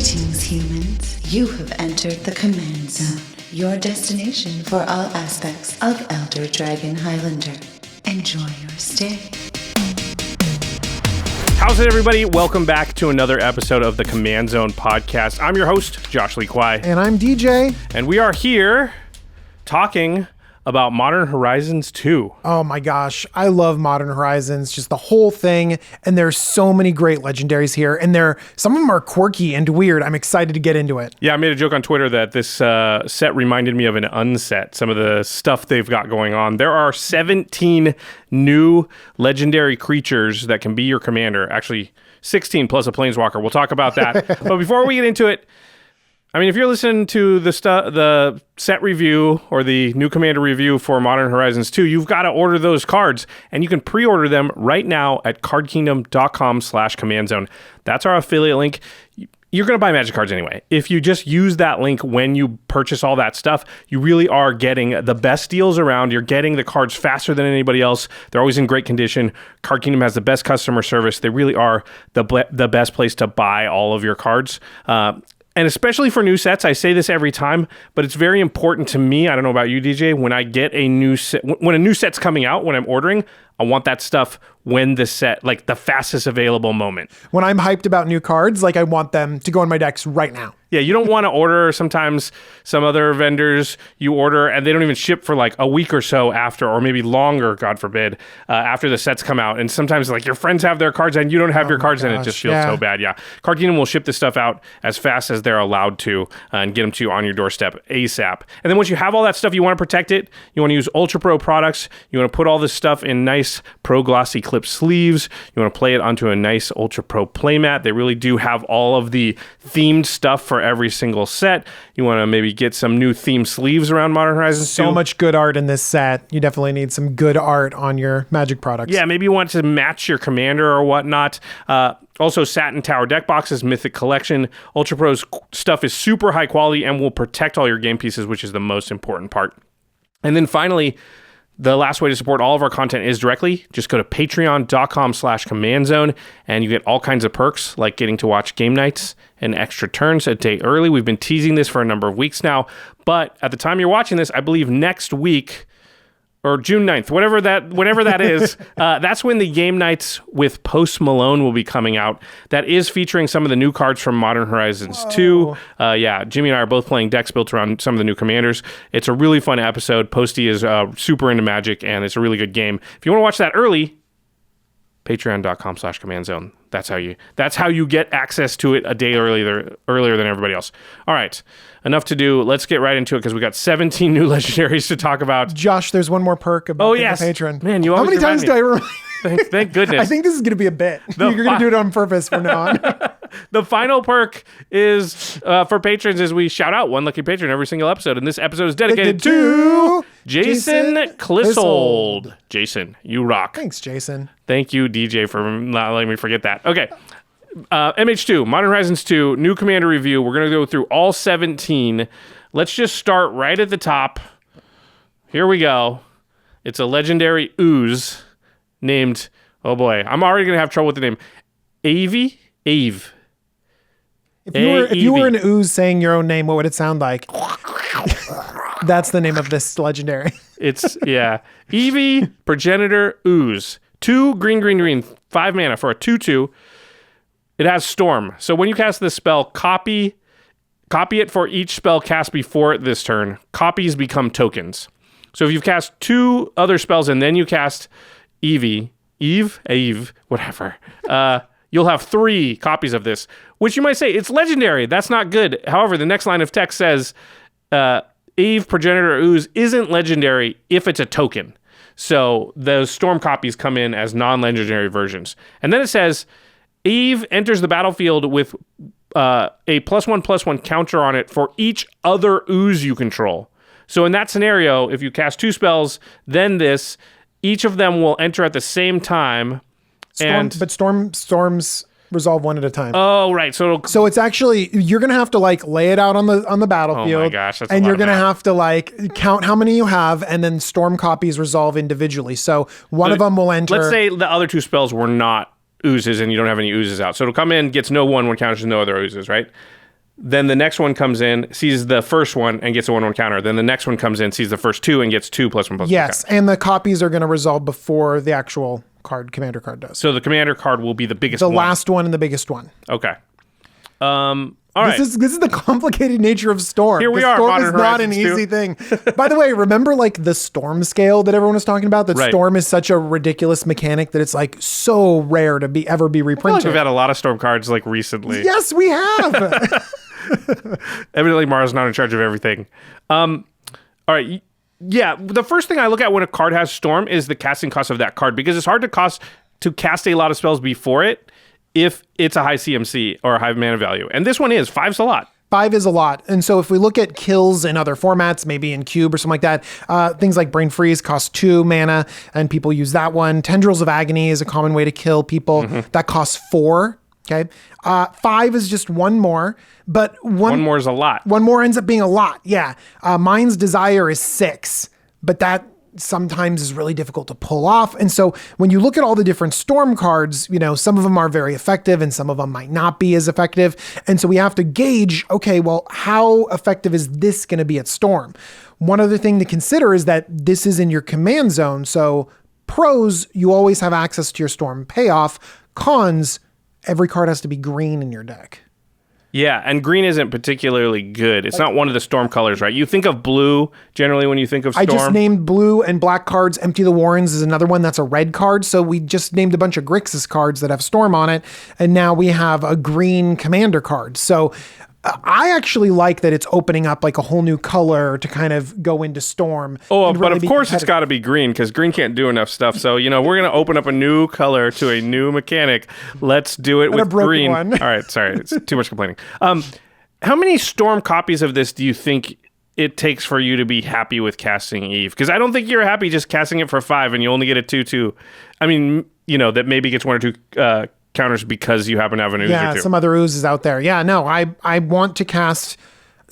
Greetings, humans. You have entered the Command Zone, your destination for all aspects of Elder Dragon Highlander. Enjoy your stay. How's it, everybody? Welcome back to another episode of the Command Zone podcast. I'm your host, Josh Lee Kwai. And I'm DJ. And we are here talking about Modern Horizons 2. Oh my gosh, I love Modern Horizons, just the whole thing. And there's so many great legendaries here. And some of them are quirky and weird. I'm excited to get into it. Yeah, I made a joke on Twitter that this set reminded me of an unset, some of the stuff they've got going on. There are 17 new legendary creatures that can be your commander. Actually, 16 plus a planeswalker. We'll talk about that. But before we get into it, I mean, if you're listening to the set review or the new commander review for Modern Horizons 2, you've got to order those cards, and you can pre-order them right now at cardkingdom.com/commandzone. That's our affiliate link. You're going to buy Magic cards anyway. If you just use that link when you purchase all that stuff, you really are getting the best deals around. You're getting the cards faster than anybody else. They're always in great condition. Card Kingdom has the best customer service. They really are the best place to buy all of your cards. And especially for new sets, I say this every time, but it's very important to me. I don't know about you, DJ. When I get a new set, when a new set's coming out, when I'm ordering, I want that stuff when the set, like the fastest available moment. When I'm hyped about new cards, like I want them to go in my decks right now. Yeah, you don't want to order. Sometimes some other vendors you order and they don't even ship for like a week or so after, or maybe longer, God forbid, after the sets come out. And sometimes like your friends have their cards and you don't have your cards and it just feels so bad. Yeah, Card Kingdom will ship this stuff out as fast as they're allowed to and get them to you on your doorstep ASAP. And then once you have all that stuff, you want to protect it. You want to use UltraPro products. You want to put all this stuff in nice pro glossy clip sleeves. You want to play it onto a nice UltraPro playmat. They really do have all of the themed stuff for every single set. You want to maybe get some new themed sleeves around Modern Horizons 2. So much good art in this set. You definitely need some good art on your Magic products. Yeah, maybe you want to match your commander or whatnot. Also, Satin Tower deck boxes, Mythic Collection. UltraPro's stuff is super high quality and will protect all your game pieces, which is the most important part. And then finally, the last way to support all of our content is directly. Just go to patreon.com/commandzone and you get all kinds of perks like getting to watch game nights and extra turns a day early. We've been teasing this for a number of weeks now, but at the time you're watching this, I believe next week or June 9th, whatever that is, that's when the game nights with Post Malone will be coming out. That is featuring some of the new cards from Modern Horizons 2. Yeah, Jimmy and I are both playing decks built around some of the new commanders. It's a really fun episode. Posty is super into Magic, and it's a really good game. If you want to watch that early, patreon.com/commandzone. That's how you get access to it a day earlier than everybody else. All right, enough to do. Let's get right into it because we got 17 new legendaries to talk about. Josh, there's one more perk about being a patron. Man, you How always many times me. do I remind Thank goodness. I think this is going to be a bit. You're going to do it on purpose from now on. The final perk is for patrons is we shout out one lucky patron every single episode. And this episode is dedicated to Jason Clissold. Jason, you rock. Thanks, Jason. Thank you, DJ, for not letting me forget that. Okay. MH2, Modern Horizons 2, new commander review. We're going to go through all 17. Let's just start right at the top. Here we go. It's a legendary ooze named, oh boy, I'm already going to have trouble with the name. Aeve? Aeve. If you were an ooze saying your own name, what would it sound like? That's the name of this legendary. It's, yeah. Aeve, progenitor, ooze. 2 green, 5 mana for a 2/2. It has Storm. So when you cast this spell, copy it for each spell cast before it this turn. Copies become tokens. So if you've cast 2 other spells and then you cast Aeve, whatever, you'll have 3 copies of this, which you might say, it's legendary. That's not good. However, the next line of text says, Aeve, progenitor, ooze isn't legendary if it's a token. So those Storm copies come in as non-legendary versions. And then it says, Aeve enters the battlefield with a +1/+1 counter on it for each other ooze you control. So in that scenario, if you cast 2 spells, then this, each of them will enter at the same time. But storms resolve one at a time. Oh, right. So it's actually, you're going to have to like lay it out on the battlefield. Oh my gosh, that's and a lot you're going to of have to like count how many you have, and then storm copies resolve individually. So one of them will enter. Let's say the other 2 spells were not oozes and you don't have any oozes out. So it'll come in, gets no 1/1 counters and no other oozes, right? Then the next one comes in, sees the first one, and gets a 1/1 counter. Then the next one comes in, sees the first 2, and gets 2+1/+1 Yes, counter. and the copies are going to resolve before the actual commander card does. So the commander card will be the biggest The one. last one and the biggest one. Okay. All right. This is the complicated nature of Storm. Here we are, Storm Modern is not an Horizons 2. easy thing. By the way, remember like the Storm scale that everyone was talking about? That Right. Storm is such a ridiculous mechanic that it's like so rare to ever be I feel like reprinted. we've had a lot of Storm cards like recently. Yes, we have. Evidently, Mara's not in charge of everything. All right. Yeah, the first thing I look at when a card has Storm is the casting cost of that card, because it's hard to cast a lot of spells before it if it's a high CMC or a high mana value. And this one is. 5's a lot. 5 is a lot. And so if we look at kills in other formats, maybe in Cube or something like that, things like Brain Freeze cost 2 mana and people use that one. Tendrils of Agony is a common way to kill people. That costs 4. Okay. 5 is just one more, but One more is a lot. one more ends up being a lot. Yeah. Mind's Desire is 6, but that sometimes is really difficult to pull off. And so when you look at all the different Storm cards, you know, some of them are very effective and some of them might not be as effective. And so we have to gauge, okay, well, how effective is this going to be at Storm? One other thing to consider is that this is in your command zone. So pros, you always have access to your Storm payoff. Cons, every card has to be green in your deck. Yeah, and green isn't particularly good. It's not one of the Storm colors, right? You think of blue generally when you think of Storm. I just named blue and black cards. Empty the Warrens is another one that's a red card. So we just named a bunch of Grixis cards that have Storm on it. And now we have a green commander card. So I actually like that it's opening up like a whole new color to kind of go into Storm. Oh, and but really of be course it's competitive. got to be green, because green can't do enough stuff. So, you know, we're going to open up a new color to a new mechanic. Let's do it a with broken green. one. All right, sorry. It's too much complaining. How many Storm copies of this do you think it takes for you to be happy with casting Aeve? Because I don't think you're happy just casting it for 5 and you only get a 2/2. I mean, you know, that maybe gets 1 or 2 counters because you happen to have an ooze or 2. Some other oozes out there. Yeah, no, I want to cast.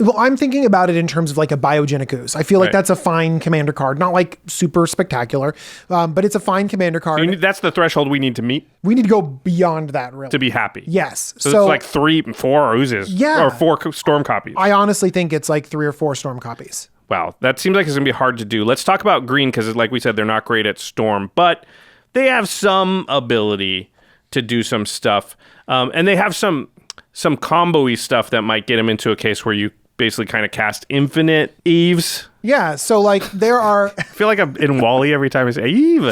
Well, I'm thinking about it in terms of like a biogenic ooze. I feel like Right. that's a fine commander card, not like super spectacular, but it's a fine commander card. That's the threshold we need to meet We need to go beyond that, really. to be happy. Yes. So it's like 3, 4 oozes. Yeah. Or 4 Storm copies. I honestly think it's like 3 or 4 Storm copies. Wow, that seems like it's going to be hard to do. Let's talk about green, because like we said, they're not great at Storm, but they have some ability to do some stuff. And they have some combo-y stuff that might get them into a case where you basically kind of cast infinite Eves. Yeah, so like there are I feel like I'm in Wall-E every time I say Eve.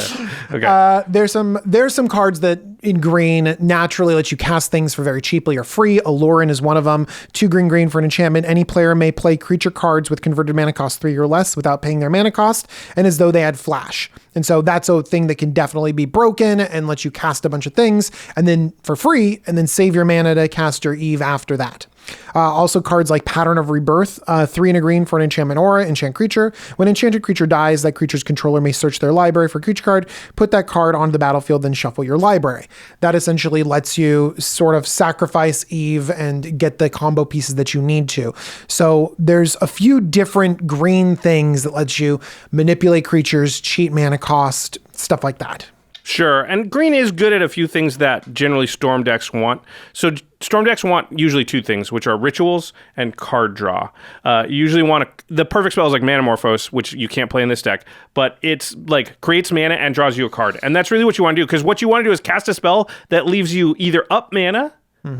Okay. there's some cards that in green naturally let you cast things for very cheaply or free. Allurin is one of them. 2 green for an enchantment. Any player may play creature cards with converted mana cost 3 or less without paying their mana cost, and as though they had flash. And so that's a thing that can definitely be broken and let you cast a bunch of things and then for free, and then save your mana to cast your Eve after that. Also cards like Pattern of Rebirth, 3 and a green for an enchantment aura, enchant creature. When enchanted creature dies, that creature's controller may search their library for a creature card, put that card onto the battlefield, then shuffle your library. That essentially lets you sort of sacrifice Eve and get the combo pieces that you need to. So there's a few different green things that lets you manipulate creatures, cheat mana cost, stuff like that. Sure, and green is good at a few things that generally Storm decks want. So Storm decks want usually 2 things, which are rituals and card draw. You usually want the perfect spell is like Manamorphose, which you can't play in this deck, but it's like creates mana and draws you a card. And that's really what you want to do, because what you want to do is cast a spell that leaves you either up mana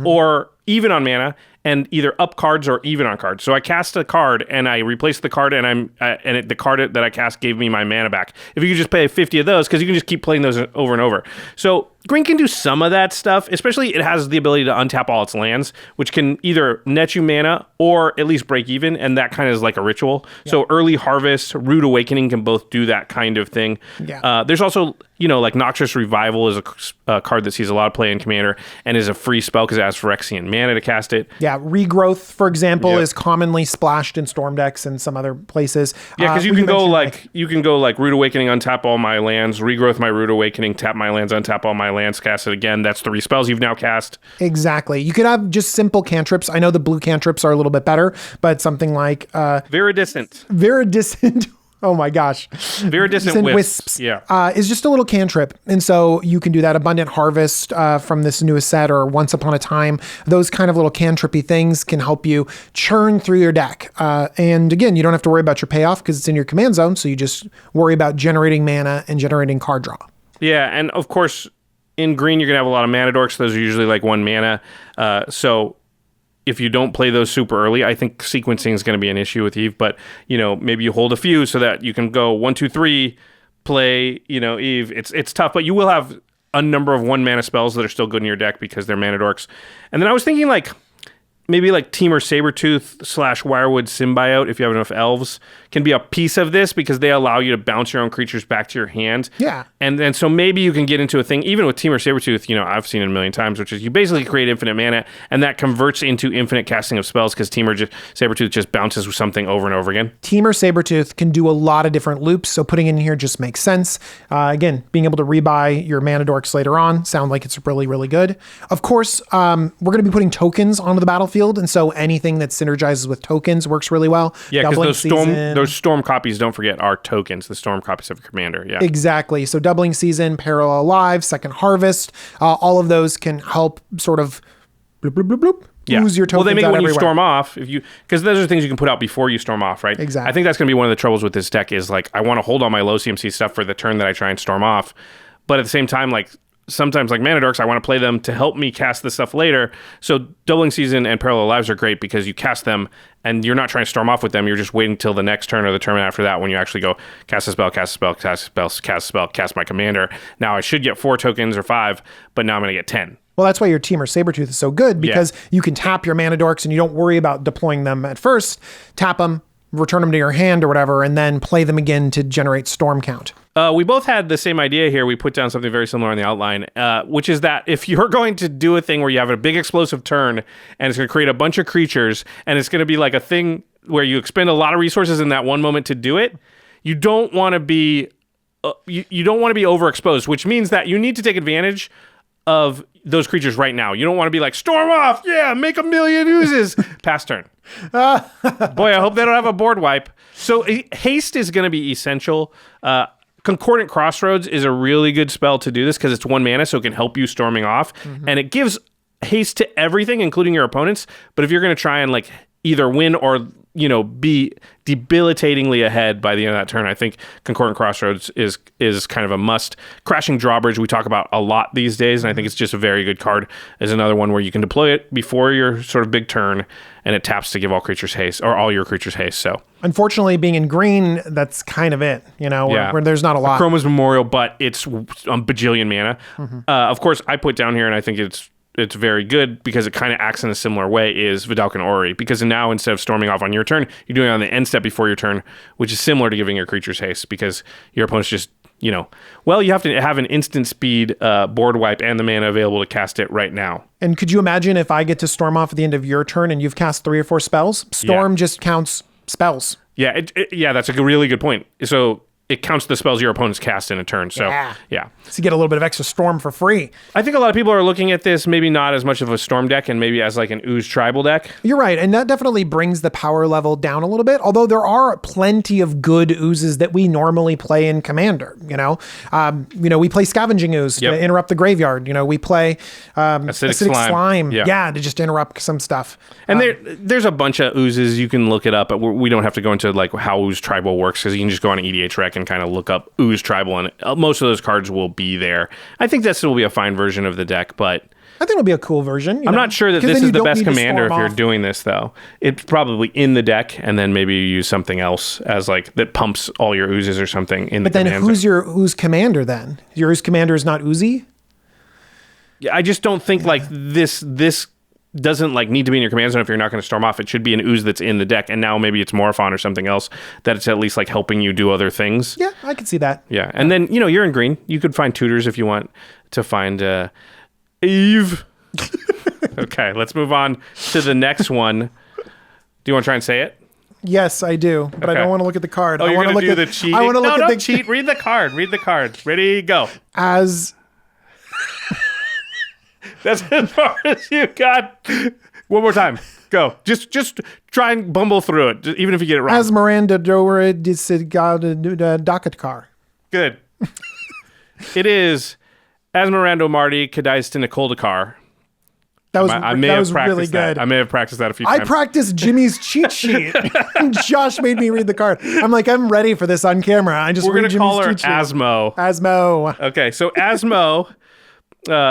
or even on mana, and either up cards or even on cards. So I cast a card and I replace the card, and the card that I cast gave me my mana back. If you could just play 50 of those, because you can just keep playing those over and over. So green can do some of that stuff, especially it has the ability to untap all its lands, which can either net you mana or at least break even, and that kind of is like a ritual. Yeah. So early harvest, Rude Awakening can both do that kind of thing. Yeah. There's also, like Noxious Revival is a card that sees a lot of play in Commander and is a free spell because it has Phyrexian mana to cast it. Yeah, Regrowth, for example, is commonly splashed in Storm decks and some other places. Yeah, because you can go like Rude Awakening, untap all my lands, Regrowth my Rude Awakening, tap my lands, untap all my lands, cast it again. That's 3 spells you've now cast. Exactly. You could have just simple cantrips. I know the blue cantrips are a little bit better, but something like Viridistant. Oh my gosh. Viridescent Send wisps. Yeah. Is just a little cantrip. And so you can do that. Abundant Harvest from this newest set or Once Upon a Time. Those kind of little cantrippy things can help you churn through your deck. And again, you don't have to worry about your payoff because it's in your command zone. So you just worry about generating mana and generating card draw. Yeah, and of course, in green, you're going to have a lot of mana dorks. Those are usually like 1 mana. So if you don't play those super early, I think sequencing is going to be an issue with Eve. But, maybe you hold a few so that you can go 1, 2, 3, play, Eve. It's tough, but you will have a number of 1 mana spells that are still good in your deck because they're mana dorks. And then I was thinking maybe like Temur Sabertooth / Wirewood Symbiote, if you have enough elves, can be a piece of this because they allow you to bounce your own creatures back to your hand. Yeah. And so maybe you can get into a thing, even with Temur Sabertooth, I've seen it a million times, which is you basically create infinite mana, and that converts into infinite casting of spells because Sabertooth just bounces with something over and over again. Temur Sabertooth can do a lot of different loops, so putting it in here just makes sense. Again, being able to rebuy your mana dorks later on sound like it's really, really good. Of course, we're going to be putting tokens onto the battlefield, and so anything that synergizes with tokens works really well. Yeah, because those storm copies, don't forget, are tokens, the storm copies of your commander. Yeah, exactly. So Doubling Season, Parallel Live, Second Harvest, all of those can help sort of bloop, bloop, bloop, bloop. Yeah. Use your tokens. Well, they make it when everywhere. you storm off, because those are things you can put out before you storm off, right? Exactly. I think that's going to be one of the troubles with this deck is I want to hold all my low CMC stuff for the turn that I try and storm off, but at the same time, sometimes like mana dorks, I want to play them to help me cast this stuff later. So Doubling Season and Parallel Lives are great because you cast them and you're not trying to storm off with them. You're just waiting till the next turn or the turn after that when you actually go cast a spell, cast a spell, cast a spell, cast a spell, cast my commander. Now I should get 4 tokens or 5, but now I'm going to get 10. Well, that's why your Temur Sabertooth is so good because you can tap your mana dorks and you don't worry about deploying them at first. Tap them, return them to your hand or whatever, and then play them again to generate storm count. We both had the same idea here. We put down something very similar on the outline, which is that if you're going to do a thing where you have a big explosive turn and it's going to create a bunch of creatures and it's going to be like a thing where you expend a lot of resources in that one moment to do it, you don't want to be you don't want to be overexposed, which means that you need to take advantage of those creatures right now. You don't want to be like, storm off, yeah, make 1 million oozes. Pass turn. Boy, I hope they don't have a board wipe. So haste is going to be essential. Concordant Crossroads is a really good spell to do this because it's 1 mana, so it can help you storming off. Mm-hmm. And it gives haste to everything, including your opponents. But if you're going to try and either win or be debilitatingly ahead by the end of that turn, I think Concordant Crossroads is kind of a must. Crashing Drawbridge we talk about a lot these days, and I think it's just a very good card. Is another one where you can deploy it before your sort of big turn, and it taps to give all creatures haste, or all your creatures haste. So unfortunately, being in green, that's kind of it, where there's not a lot. Chroma's Memorial, but it's a bajillion mana. Mm-hmm. Of course, I put down here, and I think it's very good because it kind of acts in a similar way, is Vidalcan Ori, because now instead of storming off on your turn, you're doing it on the end step before your turn, which is similar to giving your creatures haste because your opponent's just, you have to have an instant speed board wipe and the mana available to cast it right now. And could you imagine if I get to storm off at the end of your turn and you've cast 3 or 4 spells? Storm just counts spells. Yeah, that's a really good point. So it counts the spells your opponents cast in a turn. So, yeah. So you get a little bit of extra storm for free. I think a lot of people are looking at this maybe not as much of a storm deck and maybe as like an ooze tribal deck. You're right. And that definitely brings the power level down a little bit. Although there are plenty of good oozes that we normally play in Commander. We play Scavenging Ooze to interrupt the graveyard. We play Acidic Slime. Yeah, to just interrupt some stuff. And there's a bunch of oozes. You can look it up, but we don't have to go into how ooze tribal works because you can just go on EDH Rec and kind of look up ooze tribal, and most of those cards will be there. I think this will be a fine version of the deck, but I think it'll be a cool version. I'm not sure that this is the best commander if you're doing this, though. It's probably in the deck, and then maybe you use something else as that pumps all your oozes or something in the command zone. But then who's your ooze commander then? Your ooze commander is not oozy? Yeah, I just don't think this doesn't need to be in your command zone if you're not going to storm off. It should be an ooze that's in the deck, and now maybe it's Morphon or something else that it's at least helping you do other things. Yeah, I can see that. Yeah, and then you're in green. You could find tutors if you want to find Aeve. Okay, let's move on to the next one. Do you want to try and say it? Yes, I do, but I don't want to look at the card. Oh, you're going to do the cheat? I want to look at the cheat. Read the card. Read the card. Ready, go. As that's as far as you got. One more time. Go. Just try and bumble through it, even if you get it wrong. Asmoranomardicadaistinaculdacar. Good. It is Asmoranomardicadaistinaculdacar. That was really really good. I may have practiced that a few times. I practiced Jimmy's cheat sheet. And Josh made me read the card. I'm like, I'm ready for this on camera. We're going to call her Asmo. Asmo. Okay, so Asmo,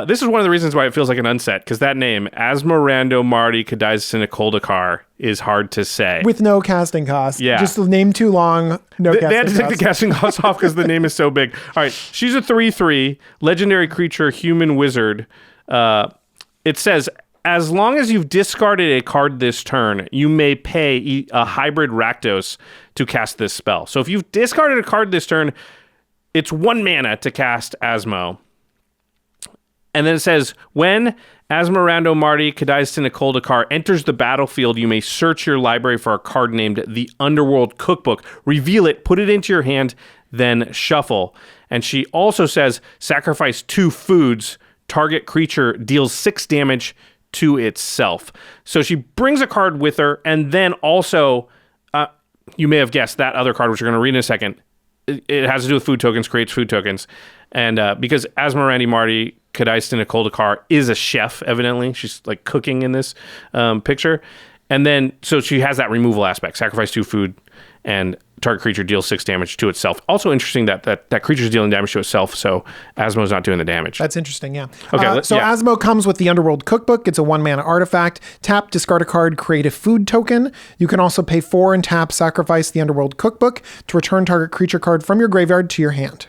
this is one of the reasons why it feels like an unset, because that name, Asmoranomardicadaistinaculdacar, is hard to say. With no casting cost. Yeah. Just the name too long, no casting cost. They had to take the casting cost off because the name is so big. All right, she's a 3/3, legendary creature, human wizard. It says, as long as you've discarded a card this turn, you may pay a hybrid Rakdos to cast this spell. So if you've discarded a card this turn, it's 1 mana to cast Asmo. And then it says, when Asmoranomardicadaistinaculdacar enters the battlefield, you may search your library for a card named the Underworld Cookbook, reveal it, put it into your hand, then shuffle. And she also says, sacrifice 2 foods. Target creature deals 6 damage to itself. So she brings a card with her, and then also, you may have guessed that other card, which we're going to read in a second. It has to do with food tokens, creates food tokens. And because Asmoranomardicadaistinaculdacar is a chef, evidently. She's like cooking in this picture. And then, so she has that removal aspect, sacrifice 2 food, and target creature deals 6 damage to itself. Also interesting that creature's dealing damage to itself, so Asmo's not doing the damage. That's interesting, yeah. Okay, Asmo comes with the Underworld Cookbook. It's a 1-mana artifact. Tap, discard a card, create a food token. You can also pay 4 and tap, sacrifice the Underworld Cookbook to return target creature card from your graveyard to your hand.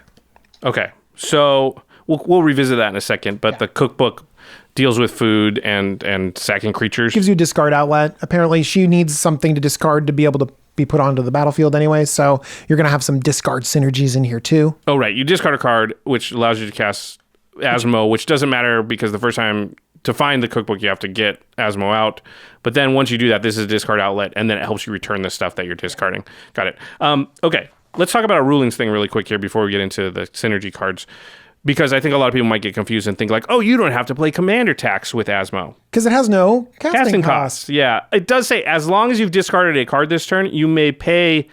Okay, so we'll revisit that in a second, but the cookbook deals with food and sacking creatures. Gives you a discard outlet. Apparently, she needs something to discard to be able to be put onto the battlefield anyway, so you're going to have some discard synergies in here too. Oh, right. You discard a card, which allows you to cast Asmo, which doesn't matter because the first time to find the cookbook, you have to get Asmo out. But then once you do that, this is a discard outlet, and then it helps you return the stuff that you're discarding. Got it. Okay. Let's talk about a rulings thing really quick here before we get into the synergy cards. Because I think a lot of people might get confused and think like, oh, you don't have to play commander tax with Asmo. Because it has no casting costs. Yeah. It does say, as long as you've discarded a card this turn, you may pay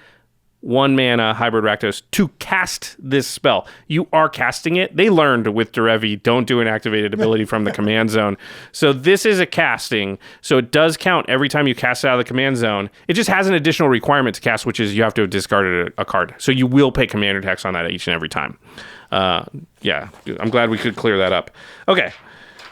1 mana hybrid Rakdos to cast this spell. You are casting it. They learned with Derevi, don't do an activated ability from the command zone. So this is a casting. So it does count every time you cast it out of the command zone. It just has an additional requirement to cast, which is you have to have discarded a card. So you will pay commander tax on that each and every time. Yeah, I'm glad we could clear that up. Okay.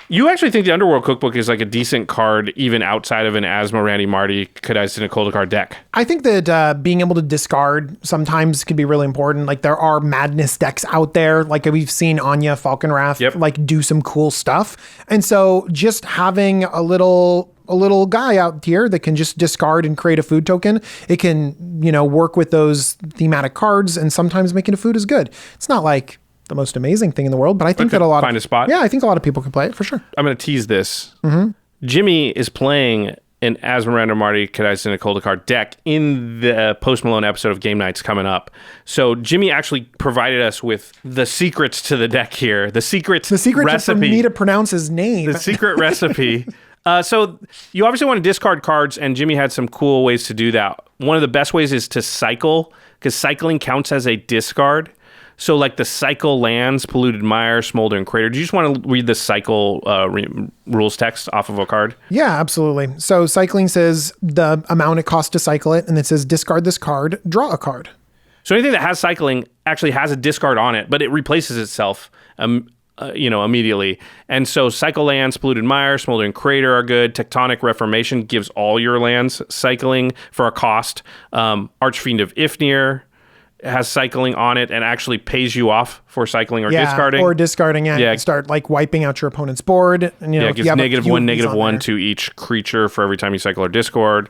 You actually think the Underworld Cookbook is like a decent card even outside of an Asmoranomardicadaistinaculdacar deck? I think that being able to discard sometimes could be really important. Like there are madness decks out there. Like we've seen Anya Falconwrath like do some cool stuff. And so just having a little guy out here that can just discard and create a food token, it can, work with those thematic cards, and sometimes making a food is good. It's not like the most amazing thing in the world, but I think that find a spot. Yeah, I think a lot of people can play it for sure. I'm going to tease this. Mm-hmm. Jimmy is playing an Asmoranomardicadaistinaculdacar deck in the Post Malone episode of Game Nights coming up. So Jimmy actually provided us with the secrets to the deck here. The secret recipe. For me to pronounce his name. The secret recipe. So you obviously want to discard cards, and Jimmy had some cool ways to do that. One of the best ways is to cycle, because cycling counts as a discard. So like the cycle lands, polluted mire, smoldering crater. Do you just want to read the cycle rules text off of a card? Yeah, absolutely. So cycling says the amount it costs to cycle it, and it says discard this card, draw a card. So anything that has cycling actually has a discard on it, but it replaces itself immediately. And so cycle lands, polluted mire, smoldering crater are good. Tectonic reformation gives all your lands cycling for a cost. Archfiend of Ifnir has cycling on it and actually pays you off for cycling or discarding. Or discarding, You can start like wiping out your opponent's board. And, it gives -1/-1 to each creature for every time you cycle or discard.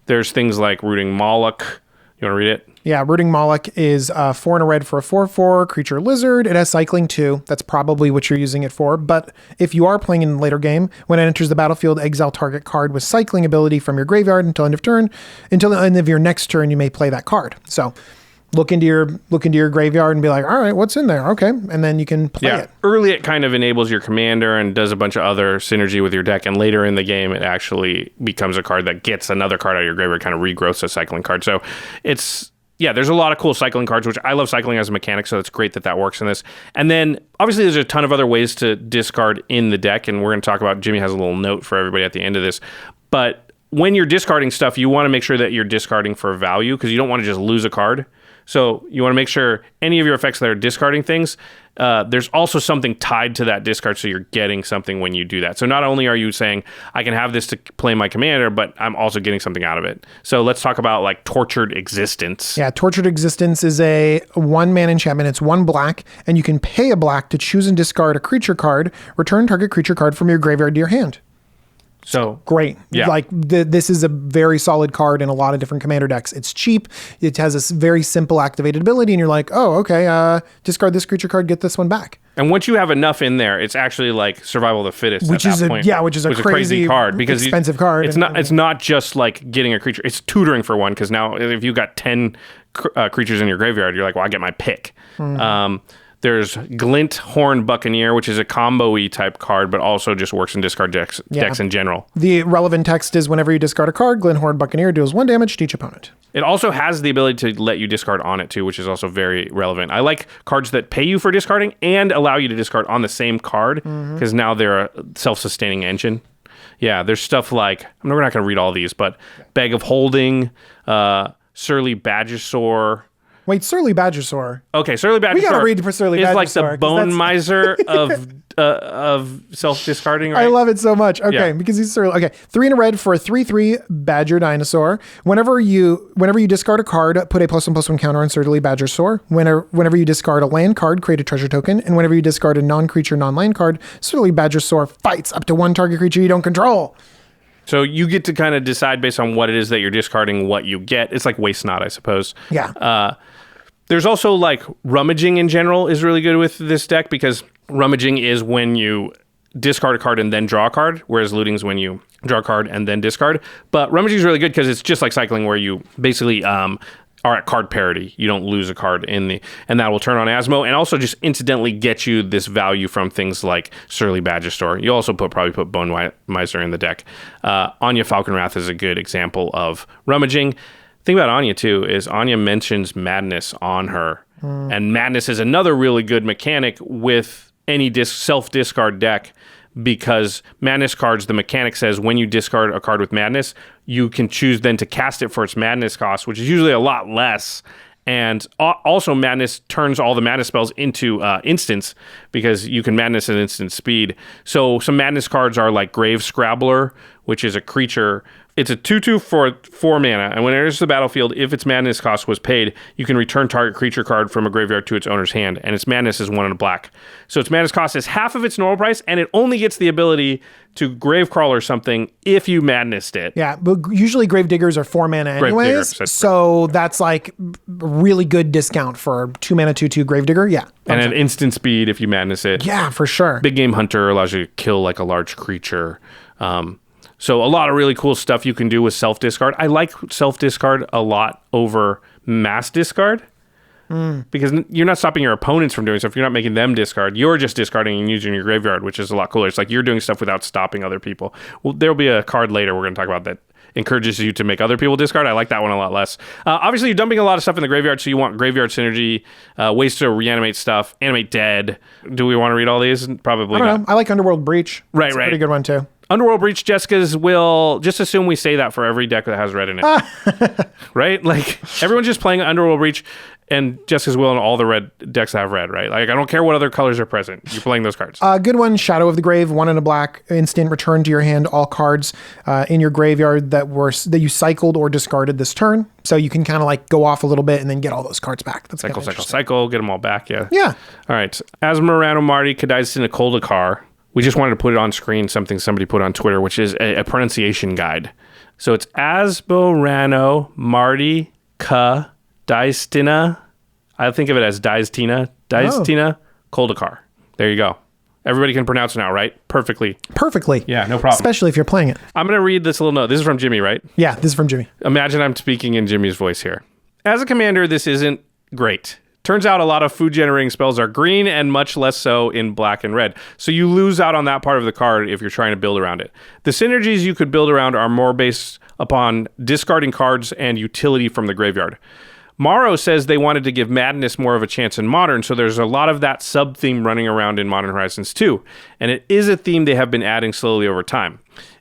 There's things like Rooting Moloch. You want to read it? Yeah, Rooting Moloch is 4 and a red for a 4/4 creature lizard. It has cycling 2. That's probably what you're using it for. But if you are playing in the later game, when it enters the battlefield, exile target card with cycling ability from your graveyard until end of turn. Until the end of your next turn, you may play that card. So look into your graveyard and be like, all right, what's in there? Okay. And then you can play it. Early, it kind of enables your commander and does a bunch of other synergy with your deck. And later in the game, it actually becomes a card that gets another card out of your graveyard, kind of regrowths a cycling card. So there's a lot of cool cycling cards, which I love cycling as a mechanic, so it's great that works in this. And then, obviously, there's a ton of other ways to discard in the deck, and we're going to talk about, Jimmy has a little note for everybody at the end of this. But when you're discarding stuff, you want to make sure that you're discarding for value, because you don't want to just lose a card. So you want to make sure any of your effects that are discarding things, there's also something tied to that discard, so you're getting something when you do that. So not only are you saying, I can have this to play my commander, but I'm also getting something out of it. So let's talk about like Tortured Existence. Yeah, Tortured Existence is a 1-mana enchantment. It's 1 black, and you can pay a black to choose and discard a creature card. Return target creature card from your graveyard to your hand. So great. Yeah. Like this is a very solid card in a lot of different commander decks. It's cheap. It has a very simple activated ability, and you're like, oh, okay, discard this creature card, get this one back. And once you have enough in there, it's actually like Survival of the Fittest which at is that point. which is a crazy card, because expensive card. It's not just like getting a creature. It's tutoring for one, because now if you got 10 creatures in your graveyard, you're like, well, I get my pick. There's Glint Horn Buccaneer, which is a combo-y type card, but also just works in discard decks in general. The relevant text is, whenever you discard a card, Glint Horn Buccaneer deals 1 damage to each opponent. It also has the ability to let you discard on it too, which is also very relevant. I like cards that pay you for discarding and allow you to discard on the same card, because now they're a self-sustaining engine. Yeah, there's stuff like, we're not going to read all these, but Bag of Holding, Surly Badgersaur. Wait, Surly Badgersaur. Okay, Surly Badgersaur. We gotta read for Surly Badgersaur. It's like the bone miser of self-discarding, right? I love it so much. Okay, Yeah. because he's surly. Okay, 3 and a red for a 3/3 Badger Dinosaur. Whenever you discard a card, put a +1/+1 counter on Surly Badgersaur. Whenever you discard a land card, create a treasure token. And whenever you discard a non-creature, non-land card, Surly Badgersaur fights up to 1 target creature you don't control. So you get to kind of decide based on what it is that you're discarding, what you get. It's like Waste Not, I suppose. Yeah. There's also like Rummaging in general is really good with this deck, because Rummaging is when you discard a card and then draw a card, whereas Looting is when you draw a card and then discard. But Rummaging is really good because it's just like cycling, where you basically are at card parity. You don't lose a card and that will turn on Asmo, and also just incidentally get you this value from things like Surly Badgersaur. You also probably put Bone Miser in the deck. Anya Falconwrath is a good example of Rummaging. Thing about Anya too is Anya mentions Madness on her, and Madness is another really good mechanic with any self-discard deck, because Madness cards, the mechanic says when you discard a card with Madness, you can choose then to cast it for its Madness cost, which is usually a lot less. And also Madness turns all the Madness spells into instants, because you can Madness at instant speed. So some Madness cards are like Grave Scrabbler, which is a creature. It's a 2/2 for 4 mana, and when it enters the battlefield, if its Madness cost was paid, you can return target creature card from a graveyard to its owner's hand, and its Madness is 1 and a black. So its Madness cost is half of its normal price, and it only gets the ability to Gravecrawl or something if you Madnessed it. Yeah, but usually Gravediggers are 4 mana anyways, so that's like really good discount for 2 mana 2/2 Gravedigger. Yeah. And at instant speed if you Madness it. Yeah, for sure. Big Game Hunter allows you to kill like a large creature. So a lot of really cool stuff you can do with self-discard. I like self-discard a lot over mass discard, because you're not stopping your opponents from doing stuff. You're not making them discard. You're just discarding and using your graveyard, which is a lot cooler. It's like you're doing stuff without stopping other people. Well, there'll be a card later we're going to talk about that encourages you to make other people discard. I like that one a lot less. Obviously, you're dumping a lot of stuff in the graveyard, so you want graveyard synergy, ways to reanimate stuff, animate dead. Do we want to read all these? Probably I don't not. know. I like Underworld Breach. Right, It's a right. pretty good one too. Underworld Breach, Jessica's will, just assume we say that for every deck that has red in it. Right? Like, everyone's just playing Underworld Breach and Jessica's will and all the red decks that have red, right? Like, I don't care what other colors are present. You're playing those cards. Good one, Shadow of the Grave, 1 and a black, instant, return to your hand all cards in your graveyard that you cycled or discarded this turn. So you can kind of like go off a little bit and then get all those cards back. That's Cycle, get them all back, yeah. Yeah. All right. Asmoranomardicadaistinaculdacar. We just wanted to put it on screen, something somebody put on Twitter, which is a pronunciation guide. So it's Asmoranomardicadaistina. I think of it as Daistina Culdacar. There you go. Everybody can pronounce it now, right? Perfectly. Yeah, no problem. Especially if you're playing it. I'm going to read this little note. This is from Jimmy, right? Yeah, this is from Jimmy. Imagine I'm speaking in Jimmy's voice here. As a commander, this isn't great. Turns out a lot of food generating spells are green and much less so in black and red. So you lose out on that part of the card if you're trying to build around it. The synergies you could build around are more based upon discarding cards and utility from the graveyard. Morrow says they wanted to give Madness more of a chance in Modern, so there's a lot of that sub-theme running around in Modern Horizons too. And it is a theme they have been adding slowly over time.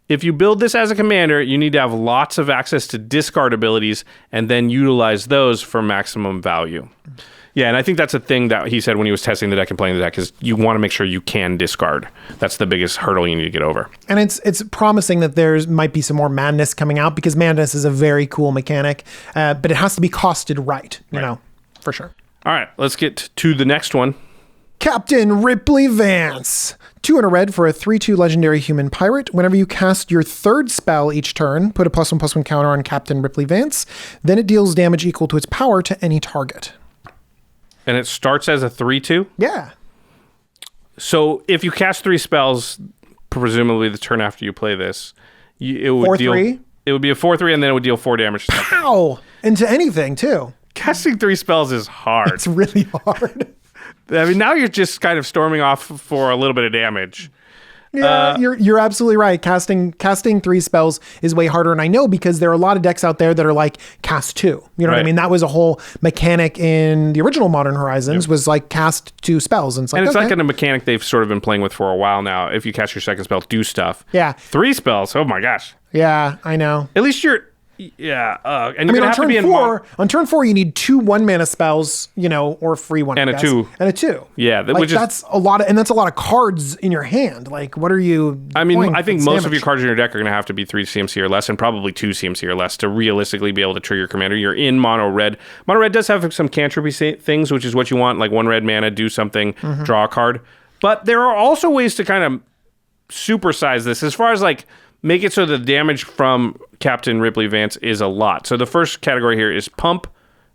If you build this as a commander, you need to have lots of access to discard abilities and then utilize those for maximum value. Yeah, and I think that's a thing that he said when he was testing the deck and playing the deck is you want to make sure you can discard. That's the biggest hurdle you need to get over. And it's promising that there might be some more Madness coming out because Madness is a very cool mechanic, but it has to be costed right, you know, for sure. All right, let's get to the next one. Captain Ripley Vance. 2 and a red for a 3/2 legendary human pirate. Whenever you cast your third spell each turn, put a +1/+1 counter on Captain Ripley Vance. Then it deals damage equal to its power to any target. And it starts as a 3/2? Yeah. So if you cast 3 spells, presumably the turn after you play this, it would 4/3? It would be a 4/3 and then it would deal 4 damage. Ow! Into anything, too. Casting 3 spells is hard. It's really hard. I mean, now you're just kind of storming off for a little bit of damage. Yeah, you're absolutely right. Casting 3 spells is way harder, and I know because there are a lot of decks out there that are like cast 2. You know what I mean? That was a whole mechanic in the original Modern Horizons was like cast 2 spells, and it's like a mechanic they've sort of been playing with for a while now. If you cast your second spell, do stuff. Yeah, 3 spells. Oh my gosh. Yeah, I know. At least you're. Yeah, and you're gonna have to be on turn 4. You need 2 1-mana spells, you know, or free one and a 2 and a 2. Yeah, like, that's a lot of cards in your hand. Like, what are you? I mean, I think most of your cards in your deck are gonna have to be 3 CMC or less, and probably 2 CMC or less to realistically be able to trigger commander. You're in mono red. Mono red does have some cantripy things, which is what you want, like 1 red mana, do something, draw a card. But there are also ways to kind of supersize this, as far as like. Make it so the damage from Captain Ripley Vance is a lot. So the first category here is pump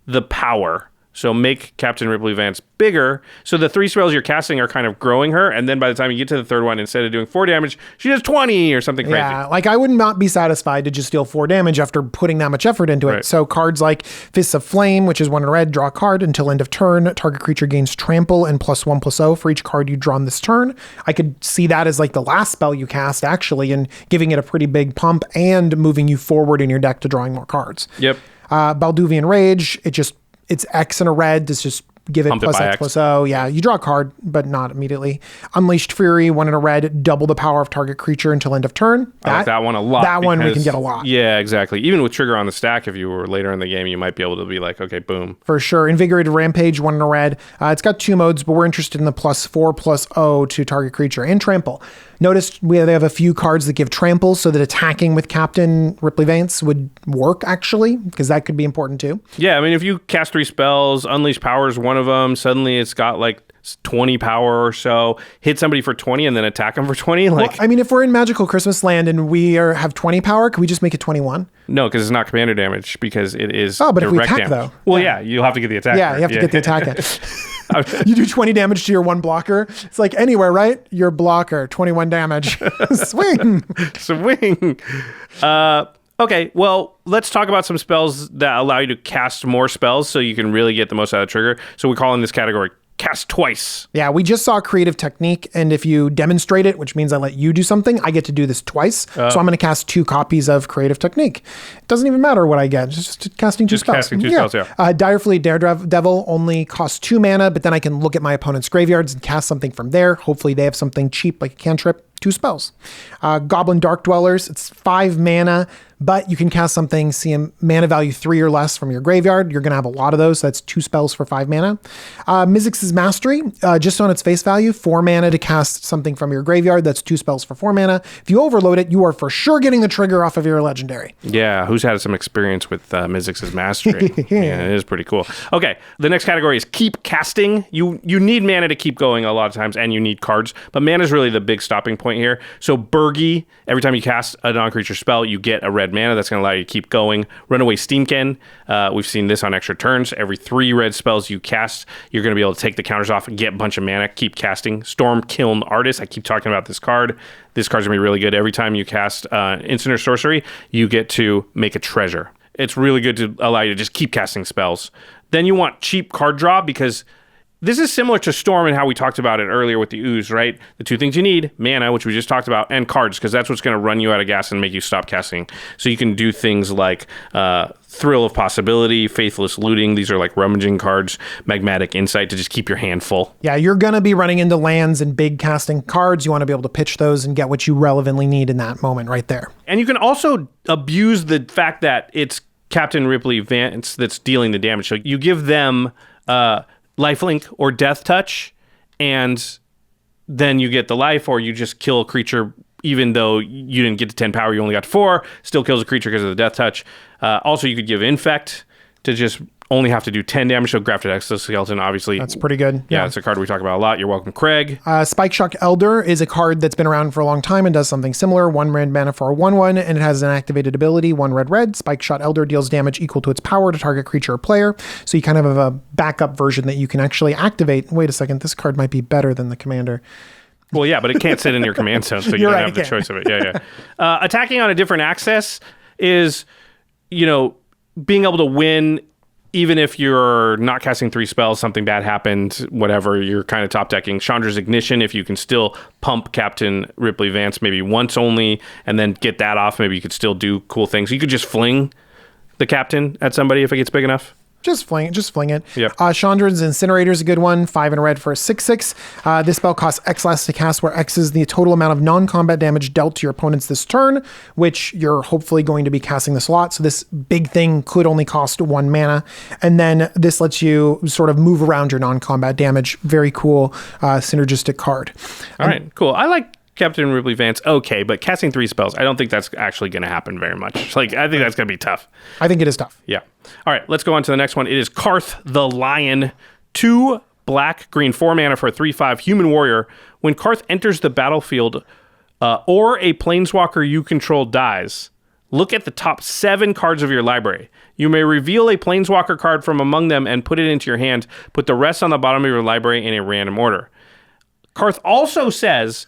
the power. So make Captain Ripley Vance bigger. So the 3 spells you're casting are kind of growing her. And then by the time you get to the third one, instead of doing 4 damage, she does 20 or something crazy. Yeah, like I would not be satisfied to just deal 4 damage after putting that much effort into it. So cards like Fists of Flame, which is 1 in red, draw a card until end of turn. Target creature gains trample and +1/+0 for each card you draw this turn. I could see that as like the last spell you cast actually, and giving it a pretty big pump and moving you forward in your deck to drawing more cards. Yep. Balduvian Rage, it's X and a red. It's just give it +X/+0. Yeah, you draw a card, but not immediately. Unleashed Fury, 1 in a red, double the power of target creature until end of turn. I like that one a lot. That one we can get a lot. Yeah, exactly. Even with trigger on the stack, if you were later in the game, you might be able to be like, okay, boom. For sure. Invigorated Rampage, 1 in a red. It's got 2 modes, but we're interested in the +4/+0 to target creature and trample. Notice they have a few cards that give trample so that attacking with Captain Ripley Vance would work, actually, because that could be important too. Yeah, I mean, if you cast 3 spells, Unleash Power is one of them, suddenly it's got like 20 power or so, hit somebody for 20 and then attack them for 20. Like, well, I mean, if we're in Magical Christmas Land and we have 20 power, can we just make it 21? No, because it's not commander damage, because it is but if we attack, damage. though. Well, yeah, you'll have to get the attack. Yeah, you have to get the attack in. You do 20 damage to your 1 blocker. It's like anywhere, right? Your blocker, 21 damage. Swing. Swing. Okay, well, let's talk about some spells that allow you to cast more spells so you can really get the most out of the trigger. So we call in this category cast twice. Yeah, we just saw creative technique, and if you demonstrate it, which means I let you do something, I get to do this twice. So I'm going to cast 2 copies of creative technique. It doesn't even matter what I get, just casting 2 spells. Casting 2 spells, yeah. Dire Fleet Daredevil only costs 2 mana, but then I can look at my opponent's graveyards and cast something from there. Hopefully they have something cheap like a cantrip. 2 spells. Goblin Dark Dwellers, it's 5 mana, but you can cast something, see a mana value 3 or less from your graveyard. You're going to have a lot of those. So that's 2 spells for 5 mana. Mizzix's Mastery, just on its face value, 4 mana to cast something from your graveyard. That's 2 spells for 4 mana. If you overload it, you are for sure getting the trigger off of your legendary. Yeah, who's had some experience with Mizzix's Mastery? Yeah, it is pretty cool. Okay, the next category is keep casting. You need mana to keep going a lot of times, and you need cards, but mana is really the big stopping point here. So Burgi, every time you cast a non-creature spell, you get a red mana. That's going to allow you to keep going. Runaway Steamkin, we've seen this on extra turns. Every 3 red spells you cast, you're going to be able to take the counters off and get a bunch of mana. Keep casting. Storm Kiln Artist, I keep talking about this card. This card's going to be really good. Every time you cast instant or sorcery, you get to make a treasure. It's really good to allow you to just keep casting spells. Then you want cheap card draw, because this is similar to Storm and how we talked about it earlier with the ooze, right? The two things you need, mana, which we just talked about, and cards, because that's what's going to run you out of gas and make you stop casting. So you can do things like Thrill of Possibility, Faithless Looting. These are like rummaging cards, Magmatic Insight to just keep your hand full. Yeah, you're going to be running into lands and big casting cards. You want to be able to pitch those and get what you relevantly need in that moment right there. And you can also abuse the fact that it's Captain Ripley Vance that's dealing the damage. So you give them lifelink or death touch, and then you get the life, or you just kill a creature even though you didn't get to 10 power, you only got to 4, still kills a creature because of the death touch. Also, you could give infect to just only have to do 10 damage, so Grafted Exoskeleton, obviously. That's pretty good. Yeah, it's a card we talk about a lot. You're welcome, Craig. Spike Shock Elder is a card that's been around for a long time and does something similar. 1 red mana for a 1/1, and it has an activated ability, 1 red. Spike Shot Elder deals damage equal to its power to target creature or player. So you kind of have a backup version that you can actually activate. Wait a second, this card might be better than the commander. Well, yeah, but it can't sit in your command zone, so you don't have the choice of it. Yeah. Attacking on a different axis is, being able to win even if you're not casting 3 spells, something bad happened, whatever, you're kind of top decking. Chandra's Ignition, if you can still pump Captain Ripley Vance maybe once only, and then get that off, maybe you could still do cool things. You could just fling the captain at somebody if it gets big enough. Just fling it. Yep. Chandra's Incinerator is a good one. 5 and a red for a 6/6. This spell costs X less to cast, where X is the total amount of non-combat damage dealt to your opponents this turn, which you're hopefully going to be casting this a lot. So this big thing could only cost 1 mana. And then this lets you sort of move around your non-combat damage. Very cool synergistic card. All right, cool. I like Captain Ripley Vance, okay, but casting 3 spells, I don't think that's actually going to happen very much. I think that's going to be tough. I think it is tough. Yeah. All right, let's go on to the next one. It is Carth the Lion. 2 black, green, 4 mana for a 3/5 human warrior. When Carth enters the battlefield or a planeswalker you control dies, look at the top 7 cards of your library. You may reveal a planeswalker card from among them and put it into your hand. Put the rest on the bottom of your library in a random order. Carth also says,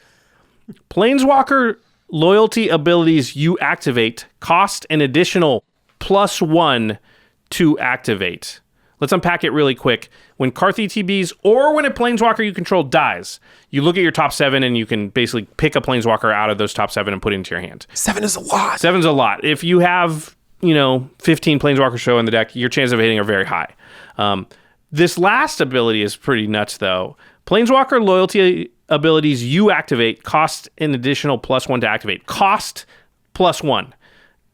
Planeswalker loyalty abilities you activate cost an additional +1 to activate. Let's unpack it really quick. When Carth ETBs or when a Planeswalker you control dies, you look at your top 7 and you can basically pick a Planeswalker out of those top 7 and put it into your hand. 7 is a lot. 7's a lot. If you have, 15 Planeswalker show in the deck, your chances of hitting are very high. This last ability is pretty nuts, though. Planeswalker loyalty abilities you activate cost an additional +1 to activate. Cost +1.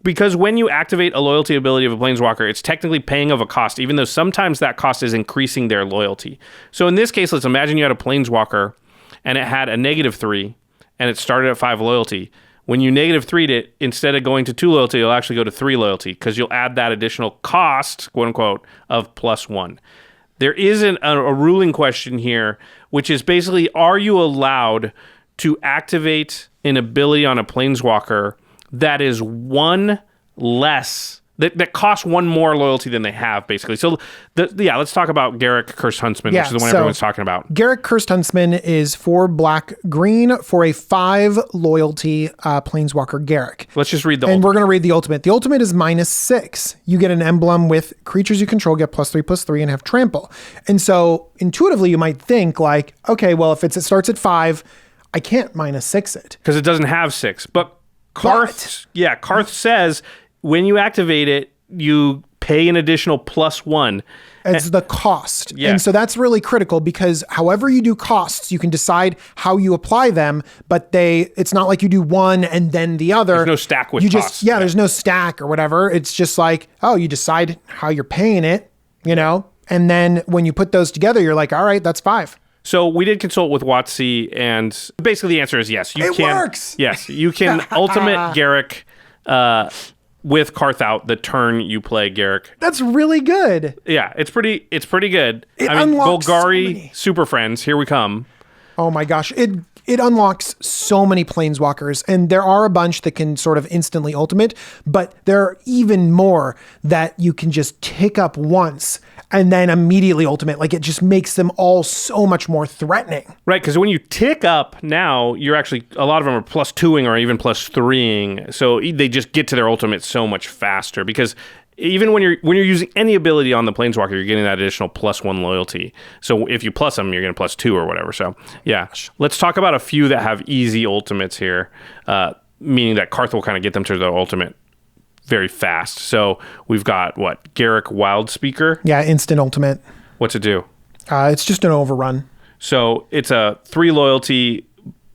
Because when you activate a loyalty ability of a Planeswalker, it's technically paying of a cost, even though sometimes that cost is increasing their loyalty. So in this case, let's imagine you had a Planeswalker and it had a -3 and it started at 5 loyalty. When you -3'd it, instead of going to 2 loyalty, you'll actually go to 3 loyalty because you'll add that additional cost, quote unquote, of +1. There is a ruling question here, which is basically, are you allowed to activate an ability on a Planeswalker that is 1 less, that costs 1 more loyalty than they have, basically? So, let's talk about Garruk, Cursed Huntsman, which is the one everyone's talking about. Garruk, Cursed Huntsman is 4 black, green for a 5 loyalty Planeswalker Garruk. Let's just read the And ultimate. we're going to read the ultimate. The ultimate is -6. You get an emblem with creatures you control get +3/+3 and have trample. And so intuitively you might think like, okay, well, if it starts at 5, I can't -6 it. Because it doesn't have 6. But Carth says when you activate it, you pay an additional +1. It's the cost. Yeah. And so that's really critical because however you do costs, you can decide how you apply them, but it's not like you do one and then the other. There's no stack with costs. There's no stack or whatever. It's just like, you decide how you're paying it, and then when you put those together, you're like, all right, that's 5. So we did consult with WotC, and basically the answer is yes. It works! Yes, you can ultimate Garruk with Carth out the turn you play Garruk. That's really good. Yeah, it's pretty good. Unlocks Golgari Super Friends, here we come. Oh my gosh. It unlocks so many Planeswalkers, and there are a bunch that can sort of instantly ultimate, but there are even more that you can just tick up once and then immediately ultimate. Like, it just makes them all so much more threatening. Right, because when you tick up now, you're actually, a lot of them are +2ing or even +3ing, so they just get to their ultimate so much faster, because even when you're using any ability on the planeswalker, you're getting that additional +1 loyalty. So if you plus them, you're getting +2 or whatever. So yeah, let's talk about a few that have easy ultimates here, meaning that Carth will kind of get them to the ultimate very fast. So we've got Garrick Wildspeaker. Yeah, instant ultimate. What's it do? It's just an overrun. So it's a 3 loyalty,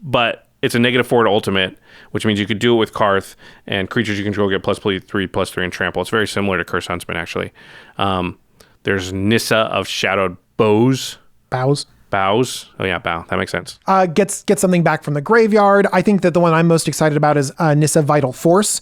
but it's a -4 to ultimate, which means you could do it with Carth, and creatures you control get +3/+3 and trample. It's very similar to Curse Huntsman, actually. There's Nissa of Shadowed Bows. Bows. Oh yeah, bow. That makes sense. Gets something back from the graveyard. I think that the one I'm most excited about is Nissa Vital Force,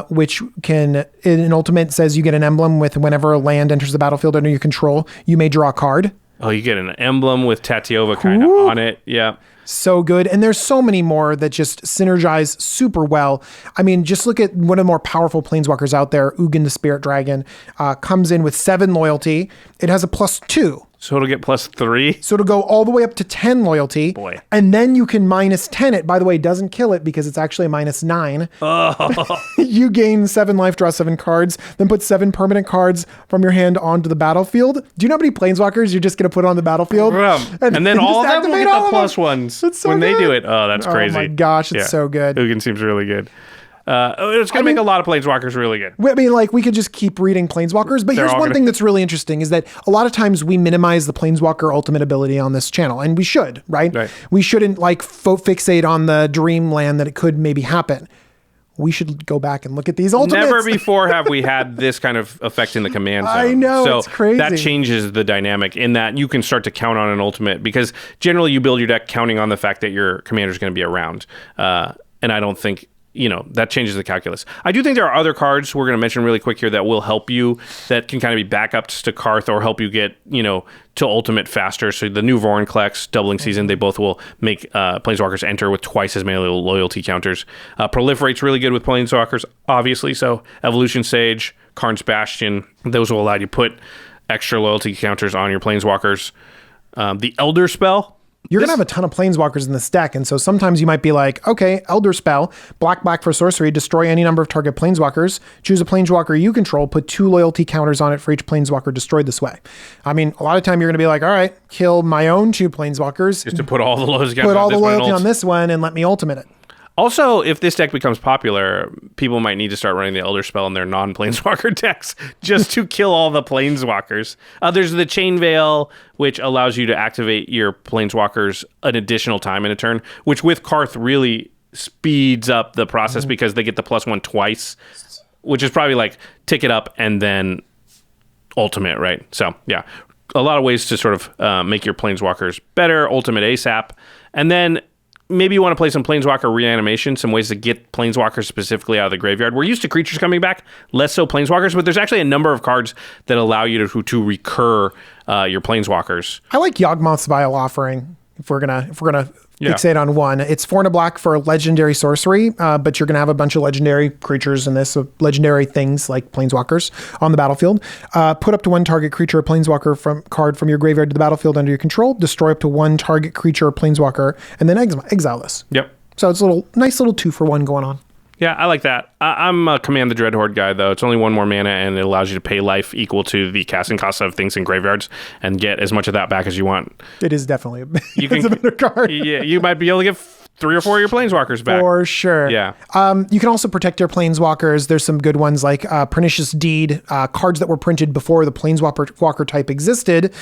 which can, in an ultimate, says you get an emblem with whenever a land enters the battlefield under your control, you may draw a card. Oh, you get an emblem with Tatiova kind of on it. Yeah. So good. And there's so many more that just synergize super well. I mean, just look at one of the more powerful planeswalkers out there, Ugin the Spirit Dragon, comes in with 7 loyalty. It has a +2. So it'll get +3? So it'll go all the way up to 10 loyalty. Boy. And then you can -10 it. By the way, doesn't kill it because it's actually a -9. Oh. You gain 7 life, draw 7 cards, then put 7 permanent cards from your hand onto the battlefield. Do you know how many planeswalkers you're just going to put on the battlefield? And then all of them will get the +1s so when good. they do it. Oh, that's crazy. Oh my gosh, it's so good. Ugin seems really good. It's going to make a lot of planeswalkers really good. I mean, like, we could just keep reading planeswalkers, but here's one thing that's really interesting is that a lot of times we minimize the planeswalker ultimate ability on this channel, and we should, right? We shouldn't fixate on the dreamland that it could maybe happen. We should go back and look at these ultimates. Never before have we had this kind of effect in the command zone. I know, so it's crazy. That changes the dynamic in that you can start to count on an ultimate, because generally you build your deck counting on the fact that your commander is going to be around. And I don't think, that changes the calculus. I do think there are other cards we're going to mention really quick here that will help you, that can kind of be backups to Carth or help you get, to ultimate faster. So the new Vorinclex doubling season, they both will make planeswalkers enter with twice as many loyalty counters. Proliferate's really good with planeswalkers, obviously. So Evolution Sage, Karn's Bastion, those will allow you to put extra loyalty counters on your planeswalkers. The Elder Spell. You're going to have a ton of planeswalkers in this deck, and so sometimes you might be like, okay, Elder Spell, black for sorcery, destroy any number of target planeswalkers, choose a planeswalker you control, put 2 loyalty counters on it for each planeswalker destroyed this way. I mean, a lot of time you're going to be like, all right, kill my own 2 planeswalkers. Just to put all the loyalty on this one and let me ultimate it. Also, if this deck becomes popular, people might need to start running the Elder Spell in their non-Planeswalker decks just to kill all the Planeswalkers. There's the Chain Veil, which allows you to activate your Planeswalkers an additional time in a turn, which with Carth really speeds up the process because they get the +1 twice, which is probably like tick it up and then ultimate, right? So, yeah, a lot of ways to sort of make your Planeswalkers better, ultimate ASAP. And then maybe you want to play some Planeswalker reanimation, some ways to get Planeswalkers specifically out of the graveyard. We're used to creatures coming back, less so Planeswalkers, but there's actually a number of cards that allow you to recur your Planeswalkers. I like Yawgmoth's Vile Offering. If we're gonna fixate on one, it's 4 and a black for a legendary sorcery, but you're gonna have a bunch of legendary creatures in this, so legendary things like planeswalkers on the battlefield. Put up to 1 target creature or planeswalker card from your graveyard to the battlefield under your control. Destroy up to 1 target creature or planeswalker, and then exile this. Yep. So it's a nice little 2-for-1 going on. Yeah, I like that. I'm a Command the Dreadhorde guy, though. It's only 1 more mana, and it allows you to pay life equal to the casting cost of things in graveyards and get as much of that back as you want. It is definitely a better card. Yeah, you might be able to get 3 or 4 of your Planeswalkers back. For sure. Yeah. You can also protect your Planeswalkers. There's some good ones like Pernicious Deed, cards that were printed before the Planeswalker type existed.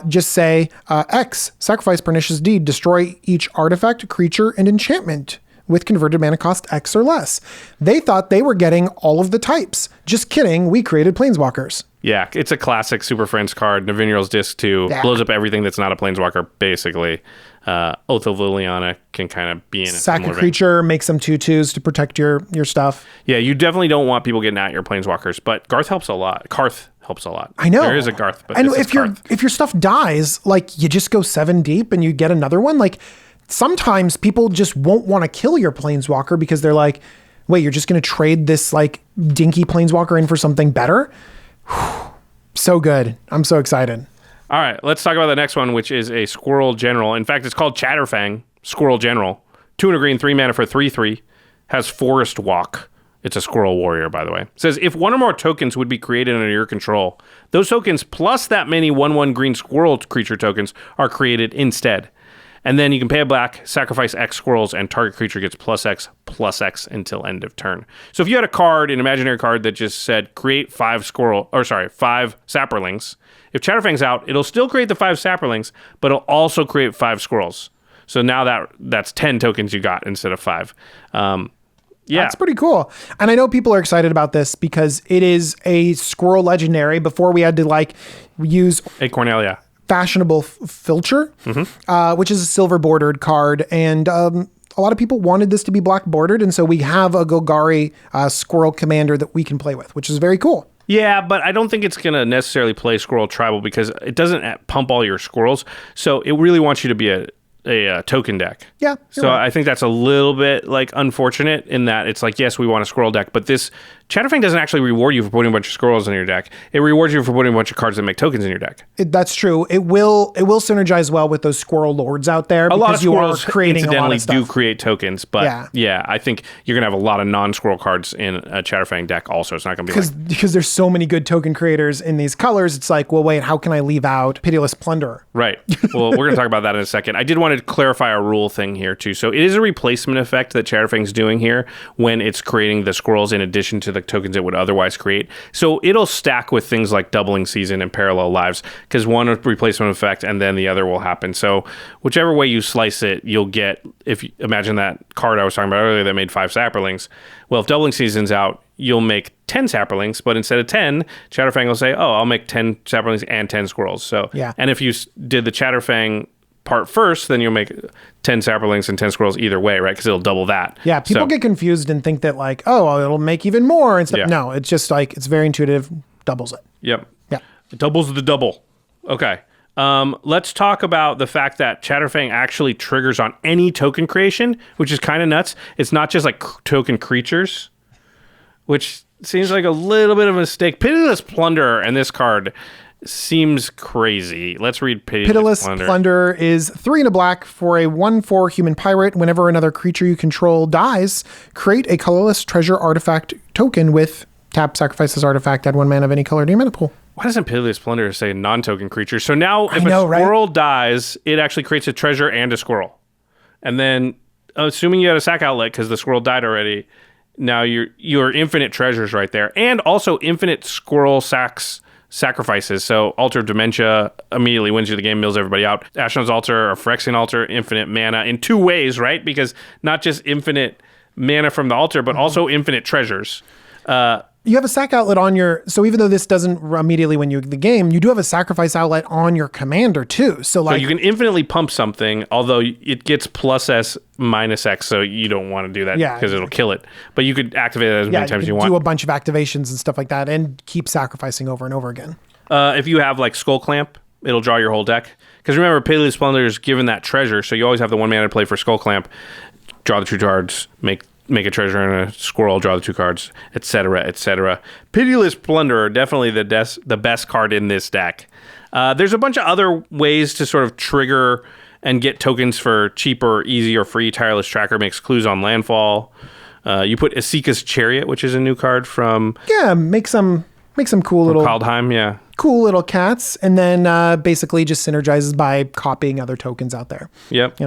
Just say X, sacrifice Pernicious Deed, destroy each artifact, creature, and enchantment with converted mana cost X or less. They thought they were getting all of the types. Just kidding, we created Planeswalkers. Yeah, it's a classic Super Friends card. Navinriel's Disc 2 blows up everything that's not a Planeswalker, basically. Oath of Liliana can kind of be in a sack similar a creature, make some 2/2s to protect your stuff. Yeah, you definitely don't want people getting at your Planeswalkers, but Garth helps a lot. Carth helps a lot. I know. There is a Garth, but and if your stuff dies, like you just go 7 deep and you get another one, like sometimes people just won't want to kill your Planeswalker because they're like, wait, you're just going to trade this like dinky Planeswalker in for something better? Whew. So good. I'm so excited. All right, let's talk about the next one, which is a Squirrel General. In fact, it's called Chatterfang, Squirrel General. 2 and a green, 3 mana for 3/3. Has Forest Walk. It's a squirrel warrior, by the way. It says, if one or more tokens would be created under your control, those tokens plus that many 1/1 green squirrel creature tokens are created instead. And then you can pay a black, sacrifice X squirrels, and target creature gets +X until end of turn. So if you had a card, an imaginary card that just said create 5 sapperlings, if Chatterfang's out, it'll still create the 5 sapperlings, but it'll also create 5 squirrels. So now that's 10 tokens you got instead of 5. Yeah. That's pretty cool. And I know people are excited about this because it is a squirrel legendary. Before we had to use a Cornelia. Fashionable Filcher, which is a silver bordered card. And a lot of people wanted this to be black bordered. And so we have a Golgari squirrel commander that we can play with, which is very cool. Yeah, but I don't think it's going to necessarily play squirrel tribal because it doesn't pump all your squirrels. So it really wants you to be a token deck. Yeah. So right. I think that's a little bit unfortunate in that it's yes, we want a squirrel deck, but this Chatterfang doesn't actually reward you for putting a bunch of squirrels in your deck. It rewards you for putting a bunch of cards that make tokens in your deck. That's true. It will synergize well with those squirrel lords out there. A lot of squirrels creating incidentally do create tokens, but yeah, I think you're gonna have a lot of non-squirrel cards in a Chatterfang deck. Also, it's not gonna be because there's so many good token creators in these colors. It's wait, how can I leave out Pitiless Plunderer? Right. Well, we're gonna talk about that in a second. I did want to clarify a rule thing here too. So it is a replacement effect that Chatterfang's doing here when it's creating the squirrels in addition to the tokens it would otherwise create. So it'll stack with things like Doubling Season and Parallel Lives because one replacement effect and then the other will happen. So whichever way you slice it, you'll get, if you imagine that card I was talking about earlier that made 5 sapperlings. Well, if Doubling Season's out, you'll make 10 sapperlings, but instead of 10, Chatterfang will say, oh, I'll make 10 sapperlings and 10 squirrels. So, yeah. And if you did the Chatterfang part first, then you'll make 10 sapperlings and 10 squirrels either way, right? Because it'll double that. Yeah, people get confused and think that it'll make even more and stuff. Yeah. No, it's just it's very intuitive, doubles it. Yep. Yeah. It doubles the double. Okay. Let's talk about the fact that Chatterfang actually triggers on any token creation, which is kind of nuts. It's not just token creatures, which seems like a little bit of a mistake. Pitiless Plunderer and this card seems crazy. Let's read Pitiless Plunderer is 3 and a black for a 1/4 human pirate. Whenever another creature you control dies, create a colorless treasure artifact token with tap, sacrifice this artifact, add 1 mana of any color to your mana pool. Why doesn't Pitiless Plunderer say non-token creature? So now if a squirrel dies, it actually creates a treasure and a squirrel. And then assuming you had a sack outlet because the squirrel died already, now you're infinite treasures right there. And also infinite squirrel sacrifices. So Altar of Dementia immediately wins you the game, mills everybody out. Ashnod's Altar or Phyrexian Altar, infinite mana in 2 ways, right? Because not just infinite mana from the altar, but also infinite treasures. You have a sack outlet on so even though this doesn't immediately win you the game, you do have a sacrifice outlet on your commander too. So you can infinitely pump something, although it gets +S -X, so you don't want to do that because it'll kill it. But you could activate it as many times as you want. Do a bunch of activations and stuff like that and keep sacrificing over and over again. If you have Skull Clamp, it'll draw your whole deck. Because remember, Pitiless Plunderer is given that treasure, so you always have the 1 mana to play for Skull Clamp, draw the 2 cards, make a treasure and a squirrel, draw the 2 cards, etc., etc. Pitiless Plunderer, definitely the best card in this deck. There's a bunch of other ways to sort of trigger and get tokens for cheaper, easy, or free. Tireless Tracker makes clues on landfall. You put Isika's Chariot, which is a new card from... Yeah, make some cool little... Kaldheim, yeah. Cool little cats, and then basically just synergizes by copying other tokens out there. Yep.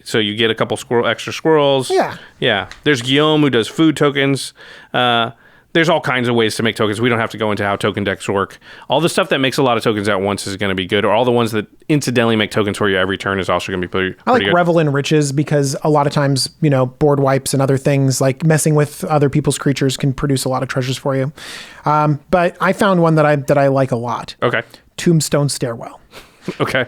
So you get a couple extra squirrels. Yeah. Yeah. There's Guillaume who does food tokens. There's all kinds of ways to make tokens. We don't have to go into how token decks work. All the stuff that makes a lot of tokens at once is going to be good, or all the ones that incidentally make tokens for you every turn is also going to be pretty I like good. Revel in Riches because a lot of times, board wipes and other things messing with other people's creatures can produce a lot of treasures for you. But I found one that I like a lot. Okay. Tombstone Stairwell. Okay.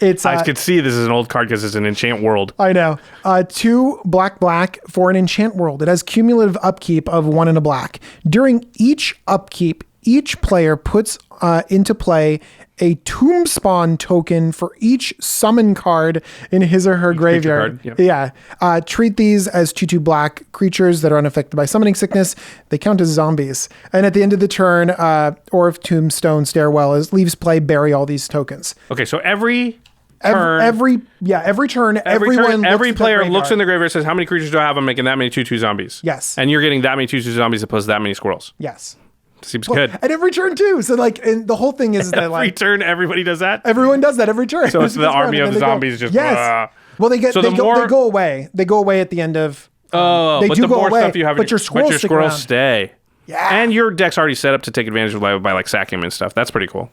It's I could see this is an old card because it's an enchant world. I know. 2 black for an enchant world. It has cumulative upkeep of 1 and a black. During each upkeep, each player puts into play a Tombspawn token for each summon card in his or her graveyard. Card, yep. Yeah. Treat these as 2/2 black creatures that are unaffected by summoning sickness. They count as zombies. And at the end of the turn, or if Tombstone Stairwell leaves play, bury all these tokens. Okay, so every turn. Every turn, every player looks in the graveyard and says, how many creatures do I have? I'm making that many 2/2 zombies. Yes. And you're getting that many 2/2 zombies opposed to that many squirrels. Yes. Seems good. And every turn too. So like, and the whole thing is that like every turn, everybody does that. Everyone does that every turn. So it's the army of zombies just. Yes. Well, they go away. They go away at the end of. They but do the go more away. stuff you have, but your squirrels stay. Yeah. And your deck's already set up to take advantage of by like sacking them and stuff. That's pretty cool.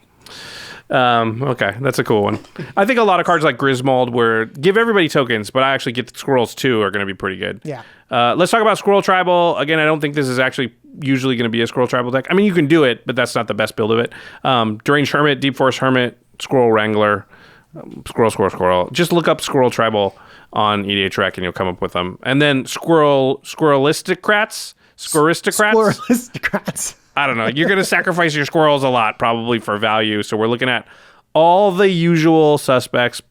Okay, that's a cool one. I think a lot of cards like Griswold where give everybody tokens, but I actually get the squirrels too are going to be pretty good. Yeah. Let's talk about Squirrel Tribal. Again, I don't think this is actually usually going to be a Squirrel Tribal deck. I mean, you can do it, but that's not the best build of it. Deranged Hermit, Deep Forest Hermit, Squirrel Wrangler, Squirrel. Just look up Squirrel Tribal on EDH Rec and you'll come up with them. And then Squirrelistocrats. I don't know. You're going to sacrifice your squirrels a lot, probably for value. So we're looking at all the usual suspects.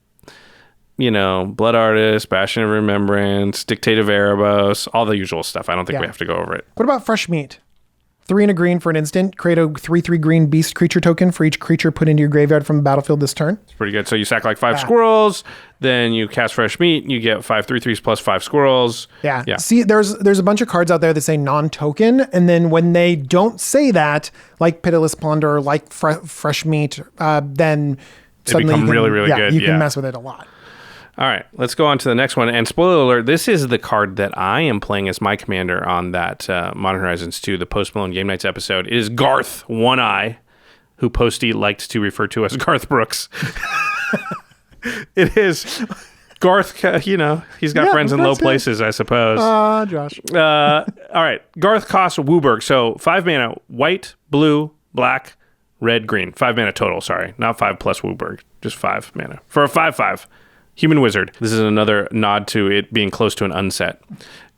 You know, Blood Artist, Passion of Remembrance, Dictate of Erebos, all the usual stuff. I don't think we have to go over it. What about Fresh Meat? 3 and a green for an instant. Create a 3/3 green beast creature token for each creature put into your graveyard from the battlefield this turn. It's pretty good. So you sack like 5 squirrels, then you cast Fresh Meat, and you get 5 3/3s plus 5 squirrels. Yeah. See, there's a bunch of cards out there that say non-token, and then when they don't say that, like Pitiless Plunder, like Fresh Meat, then suddenly become really good. You can mess with it a lot. All right, let's go on to the next one. And spoiler alert, this is the card that I am playing as my commander on that Modern Horizons 2, the Post Malone Game Nights episode. It is Garth One-Eye, who Posty liked to refer to as Garth Brooks. It is Garth, he's got friends in low places, I suppose. Josh. All right, Garth costs Wooburg. So 5 mana, white, blue, black, red, green. 5 mana total, sorry. Not 5 plus Wooburg, just 5 mana. For a 5/5. Human Wizard. This is another nod to it being close to an unset.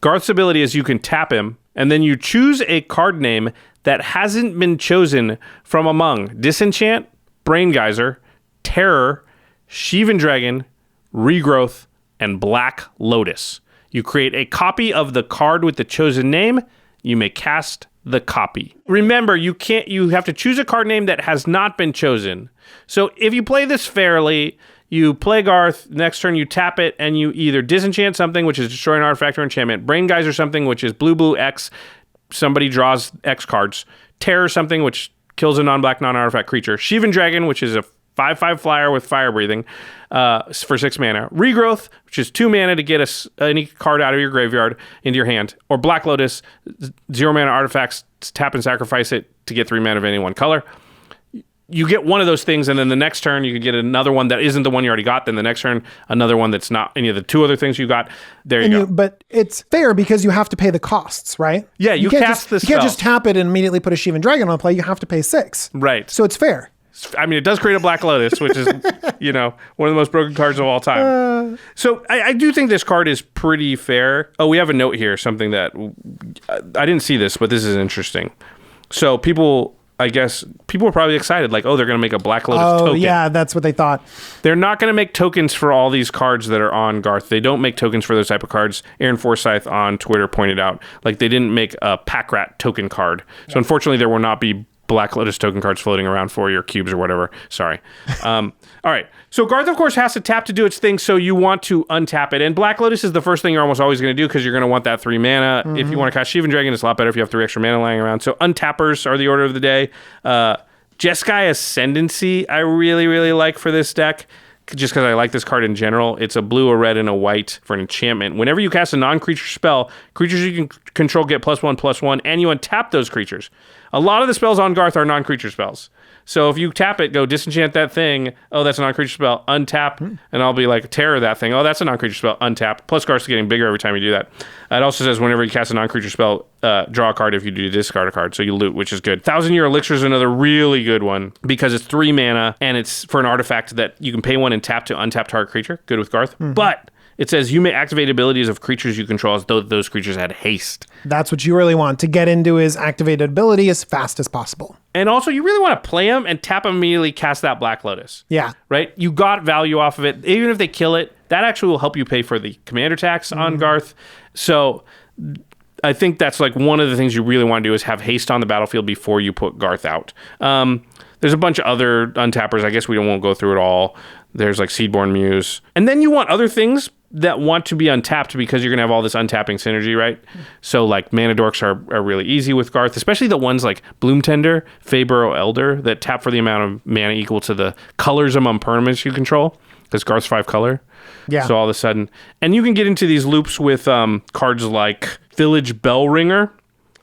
Garth's ability is you can tap him, and then you choose a card name that hasn't been chosen from among Disenchant, Brain Geyser, Terror, Sheevan Dragon, Regrowth, and Black Lotus. You create a copy of the card with the chosen name. You may cast the copy. Remember, you have to choose a card name that has not been chosen. So if you play this fairly, you play Garth, next turn you tap it, and you either disenchant something, which is destroy an artifact or enchantment, Brain Geyser something, which is blue, X, somebody draws X cards, Terror something, which kills a non-black, non-artifact creature, Sheevan Dragon, which is a 5/5 flyer with fire breathing for 6 mana, Regrowth, which is 2 mana to get any card out of your graveyard into your hand, or Black Lotus, 0 mana artifacts, tap and sacrifice it to get 3 mana of any one color. You get one of those things, and then the next turn you can get another one that isn't the one you already got. Then the next turn, another one that's not any of the 2 other things you got. There you go. But it's fair because you have to pay the costs, right? Yeah, you cast the spell. You can't just tap it and immediately put a Sheevan Dragon on play. You have to pay 6. Right. So it's fair. I mean, it does create a Black Lotus, which is, one of the most broken cards of all time. So I do think this card is pretty fair. Oh, we have a note here, something that I didn't see this, but this is interesting. So people were probably excited, like, they're going to make a Black Lotus token. Oh, yeah, that's what they thought. They're not going to make tokens for all these cards that are on Garth. They don't make tokens for those type of cards. Aaron Forsyth on Twitter pointed out, like, they didn't make a Pack Rat token card. So unfortunately, there will not be Black Lotus token cards floating around for your cubes or whatever. Sorry. All right. So Garth, of course, has to tap to do its thing, so you want to untap it. And Black Lotus is the first thing you're almost always going to do because you're going to want that 3 mana. Mm-hmm. If you want to cast Sheevan Dragon, it's a lot better if you have 3 extra mana lying around. So untappers are the order of the day. Jeskai Ascendancy I really, really like for this deck. Just because I like this card in general. It's a blue, a red, and a white for an enchantment. Whenever you cast a non-creature spell, creatures you can control get +1/+1, and you untap those creatures. A lot of the spells on Garth are non-creature spells. So if you tap it, go disenchant that thing. Oh, that's a non-creature spell. Untap, and I'll be like, terror that thing. Oh, that's a non-creature spell. Untap. Plus, Garth's getting bigger every time you do that. It also says whenever you cast a non-creature spell, draw a card. If you do, discard a card. So you loot, which is good. 1,000-Year Elixir is another really good one because it's 3 mana, and it's for an artifact that you can pay 1 and tap to untap target creature. Good with Garth. But it says you may activate abilities of creatures you control as though those creatures had haste. That's what you really want, to get into his activated ability as fast as possible. And also, you really want to play him and tap him immediately, cast that Black Lotus. Yeah. Right? You got value off of it. Even if they kill it, that actually will help you pay for the commander tax on Garth. So I think that's like one of the things you really want to do is have haste on the battlefield before you put Garth out. There's a bunch of other untappers. I guess we won't go through it all. There's like Seedborn Muse. And then you want other things that want to be untapped because you're going to have all this untapping synergy, right? So like Mana Dorks are really easy with Garth, especially the ones like Bloom Tender, Feyburrow Elder that tap for the amount of mana equal to the colors among permanents you control, because Garth's 5 color. Yeah. So all of a sudden, and you can get into these loops with cards like Village Bell Ringer,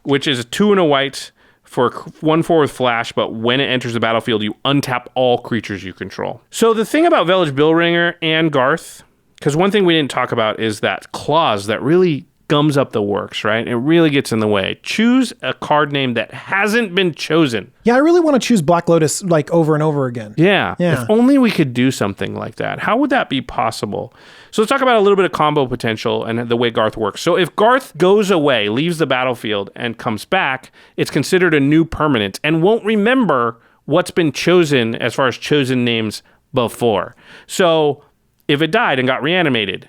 which is a 2 and a white for 1/4 with flash, but when it enters the battlefield, you untap all creatures you control. So the thing about Village Bell Ringer and Garth, because one thing we didn't talk about is that clause that really gums up the works, right? It really gets in the way. Choose a card name that hasn't been chosen. Yeah, I really want to choose Black Lotus like over and over again. Yeah. Yeah. If only we could do something like that. How would that be possible? So let's talk about a little bit of combo potential and the way Garth works. So if Garth goes away, leaves the battlefield, and comes back, it's considered a new permanent and won't remember what's been chosen as far as chosen names before. So if it died and got reanimated,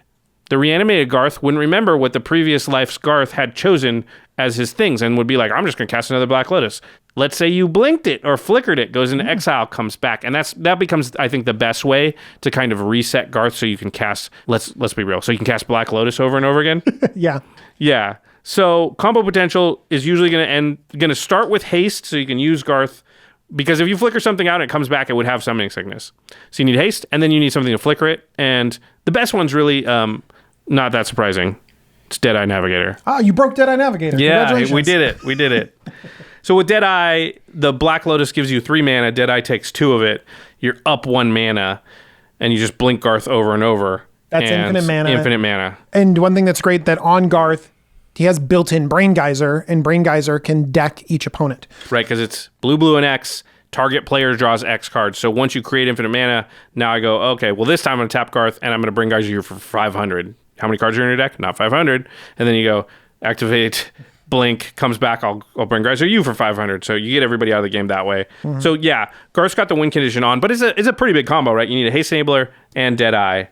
the reanimated Garth wouldn't remember what the previous life's Garth had chosen as his things and would be like, I'm just going to cast another Black Lotus. Let's say you blinked it or flickered it, goes into exile, comes back. And that becomes, I think, the best way to kind of reset Garth so you can cast, let's be real, so you can cast Black Lotus over and over again. Yeah. Yeah. So combo potential is usually going to start with haste so you can use Garth. Because if you flicker something out and it comes back, it would have summoning sickness. So you need haste, and then you need something to flicker it. And the best one's really not that surprising. It's Deadeye Navigator. Ah, you broke Deadeye Navigator. Yeah, we did it. So with Deadeye, the Black Lotus gives you 3 mana. Deadeye takes 2 of it. You're up 1 mana, and you just blink Garth over and over. That's infinite mana. Infinite mana. And one thing that's great that on Garth, he has built-in Brain Geyser, and Brain Geyser can deck each opponent. Right, because it's blue, and X. Target player draws X cards. So once you create infinite mana, now I go, okay, well, this time I'm going to tap Garth, and I'm going to Brain Geyser you for 500. How many cards are in your deck? Not 500. And then you go, activate, blink, comes back, I'll Brain Geyser you for 500. So you get everybody out of the game that way. Mm-hmm. So yeah, Garth's got the win condition on, but it's a pretty big combo, right? You need a Haste Enabler and Deadeye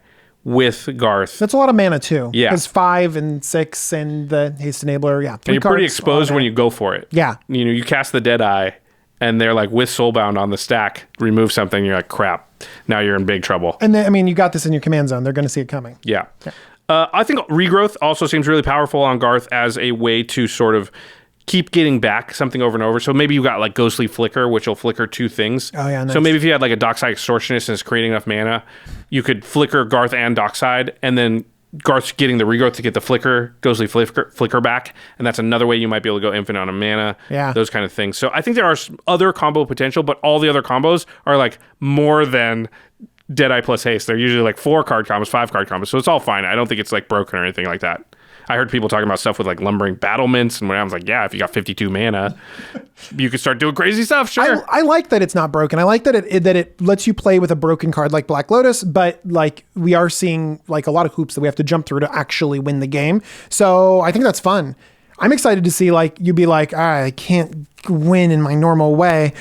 with Garth. That's a lot of mana too. Yeah. Because 5 and 6 and the Haste Enabler, yeah. 3 and you're cards, pretty exposed when you go for it. Yeah. You know, you cast the Deadeye, and they're like, with Soulbound on the stack, remove something, you're like, crap, now you're in big trouble. And then, I mean, you got this in your command zone. They're going to see it coming. Yeah. I think Regrowth also seems really powerful on Garth as a way to sort of keep getting back something over and over. So maybe you got like Ghostly Flicker, which will flicker 2 things. Oh, yeah, nice. So maybe if you had like a Dockside Extortionist and it's creating enough mana, you could flicker Garth and Dockside, and then Garth's getting the Regrowth to get the Ghostly Flicker back, and that's another way you might be able to go infinite on a mana. Yeah. Those kind of things. So I think there are other combo potential, but all the other combos are like more than Deadeye plus Haste. They're usually like 4 card combos, 5 card combos, so it's all fine. I don't think it's like broken or anything like that. I heard people talking about stuff with like Lumbering Battlements, and when I was like, yeah, if you got 52 mana, you could start doing crazy stuff, sure. I like that it's not broken. I like that it lets you play with a broken card like Black Lotus, but like we are seeing like a lot of hoops that we have to jump through to actually win the game. So I think that's fun. I'm excited to see like you be like, I can't win in my normal way.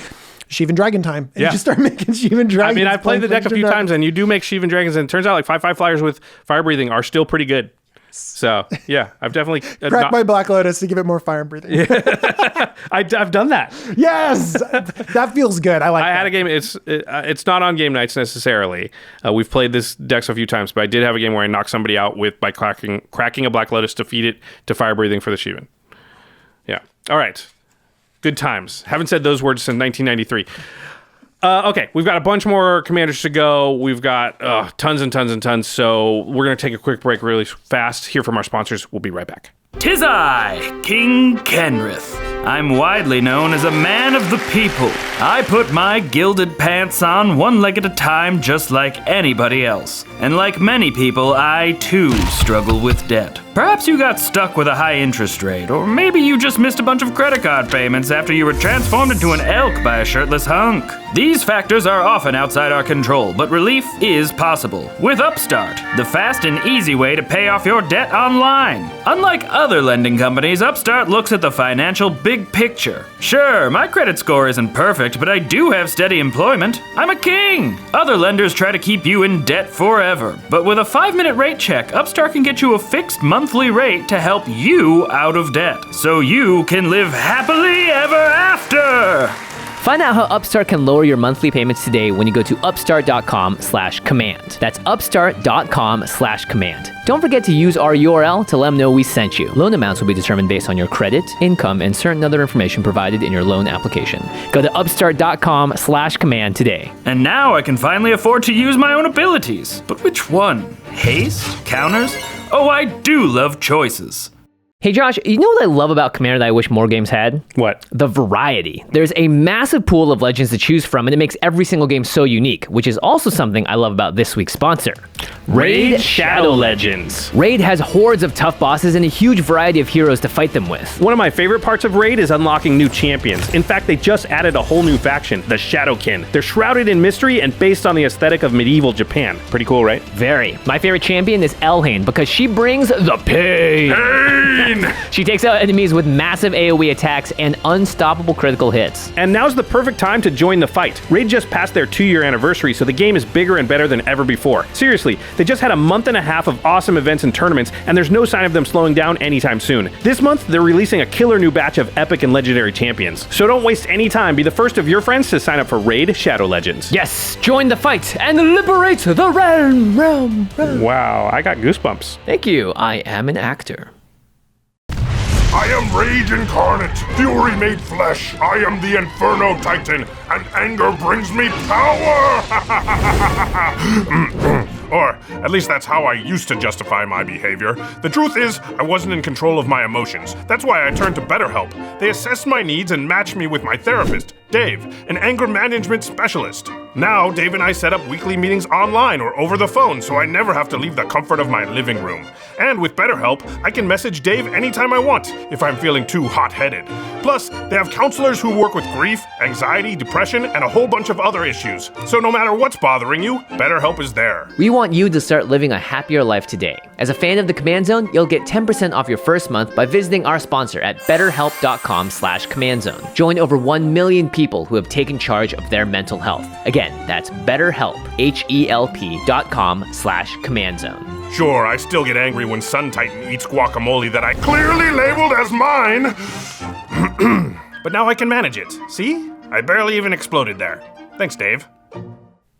Sheevan Dragon time. And you just start making Sheevan Dragons. I mean, I've played the deck a few times, and you do make Sheevan Dragons, and it turns out like 5/5 flyers with Fire Breathing are still pretty good. So yeah, I've definitely cracked my Black Lotus to give it more fire breathing. Yeah. I've done that. Yes, that feels good. I had a game. It's not on game nights necessarily. We've played this deck a few times, but I did have a game where I knocked somebody out by cracking a Black Lotus to feed it to Fire Breathing for the Sheevan. Yeah. All right. Good times. Haven't said those words since 1993. Okay, we've got a bunch more commanders to go. We've got tons and tons and tons. So we're going to take a quick break really fast. Hear from our sponsors. We'll be right back. 'Tis I, King Kenrith. I'm widely known as a man of the people. I put my gilded pants on one leg at a time just like anybody else. And like many people, I too struggle with debt. Perhaps you got stuck with a high interest rate, or maybe you just missed a bunch of credit card payments after you were transformed into an elk by a shirtless hunk. These factors are often outside our control, but relief is possible. With Upstart, the fast and easy way to pay off your debt online. Unlike other lending companies, Upstart looks at the financial big picture. Sure, my credit score isn't perfect, but I do have steady employment. I'm a king! Other lenders try to keep you in debt forever, but with a 5-minute rate check, Upstart can get you a fixed monthly rate to help you out of debt, so you can live happily ever after! Find out how Upstart can lower your monthly payments today when you go to upstart.com/command. That's upstart.com/command. Don't forget to use our URL to let them know we sent you. Loan amounts will be determined based on your credit, income, and certain other information provided in your loan application. Go to upstart.com/command today. And now I can finally afford to use my own abilities. But which one? Haste? Counters? Oh, I do love choices. Hey Josh, you know what I love about Commander that I wish more games had? What? The variety. There's a massive pool of legends to choose from, and it makes every single game so unique, which is also something I love about this week's sponsor. Raid Shadow Legends. Raid has hordes of tough bosses and a huge variety of heroes to fight them with. One of my favorite parts of Raid is unlocking new champions. In fact, they just added a whole new faction, the Shadowkin. They're shrouded in mystery and based on the aesthetic of medieval Japan. Pretty cool, right? Very. My favorite champion is Elhain because she brings the pain. She takes out enemies with massive AoE attacks and unstoppable critical hits. And now's the perfect time to join the fight. Raid just passed their 2-year anniversary, so the game is bigger and better than ever before. Seriously, they just had a month and a half of awesome events and tournaments, and there's no sign of them slowing down anytime soon. This month, they're releasing a killer new batch of epic and legendary champions. So don't waste any time. Be the first of your friends to sign up for Raid Shadow Legends. Yes, join the fight and liberate the realm. Wow, I got goosebumps. Thank you. I am an actor. I am Rage Incarnate, Fury made flesh. I am the Inferno Titan, and anger brings me power! Or, at least that's how I used to justify my behavior. The truth is, I wasn't in control of my emotions. That's why I turned to BetterHelp. They assessed my needs and matched me with my therapist, Dave, an anger management specialist. Now, Dave and I set up weekly meetings online or over the phone, so I never have to leave the comfort of my living room. And with BetterHelp, I can message Dave anytime I want, if I'm feeling too hot-headed. Plus, they have counselors who work with grief, anxiety, depression, and a whole bunch of other issues. So no matter what's bothering you, BetterHelp is there. We want you to start living a happier life today. As a fan of the Command Zone, you'll get 10% off your first month by visiting our sponsor at betterhelp.com/commandzone. Join over 1 million people who have taken charge of their mental health. Again, that's betterhelp, HELP.com/commandzone. Sure, I still get angry when Sun Titan eats guacamole that I clearly labeled as mine. But now I can manage it. See? I barely even exploded there. Thanks, Dave.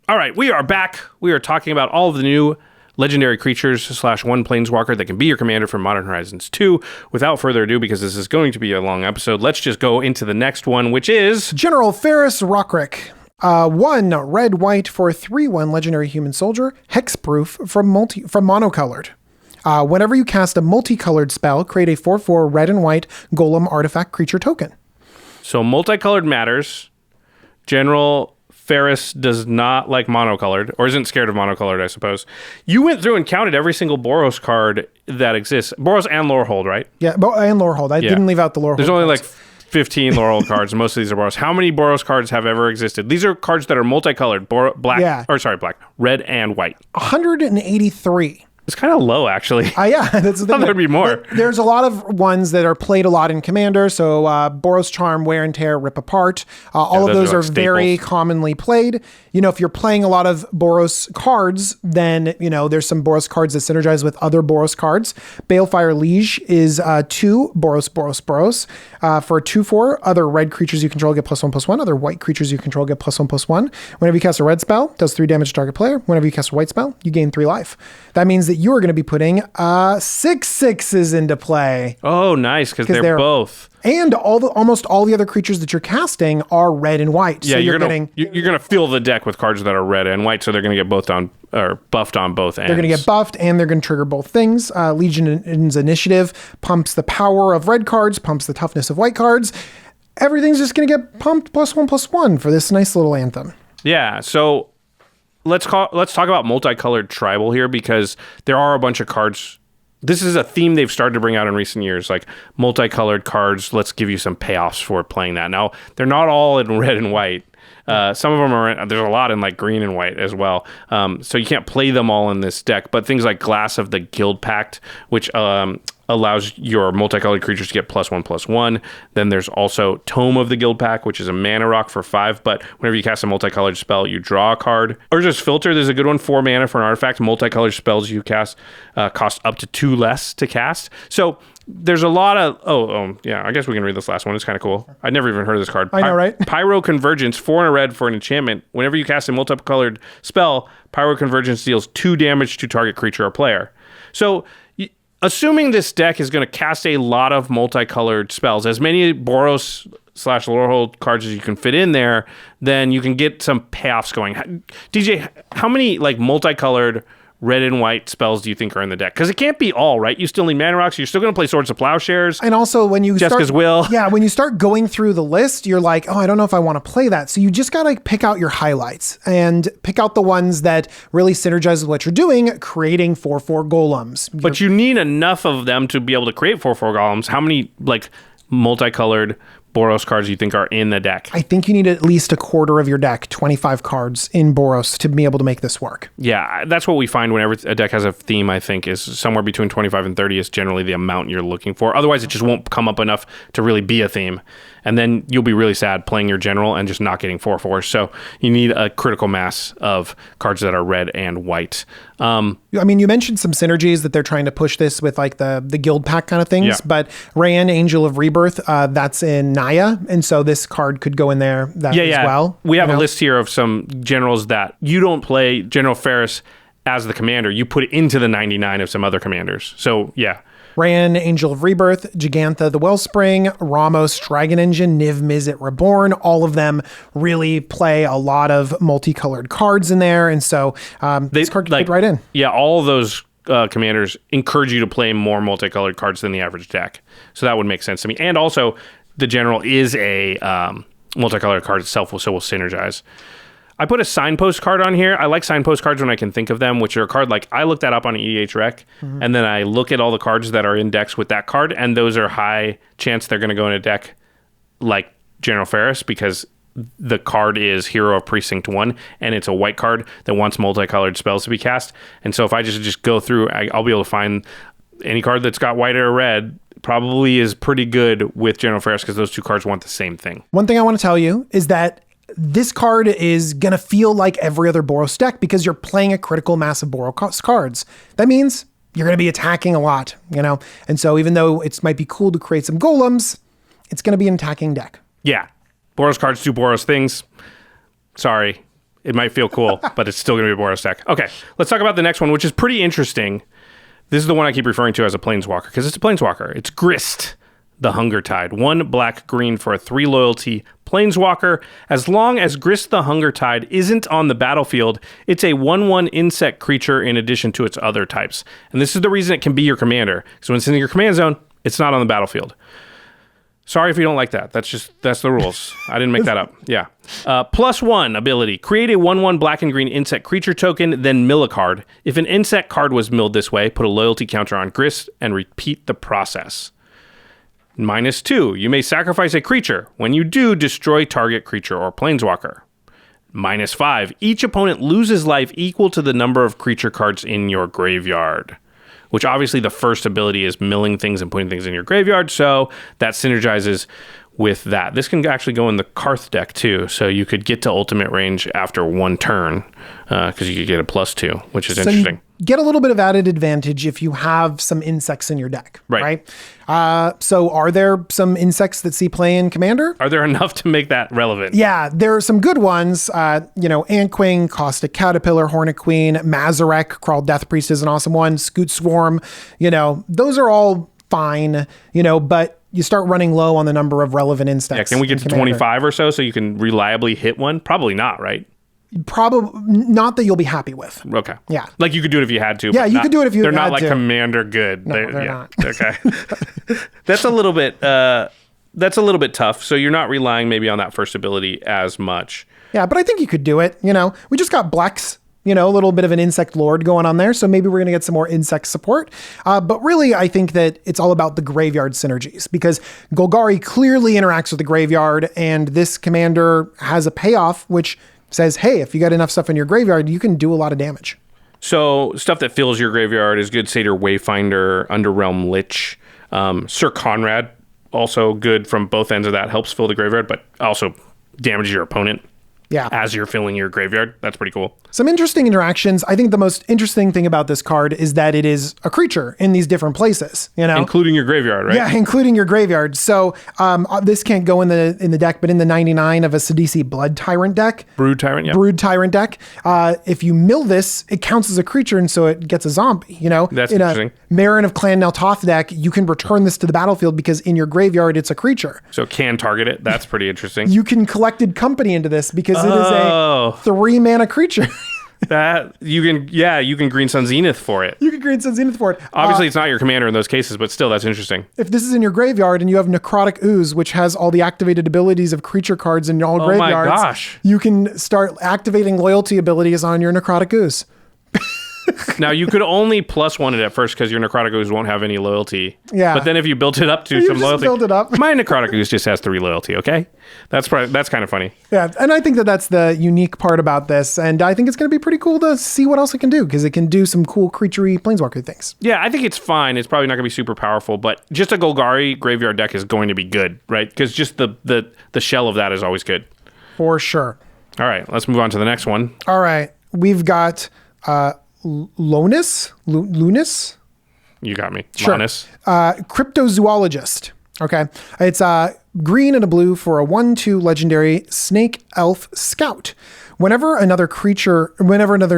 All right, we are back. We are talking about all of the new legendary creatures / one planeswalker that can be your commander from Modern Horizons 2. Without further ado, because this is going to be a long episode, let's just go into the next one, which is General Ferrous Rokiric. 1 red-white for a 3/1 legendary human soldier, hexproof from monocolored. Whenever you cast a multicolored spell, create a 4/4 red and white golem artifact creature token. So multicolored matters. General Ferrous does not like monocolored, or isn't scared of monocolored, I suppose. You went through and counted every single Boros card that exists. Boros and Lorehold, right? Yeah, and Lorehold. I didn't leave out the Lorehold. There's only cards. like 15 Lorehold cards, and most of these are Boros. How many Boros cards have ever existed? These are cards that are multicolored, black, red and white. 183. It's kind of low, actually. Yeah, that's the thing. There'd be more. There's a lot of ones that are played a lot in Commander. So Boros Charm, Wear and Tear, Rip Apart. All of those are very commonly played. You know, if you're playing a lot of Boros cards, then, you know, there's some Boros cards that synergize with other Boros cards. Balefire Liege is 2 Boros. For a 2/4, other red creatures you control get +1/+1. Other white creatures you control get +1/+1. Whenever you cast a red spell, it does 3 damage to target player. Whenever you cast a white spell, you gain 3 life. That means that you are going to be putting 6/6s into play. Oh, nice, because they're both. And almost all the other creatures that you're casting are red and white. Yeah, so you're gonna fill the deck with cards that are red and white, so they're gonna get buffed on both ends. They're gonna get buffed, and they're gonna trigger both things. Legion's Initiative pumps the power of red cards, pumps the toughness of white cards. Everything's just gonna get pumped +1/+1 for this nice little anthem. Yeah. So let's talk about multicolored tribal here, because there are a bunch of cards. This is a theme they've started to bring out in recent years, like multicolored cards. Let's give you some payoffs for playing that. Now, they're not all in red and white. Some of them are, there's a lot in like green and white as well. So you can't play them all in this deck, but things like Glass of the Guild Pact, which allows your multicolored creatures to get +1/+1. Then there's also Tome of the Guild Pact, which is a mana rock for 5, but whenever you cast a multicolored spell, you draw a card. Or just Filter, there's a good one, 4 mana for an artifact. Multicolored spells you cast cost up to 2 less to cast. So there's a lot of yeah, I guess we can read this last one. It's kind of cool. I'd never even heard of this card. I know, right? Pyro Convergence, 4 and a red for an enchantment. Whenever you cast a multicolored spell, Pyro Convergence deals 2 damage to target creature or player. So assuming this deck is going to cast a lot of multicolored spells, as many Boros / Lorehold cards as you can fit in there, then you can get some payoffs going. DJ, how many like multicolored red and white spells do you think are in the deck? Because it can't be all, right? You still need Mana Rocks. You're still going to play Swords of Plowshares. And also when you Jessica's Will. Yeah, when you start going through the list, you're like, oh, I don't know if I want to play that. So you just got to pick out your highlights and pick out the ones that really synergize with what you're doing, creating 4/4 golems. But you need enough of them to be able to create 4/4 golems. How many like multicolored Boros cards do you think are in the deck? I think you need at least a quarter of your deck, 25 cards in Boros to be able to make this work. Yeah, that's what we find whenever a deck has a theme, I think, is somewhere between 25 and 30 is generally the amount you're looking for. Otherwise, it just won't come up enough to really be a theme. And then you'll be really sad playing your general and just not getting 4/4. So you need a critical mass of cards that are red and white. I mean, you mentioned some synergies that they're trying to push this with, like the guild pack kind of things. Yeah. But Rayan, Angel of Rebirth, that's in Naya, and so this card could go in there as well. We have a list here of some generals that you don't play General Ferrous as the commander. You put it into the 99 of some other commanders. So yeah. Rayan, Angel of Rebirth, Gigantha the Wellspring, Ramos, Dragon Engine, Niv Mizzet Reborn, all of them really play a lot of multicolored cards in there. And so this card could fit right in. Yeah, all of those commanders encourage you to play more multicolored cards than the average deck. So that would make sense to me. And also, the general is a multicolored card itself, so will synergize. I put a signpost card on here. I like signpost cards when I can think of them, which are a card like I looked that up on EDH Rec, and then I look at all the cards that are in decks with that card, and those are high chance they're going to go in a deck like General Ferrous because the card is Hero of Precinct 1, and it's a white card that wants multicolored spells to be cast. And so if I just go through, I'll be able to find any card that's got white or red probably is pretty good with General Ferrous because those two cards want the same thing. One thing I want to tell you is that this card is going to feel like every other Boros deck because you're playing a critical mass of Boros cards. That means you're going to be attacking a lot, you know? And so even though it might be cool to create some golems, it's going to be an attacking deck. Yeah. Boros cards do Boros things. Sorry. It might feel cool, but it's still going to be a Boros deck. Okay. Let's talk about the next one, which is pretty interesting. This is the one I keep referring to as a Planeswalker because it's a Planeswalker. It's Grist, the Hunger Tide. 1 black-green for a 3 loyalty Planeswalker. As long as Grist the Hunger Tide isn't on the battlefield, it's a 1/1 insect creature in addition to its other types. And this is the reason it can be your commander. So when it's in your command zone, it's not on the battlefield. Sorry if you don't like that. That's the rules. I didn't make that up. Yeah. +1 ability. Create a 1/1 black and green insect creature token, then mill a card. If an insect card was milled this way, put a loyalty counter on Grist and repeat the process. -2. You may sacrifice a creature. When you do, destroy target creature or planeswalker. -5. Each opponent loses life equal to the number of creature cards in your graveyard. Which obviously the first ability is milling things and putting things in your graveyard, so that synergizes with that. This can actually go in the Carth deck too, so you could get to ultimate range after 1 turn, because you could get a +2, which is interesting. You get a little bit of added advantage if you have some insects in your deck, right? So are there some insects that see play in Commander? Are there enough to make that relevant? Yeah, there are some good ones. Antquing, Caustic Caterpillar, Hornet Queen, Mazarek, Crawl Death Priest is an awesome one, Scoot Swarm, those are all fine, but you start running low on the number of relevant insects. Yeah, can we get to 25 or so you can reliably hit one? Probably not, right? Probably not that you'll be happy with. Okay. Yeah. Like you could do it if you had to. Yeah, you could do it if you had to. They're not like Commander good. No, they're not. Okay. That's a little bit tough. So you're not relying maybe on that first ability as much. Yeah, but I think you could do it. We just got Blex, a little bit of an insect lord going on there. So maybe we're going to get some more insect support. But really, I think that it's all about the graveyard synergies because Golgari clearly interacts with the graveyard and this commander has a payoff, which says, hey, if you got enough stuff in your graveyard, you can do a lot of damage. So stuff that fills your graveyard is good. Satyr Wayfinder, Underrealm Lich, Sir Conrad, also good from both ends of that. Helps fill the graveyard, but also damages your opponent. as you're filling your graveyard. That's pretty cool. Some interesting interactions. I think the most interesting thing about this card is that it is a creature in these different places, Including your graveyard, right? Yeah, including your graveyard. So this can't go in the deck, but in the 99 of a Sythis Blood Tyrant deck. Brood Tyrant, yeah. Brood Tyrant deck. If you mill this, it counts as a creature, and so it gets a zombie, That's in interesting. A Marin of Clan Neltoth deck, you can return this to the battlefield because in your graveyard, it's a creature. So it can target it. That's pretty interesting. You can collected company into this because it is a 3-mana creature. That you can Green Sun Zenith for it. You can Green Sun Zenith for it. Obviously, it's not your commander in those cases, but still, that's interesting. If this is in your graveyard and you have Necrotic Ooze, which has all the activated abilities of creature cards in all graveyards, my gosh. You can start activating loyalty abilities on your Necrotic Ooze. Now, you could only +1 it at first because your Necrotic Ooze won't have any loyalty. Yeah. But then if you built it up to You some just loyalty. build it up. My Necrotic Ooze just has 3 loyalty, okay? That's kind of funny. Yeah, and I think that's the unique part about this, and I think it's going to be pretty cool to see what else it can do, because it can do some cool creature-y planeswalker things. Yeah, I think it's fine. It's probably not going to be super powerful, but just a Golgari graveyard deck is going to be good, right? Because just the shell of that is always good. For sure. All right, let's move on to the next one. All right, we've got Lonis? Lunis? You got me. Sure. Lonis. Cryptozoologist. Okay. It's green and a blue for a 1/2 legendary snake elf scout. Whenever another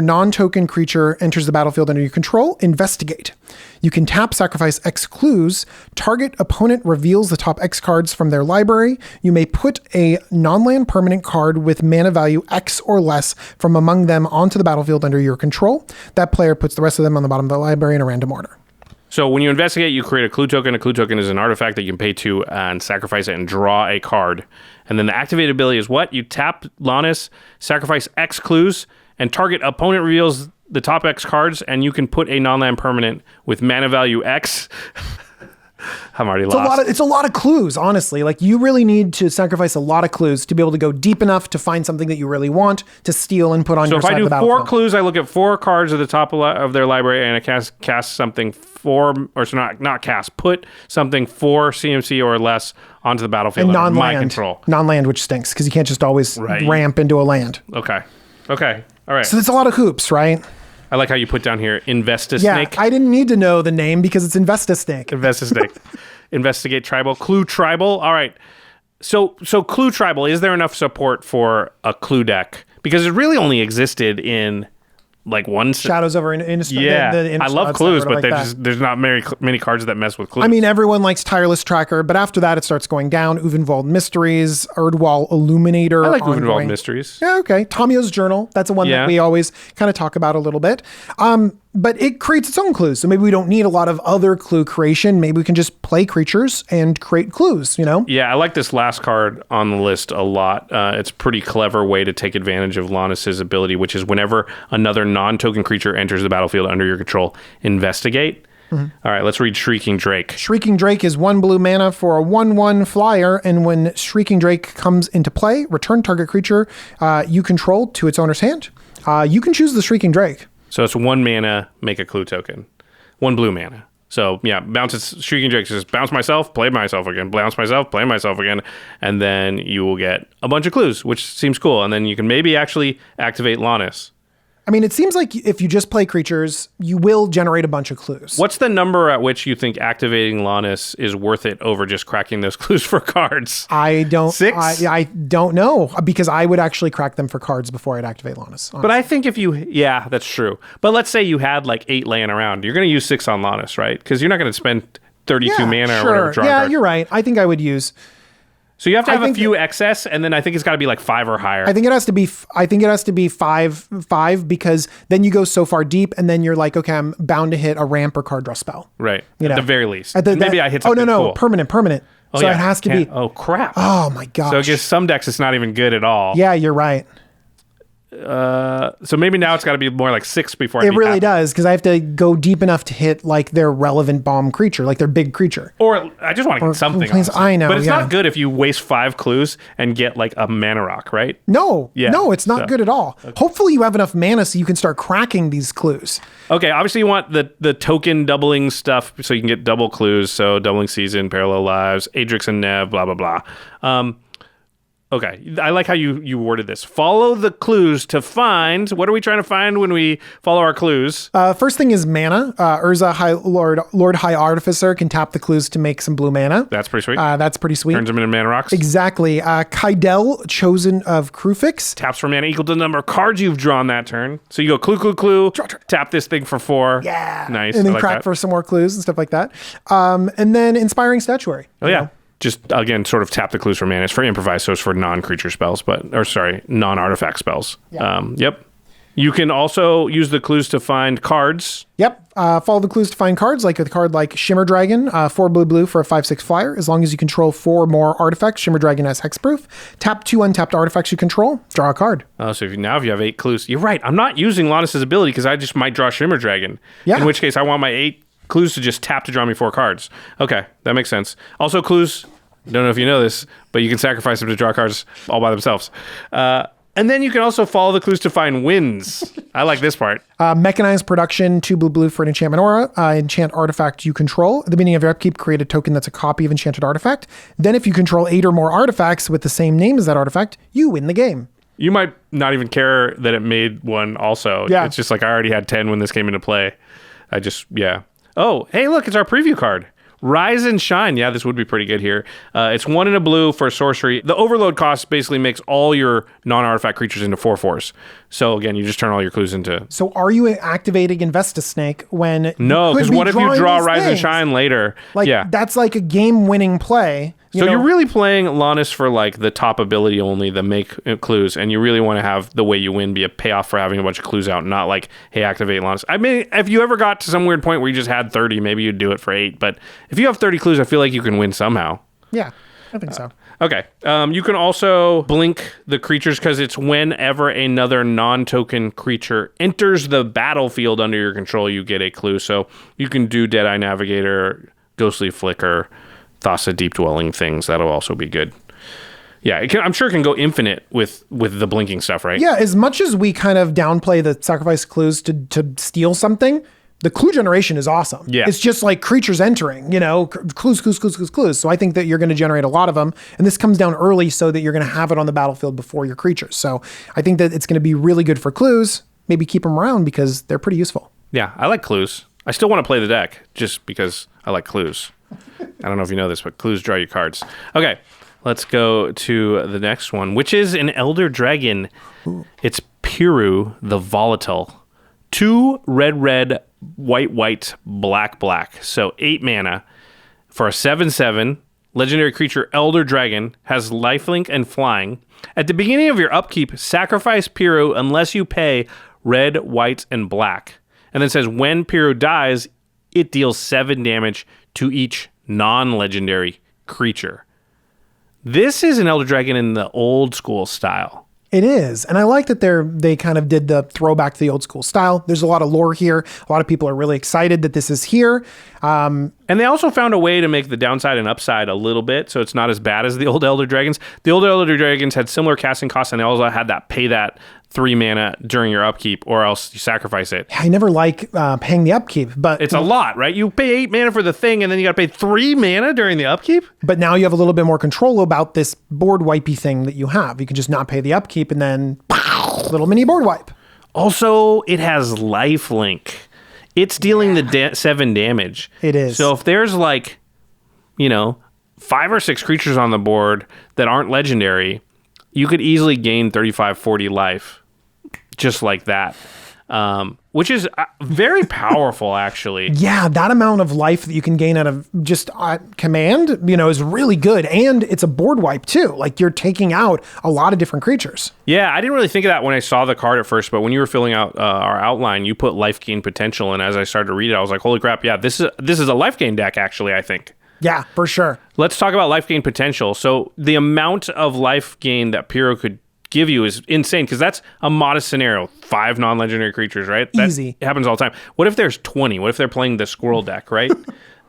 non-token creature enters the battlefield under your control, investigate. You can tap, sacrifice X clues. Target opponent reveals the top X cards from their library. You may put a non-land permanent card with mana value X or less from among them onto the battlefield under your control. That player puts the rest of them on the bottom of the library in a random order. So when you investigate, you create a clue token. A clue token is an artifact that you can pay to and sacrifice it and draw a card. And then the activated ability is what? You tap Lonis, sacrifice X clues, and target opponent reveals the top X cards, and you can put a non-land permanent with mana value X. I'm already lost. It's a lot of clues, honestly. Like, you really need to sacrifice a lot of clues to be able to go deep enough to find something that you really want to steal and put on your side of the battlefield. So if I do 4 clues, I look at 4 cards at the top of their library, and I cast something put something 4 CMC or less onto the battlefield and under non-land, my control. Non-land, which stinks because you can't just always ramp into a land. Okay. All right. So it's a lot of hoops, right? I like how you put down here, Investisnake. Yeah, I didn't need to know the name because it's Investisnake. Investisnake. Investigate Tribal. Clue Tribal. All right. So Clue Tribal, is there enough support for a Clue deck? Because it really only existed in like one... Shadows over in yeah. I love clues, but there's not many cards that mess with clues. I mean, everyone likes Tireless Tracker, but after that, it starts going down. Uvenwald Mysteries, Erdwall Illuminator. I like Uvenwald Mysteries. Yeah, okay. Tomio's Journal. That's a one that we always kind of talk about a little bit. But it creates its own clues. So maybe we don't need a lot of other clue creation. Maybe we can just play creatures and create clues, Yeah, I like this last card on the list a lot. It's a pretty clever way to take advantage of Lonis' ability, which is whenever another non-token creature enters the battlefield under your control, investigate. Mm-hmm. All right, let's read Shrieking Drake. Shrieking Drake is 1 blue mana for a 1/1 flyer, and when Shrieking Drake comes into play, return target creature you control to its owner's hand. You can choose the Shrieking Drake. So it's 1 mana, make a clue token. 1 blue mana. So yeah, bounces Shrieking Drake says bounce myself, play myself again, bounce myself, play myself again, and then you will get a bunch of clues, which seems cool. And then you can maybe actually activate Lonis. I mean, it seems like if you just play creatures, you will generate a bunch of clues. What's the number at which you think activating Lonis is worth it over just cracking those clues for cards? I don't. 6? I don't know, because I would actually crack them for cards before I'd activate Lonis. Honestly. But I think yeah, that's true. But let's say you had like 8 laying around. You're going to use 6 on Lonis, right? Because you're not going to spend 32 mana or whatever. Sure. Yeah, you're right. I think I would use... So you have to have a few excess, and then I think it's got to be like 5 or higher. I think it has to be 5 because then you go so far deep, and then you're like, okay, I'm bound to hit a ramp or card draw spell. Right. At the very least. I hit something Oh, no, cool. Permanent. Oh, so yeah. it has to be. Oh, crap. Oh, my gosh. So I guess some decks it's not even good at all. Yeah, you're right. So maybe now it's got to be more like 6 before it really does, because I have to go deep enough to hit like their relevant bomb creature, like their big creature. Or I just want to get something. I know, but it's not good if you waste 5 clues and get like a mana rock, right? No, it's not good at all. Okay. Hopefully you have enough mana so you can start cracking these clues. Okay, obviously you want the token doubling stuff so you can get double clues. So doubling season, parallel lives, Adrix and Nev, blah blah blah. Okay, I like how you worded this. Follow the clues to find. What are we trying to find when we follow our clues? First thing is mana. Urza Lord High Artificer can tap the clues to make some blue mana. That's pretty sweet. That's pretty sweet. Turns them into mana rocks. Exactly. Kaidel, Chosen of Krufix. Taps for mana equal to the number of cards you've drawn that turn. So you go clue, tap this thing for 4. Yeah. Nice. And then I like crack that. for some more clues and stuff like that. And then Inspiring Statuary. Oh, yeah. Just, again, sort of tap the clues for mana. It's for improvised, so it's for non-creature spells, non-artifact spells. Yeah. Yep. You can also use the clues to find cards. Yep. Follow the clues to find cards, like a card like Shimmer Dragon, 4 blue for a 5/6 flyer. As long as you control 4 more artifacts, Shimmer Dragon has hexproof. Tap 2 untapped artifacts you control, draw a card. Oh, so if you have 8 clues. You're right. I'm not using Lonis' ability because I just might draw Shimmer Dragon. Yeah. In which case, I want my 8 clues to just tap to draw me 4 cards. Okay, that makes sense. Also, clues, don't know if you know this, but you can sacrifice them to draw cards all by themselves. And then you can also follow the clues to find wins. I like this part. Mechanized Production, 2 blue for an enchantment aura. Enchant artifact you control. At the beginning of your upkeep, create a token that's a copy of enchanted artifact. Then if you control 8 or more artifacts with the same name as that artifact, you win the game. You might not even care that it made one also. Yeah. It's just like I already had 10 when this came into play. Yeah. Oh, hey, look, it's our preview card. Rise and Shine. Yeah, this would be pretty good here. It's 1 and a blue for sorcery. The overload cost basically makes all your non-artifact creatures into 4/4s. So again, you just turn all your clues into... So are you activating Investisnake when... No, because what if you draw Rise and Shine later? That's like a game-winning play. You're really playing Lonis for like the top ability only, the make clues, and you really want to have the way you win be a payoff for having a bunch of clues out, not like, hey, activate Lonis. I mean, if you ever got to some weird point where you just had 30, maybe you'd do it for 8, but if you have 30 clues, I feel like you can win somehow. Yeah, I think so. Okay. You can also blink the creatures because it's whenever another non-token creature enters the battlefield under your control, you get a clue. So you can do Deadeye Navigator, Ghostly Flicker, Thassa Deep Dwelling things. That'll also be good. Yeah, I'm sure it can go infinite with the blinking stuff, right? Yeah, as much as we kind of downplay the sacrifice clues to steal something, the clue generation is awesome. Yeah. It's just like creatures entering, clues. So I think that you're going to generate a lot of them. And this comes down early so that you're going to have it on the battlefield before your creatures. So I think that it's going to be really good for clues. Maybe keep them around because they're pretty useful. Yeah, I like clues. I still want to play the deck just because I like clues. I don't know if you know this, but clues draw you cards. Okay, let's go to the next one, which is an Elder Dragon. Ooh. It's Piru the Volatile. 2 red, white, black. So 8 mana for a 7/7. Legendary creature Elder Dragon has lifelink and flying. At the beginning of your upkeep, sacrifice Piru unless you pay red, white, and black. And then it says when Piru dies, it deals 7 damage to each non-legendary creature. This is an Elder Dragon in the old school style. It is. And I like that they kind of did the throwback to the old school style. There's a lot of lore here. A lot of people are really excited that this is here. And they also found a way to make the downside and upside a little bit, so it's not as bad as the old Elder Dragons. The old Elder Dragons had similar casting costs, and they also had that pay that 3 mana during your upkeep, or else you sacrifice it. I never like paying the upkeep, but... It's a lot, right? You pay 8 mana for the thing, and then you got to pay 3 mana during the upkeep? But now you have a little bit more control about this board wipey thing that you have. You can just not pay the upkeep, and then pow, little mini board wipe. Also, it has lifelink. It's dealing the 7 damage. It is. So if there's 5 or 6 creatures on the board that aren't legendary, you could easily gain 35, 40 life just like that, which is very powerful, actually. Yeah, that amount of life that you can gain out of just command, is really good. And it's a board wipe, too. Like, you're taking out a lot of different creatures. Yeah, I didn't really think of that when I saw the card at first, but when you were filling out our outline, you put life gain potential, and as I started to read it, I was like, holy crap, yeah, this is a life gain deck, actually, I think. Yeah, for sure. Let's talk about life gain potential. So the amount of life gain that Piru could give you is insane, because that's a modest scenario. 5 non-legendary creatures, right? Easy. That happens all the time. What if there's 20? What if they're playing the squirrel deck, right?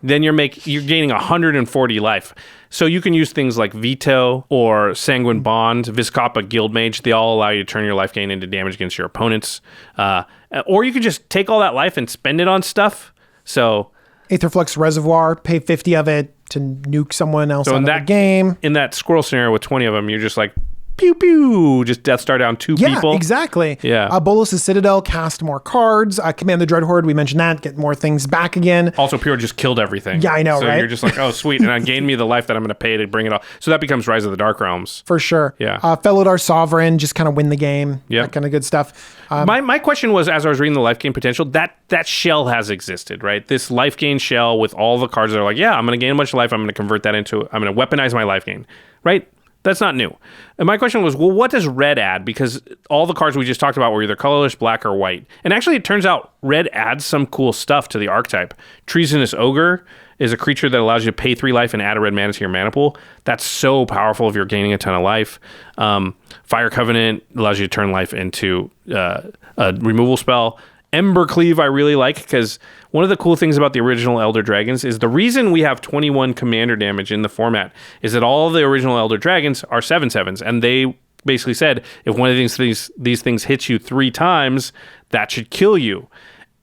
Then you're gaining 140 life. So you can use things like Veto or Sanguine Bond, Vizkopa Guildmage. They all allow you to turn your life gain into damage against your opponents. Or you could just take all that life and spend it on stuff. So Aetherflux Reservoir, pay 50 of it to nuke someone else out of the game. In that squirrel scenario with 20 of them, you're just like pew pew, just Death Star down 2 people. Yeah, exactly. Yeah. Bolas' Citadel, cast more cards. Command the Dread Horde, we mentioned that, get more things back again. Also, Piru just killed everything. Yeah, I know, so right? you're just like, oh, sweet. And it gained me the life that I'm going to pay to bring it all. So that becomes Rise of the Dark Realms. For sure. Yeah. Felidar Sovereign, just kind of win the game. Yep. That kind of good stuff. My question was, as I was reading the life gain potential, that shell has existed, right? This life gain shell with all the cards that are like, yeah, I'm going to gain a bunch of life. I'm going to convert that into, I'm going to weaponize my life gain, right? That's not new. And my question was, well, what does red add? Because all the cards we just talked about were either colorless, black, or white. And actually, it turns out red adds some cool stuff to the archetype. Treasonous Ogre is a creature that allows you to pay 3 life and add a red mana to your mana pool. That's so powerful if you're gaining a ton of life. Fire Covenant allows you to turn life into a removal spell. Embercleave I really like, because one of the cool things about the original Elder Dragons is the reason we have 21 commander damage in the format is that all of the original Elder Dragons are 7/7s, and they basically said if one of these things hits you 3 times, that should kill you.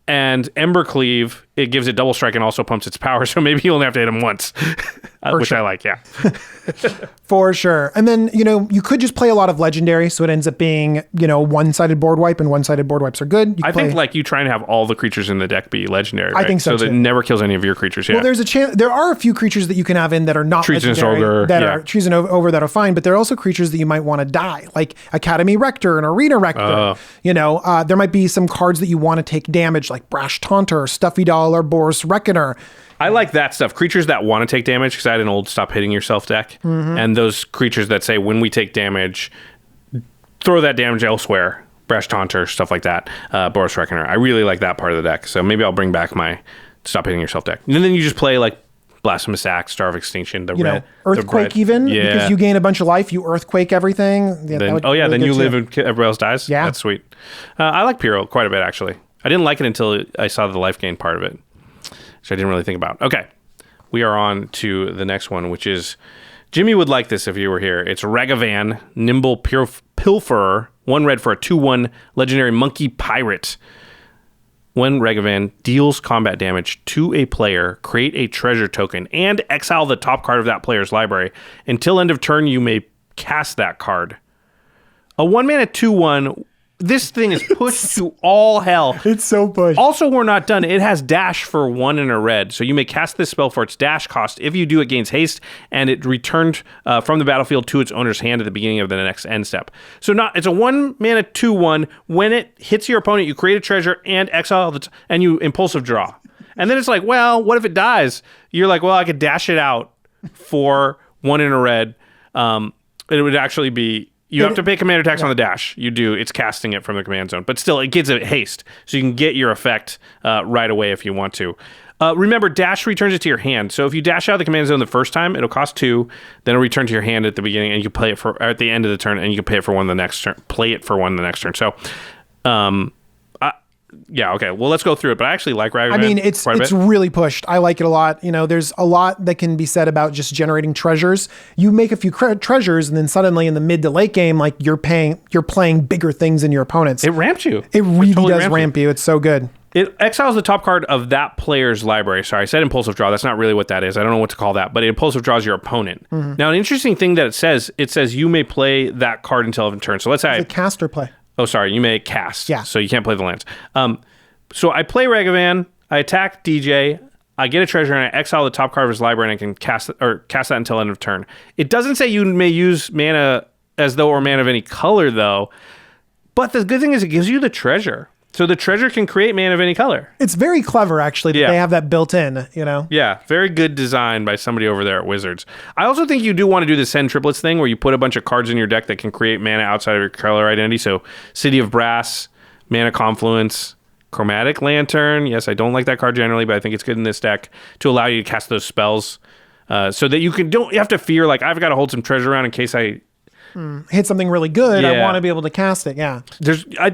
And Embercleave, it gives it double strike and also pumps its power, so maybe you only have to hit him once, which I like, yeah. For sure. And then, you could just play a lot of legendary, so it ends up being, one-sided board wipe, and one-sided board wipes are good. I think like you try and have all the creatures in the deck be legendary, right? I think so that it too. never kills any of your creatures, yeah. Well, there's a chance. There are a few creatures that you can have in that are not Treasonous legendary, Ogre, that yeah. are Treasonous Ogre that are fine, but there are also creatures that you might want to die, like Academy Rector and Arena Rector. There might be some cards that you want to take damage, like Brash Taunter, Stuffy Doll, or Boris Reckoner. I like that stuff. Creatures that want to take damage, because I had an old Stop Hitting Yourself deck. Mm-hmm. And those creatures that say, when we take damage, throw that damage elsewhere. Brash Taunter, stuff like that. Boris Reckoner. I really like that part of the deck. So maybe I'll bring back my Stop Hitting Yourself deck. And then you just play like Blasphemous Axe, Star of Extinction, Earthquake even, because you gain a bunch of life, you Earthquake everything. Yeah, then you live and everybody else dies. Yeah. That's sweet. I like Piru quite a bit, actually. I didn't like it until I saw the life gain part of it, which I didn't really think about. Okay, we are on to the next one, which is, Jimmy would like this if you were here. It's Ragavan, Nimble Pilferer, 1 red for a 2/1 legendary monkey pirate. When Ragavan deals combat damage to a player, create a treasure token and exile the top card of that player's library. Until end of turn, you may cast that card. A 1-mana 2/1. This thing is pushed to all hell. It's so pushed. Also, we're not done. It has dash for 1 and a red. So you may cast this spell for its dash cost. If you do, it gains haste, and it returned from the battlefield to its owner's hand at the beginning of the next end step. So it's a 1-mana 2/1. When it hits your opponent, you create a treasure and exile and you impulsive draw. And then it's like, well, what if it dies? You're like, well, I could dash it out for 1 and a red. It would actually be... You have to pay commander tax on the dash. You do. It's casting it from the command zone. But still, it gives it haste. So you can get your effect right away if you want to. Remember, dash returns it to your hand. So if you dash out of the command zone the first time, it'll cost 2. Then it'll return to your hand at the beginning, and you can play it at the end of the turn, and you can pay it for 1 the next turn. Play it for 1 the next turn. So, yeah, okay. Well, let's go through it. But I actually like Ragavan. I mean, it's really pushed. I like it a lot. There's a lot that can be said about just generating treasures. You make a few treasures, and then suddenly in the mid to late game, like you're playing bigger things than your opponents. It ramps you. It really does ramp you. It's so good. It exiles the top card of that player's library. Sorry, I said impulsive draw. That's not really what that is. I don't know what to call that, but it impulsive draws your opponent. Mm-hmm. Now, an interesting thing that it says you may play that card until end of turn. So let's say cast or play. Oh, sorry. You may cast. Yeah. So you can't play the lands. So I play Ragavan. I attack DJ. I get a treasure and I exile the top card of his library and I can cast that until end of turn. It doesn't say you may use mana as though or mana of any color though. But the good thing is it gives you the treasure. So the treasure can create mana of any color. It's very clever, actually, that they have that built in, Yeah, very good design by somebody over there at Wizards. I also think you do want to do the Send Triplets thing where you put a bunch of cards in your deck that can create mana outside of your color identity. So City of Brass, Mana Confluence, Chromatic Lantern. Yes, I don't like that card generally, but I think it's good in this deck to allow you to cast those spells so that you don't have to fear, like, I've got to hold some treasure around in case I... hit something really good. I want to be able to cast it. Yeah.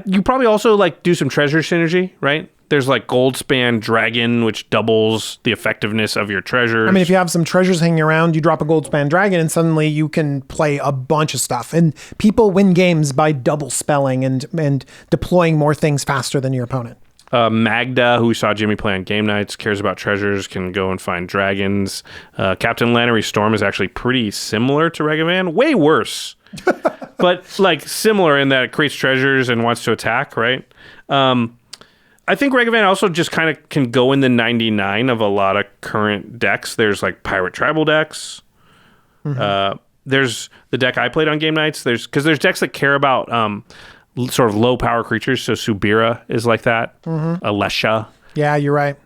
You probably also like do some treasure synergy, right? There's like Goldspan Dragon, which doubles the effectiveness of your treasures. I mean, if you have some treasures hanging around, you drop a Goldspan Dragon and suddenly you can play a bunch of stuff. And people win games by double spelling and deploying more things faster than your opponent. Magda, who we saw Jimmy play on game nights, cares about treasures, can go and find dragons. Captain Lannery Storm is actually pretty similar to Ragavan. Way worse. but like similar in that it creates treasures and wants to attack, right? I think Ragavan also just kind of can go in the 99 of a lot of current decks. There's like pirate tribal decks. There's the deck I played on game nights. There's decks that care about sort of low power creatures. So Subira is like that. Alesha. Yeah, you're right.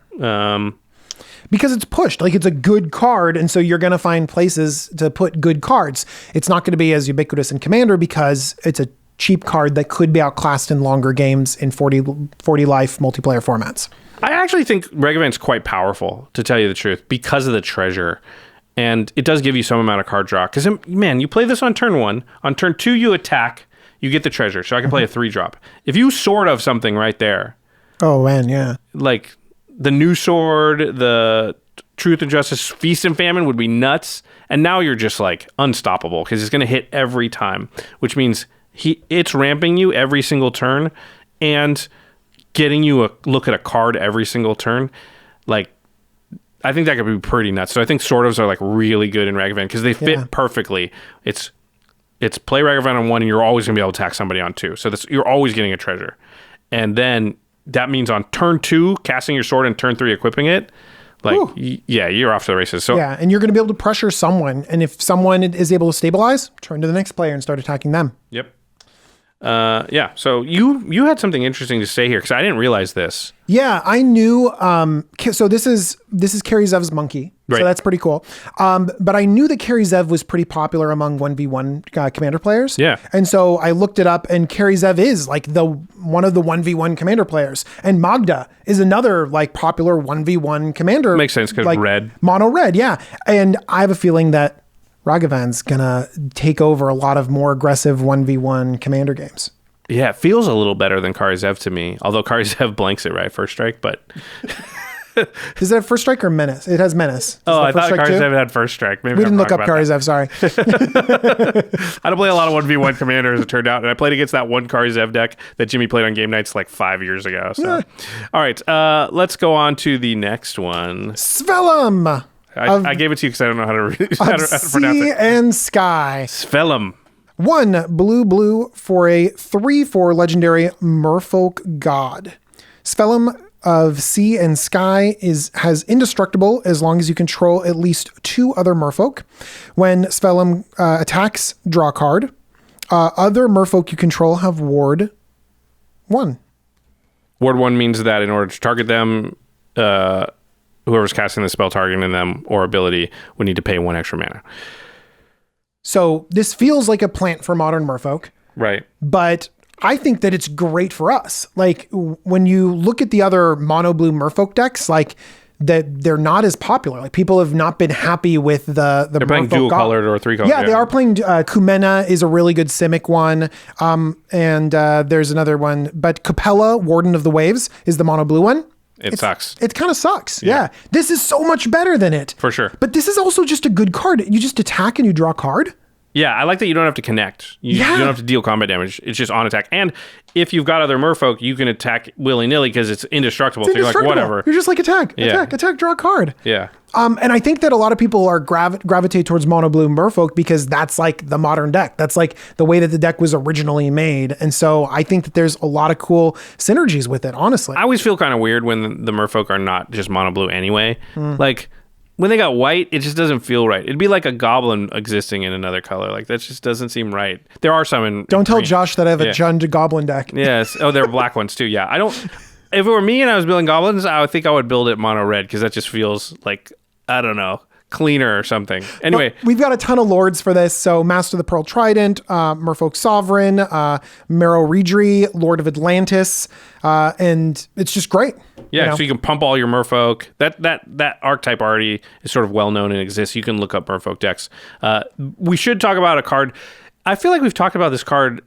Because it's pushed, like it's a good card, and so you're going to find places to put good cards. It's not going to be as ubiquitous in Commander because it's a cheap card that could be outclassed in longer games in 40 life multiplayer formats. I actually think Ragavan's quite powerful, to tell you the truth, because of the treasure. And it does give you some amount of card draw. Because, man, you play this on turn 1. On turn 2, you attack, you get the treasure. So I can play a 3-drop. If you sword of something right there. Oh, man, yeah. Like the new sword, the Truth and Justice, Feast and Famine would be nuts. And now you're just like unstoppable because it's going to hit every time, which means it's ramping you every single turn and getting you a look at a card every single turn. Like, I think that could be pretty nuts. So I think Sword ofs are like really good in Ragavan because they fit perfectly. It's play Ragavan on 1 and you're always going to be able to attack somebody on 2. So you're always getting a treasure. And then that means on turn 2, casting your sword and turn 3, equipping it. Like, you're off to the races. So yeah, and you're going to be able to pressure someone. And if someone is able to stabilize, turn to the next player and start attacking them. Yep. So you had something interesting to say here because I didn't realize this. Yeah, I knew. So this is Kari Zev's monkey. Right. So that's pretty cool. But I knew that Kari Zev was pretty popular among 1v1 commander players. Yeah. And so I looked it up, and Kari Zev is like one of the 1v1 commander players, and Magda is another like popular 1v1 commander. Makes sense because like, red, mono red, yeah. And I have a feeling that Ragavan's gonna take over a lot of more aggressive 1v1 commander games. Yeah, it feels a little better than Kari Zev to me. Although Kari Zev blanks it, right? First strike, but... Is that first strike or menace? It has menace. I thought Kari Zev had first strike. Maybe we didn't look up Kari Zev, sorry. I don't play a lot of 1v1 commander, as it turned out, and I played against that one Kari Zev deck that Jimmy played on game nights like 5 years ago. So, all right, let's go on to the next one. Svyelun. I gave it to you because I don't know how to pronounce it. Sea and Sky. Svyelun. 1 blue for a 3/4 legendary merfolk god. Svyelun of Sea and Sky has indestructible as long as you control at least 2 other merfolk. When Svyelun attacks, draw a card. Other merfolk you control have ward 1. Ward 1 means that in order to target them, whoever's casting the spell targeting them or ability would need to pay 1 extra mana. So this feels like a plant for modern merfolk. Right. But I think that it's great for us. Like when you look at the other mono blue merfolk decks, like that they're not as popular. Like people have not been happy with the they're playing dual colored or 3 colored. Yeah, they are playing Kumena is a really good Simic one. And there's another one, but Capella, Warden of the Waves, is the mono blue one. It sucks. It kind of sucks. Yeah. This is so much better than it. For sure. But this is also just a good card. You just attack and you draw a card. Yeah, I like that you don't have to connect. You don't have to deal combat damage. It's just on attack. And if you've got other merfolk, you can attack willy-nilly because it's indestructible. So you're like, whatever. You're just like, attack, draw a card. Yeah. And I think that a lot of people are gravitate towards mono blue merfolk because that's like the modern deck. That's like the way that the deck was originally made. And so I think that there's a lot of cool synergies with it, honestly. I always feel kind of weird when the merfolk are not just mono blue anyway. Like, when they got white, it just doesn't feel right. It'd be like a goblin existing in another color. Like, that just doesn't seem right. There are some in Don't tell green. Josh that I have a Jund goblin deck. Yes. Oh, there are black ones too. Yeah. If it were me and I was building goblins, I would think I would build it mono red because that just feels like, I don't know, cleaner or something. Anyway. But we've got a ton of lords for this. So Master of the Pearl Trident, Merfolk Sovereign, Mero Redri, Lord of Atlantis, and it's just great. Yeah, so you can pump all your merfolk. That archetype already is sort of well known and exists. You can look up merfolk decks. We should talk about a card. I feel like we've talked about this card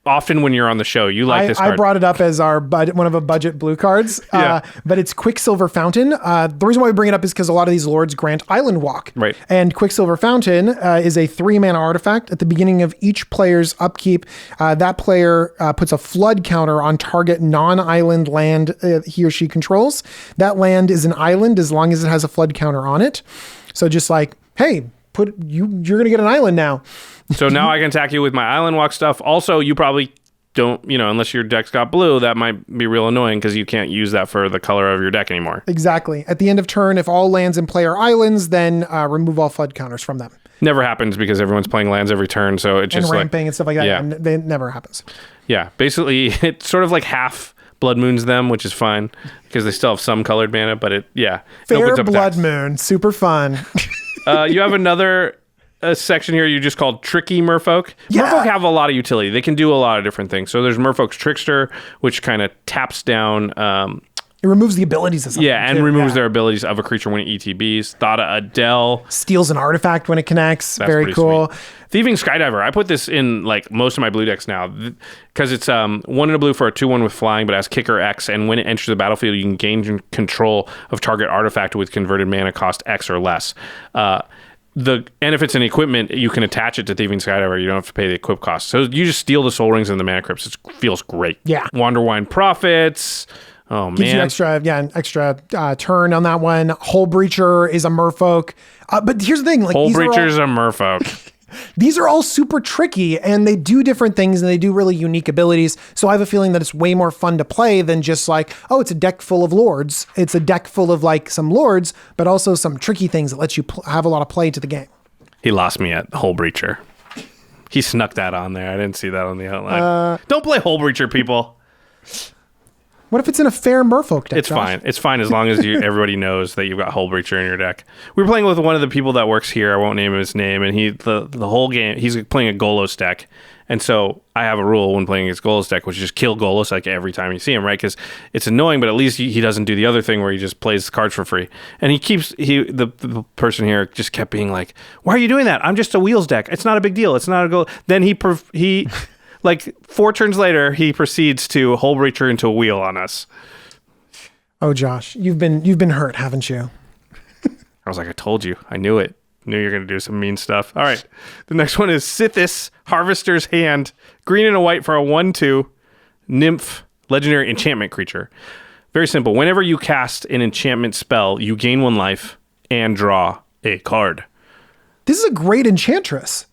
often when you're on the show. You like this card. I brought it up as one of a budget blue cards, but it's Quicksilver Fountain. The reason why we bring it up is because a lot of these lords grant Island Walk. Right. And Quicksilver Fountain is a 3-mana artifact. At the beginning of each player's upkeep, that player puts a flood counter on target non-island land he or she controls. That land is an island as long as it has a flood counter on it. So just like, hey, you're going to get an island now. So now I can attack you with my Island Walk stuff. Also, you probably don't, unless your deck's got blue, that might be real annoying because you can't use that for the color of your deck anymore. Exactly. At the end of turn, if all lands in play are islands, then remove all flood counters from them. Never happens because everyone's playing lands every turn, so it just and ramping and stuff like that. Yeah. And it never happens. Yeah, basically it's sort of like half Blood Moons them, which is fine because they still have some colored mana, but it Fair opens up Blood decks. Moon, super fun. You have another section here you just called Tricky Merfolk. Yeah. Merfolk have a lot of utility. They can do a lot of different things. So there's Merfolk's Trickster, which kind of taps down... It removes the abilities of something. Yeah, and removes their abilities of a creature when it ETBs. Thada Adele. Steals an artifact when it connects. That's Very pretty cool. sweet. Thieving Skydiver. I put this in like most of my blue decks now because it's 1 in a blue for a 2/1 with flying, but has kicker X, and when it enters the battlefield, you can gain control of target artifact with converted mana cost X or less. And if it's an equipment, you can attach it to Thieving Skydiver. You don't have to pay the equip cost. So you just steal the Soul Rings and the Mana Crypts. It feels great. Yeah. Wanderwine Prophets. Oh, man. Gives you an extra turn on that one. Hole Breacher is a merfolk. But here's the thing. Like, Hole Breacher's a merfolk. These are all super tricky, and they do different things, and they do really unique abilities. So I have a feeling that it's way more fun to play than just like, oh, it's a deck full of lords. It's a deck full of like some lords, but also some tricky things that let you have a lot of play to the game. He lost me at Hole Breacher. He snuck that on there. I didn't see that on the outline. Don't play Hole Breacher, people. What if it's in a fair merfolk deck? It's fine. It's fine as long as everybody knows that you've got Hole Breacher in your deck. We were playing with one of the people that works here. I won't name his name. And the whole game, he's playing a Golos deck. And so I have a rule when playing his Golos deck, which is just kill Golos like every time you see him, right? Because it's annoying, but at least he doesn't do the other thing where he just plays cards for free. And the person here just kept being like, why are you doing that? I'm just a wheels deck. It's not a big deal. It's not a goal. Then he like 4 turns later, he proceeds to Hole Breacher into a wheel on us. Oh, Josh, you've been hurt, haven't you? I was like, I told you. I knew it. Knew you're going to do some mean stuff. All right. The next one is Sythis, Harvester's Hand. Green and a white for a 1/2 nymph legendary enchantment creature. Very simple. Whenever you cast an enchantment spell, you gain 1 life and draw a card. This is a great enchantress.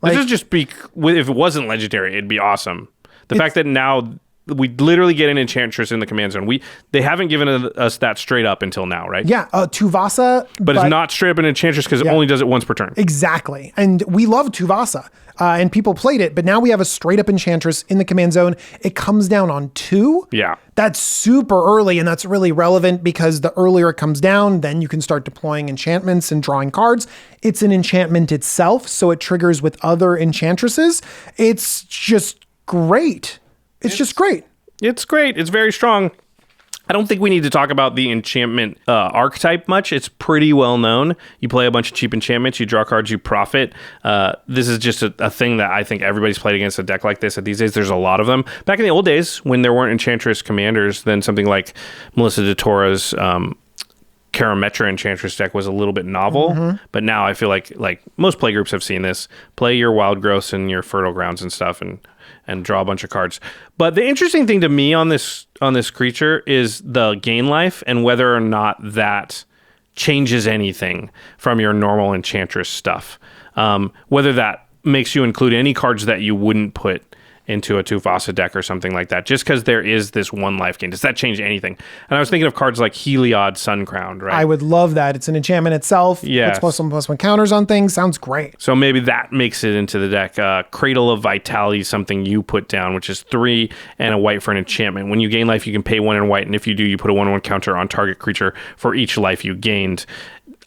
This is just if it wasn't legendary, it'd be awesome. The fact that now we literally get an enchantress in the command zone. They haven't given us that straight up until now, right? Yeah, Tuvasa. But it's not straight up an enchantress because it only does it once per turn. Exactly. And we love Tuvasa. And people played it, but now we have a straight up enchantress in the command zone. It comes down on 2. Yeah. That's super early, and that's really relevant because the earlier it comes down, then you can start deploying enchantments and drawing cards. It's an enchantment itself, so it triggers with other enchantresses. It's just great. It's just great. It's great. It's very strong. I don't think we need to talk about the enchantment archetype much. It's pretty well known. You play a bunch of cheap enchantments, you draw cards, you profit. This is just a thing that I think everybody's played against a deck like this. And these days, there's a lot of them. Back in the old days, when there weren't Enchantress commanders, then something like Melissa DeTora's Karametra Enchantress deck was a little bit novel. Mm-hmm. But now I feel like most play groups have seen this. Play your Wild Growths and your Fertile Grounds and stuff and draw a bunch of cards. But the interesting thing to me on this creature is the gain life and whether or not that changes anything from your normal Enchantress stuff. Whether that makes you include any cards that you wouldn't put into a Tuvasa deck or something like that, just because there is this 1 life gain. Does that change anything? And I was thinking of cards like Heliod Suncrowned, right? I would love that. It's an enchantment itself. Yes. It's +1/+1 counters on things. Sounds great. So maybe that makes it into the deck. Cradle of Vitality, something you put down, which is 3 and a white for an enchantment. When you gain life, you can pay 1 and white, and if you do, you put a 1/1 counter on target creature for each life you gained.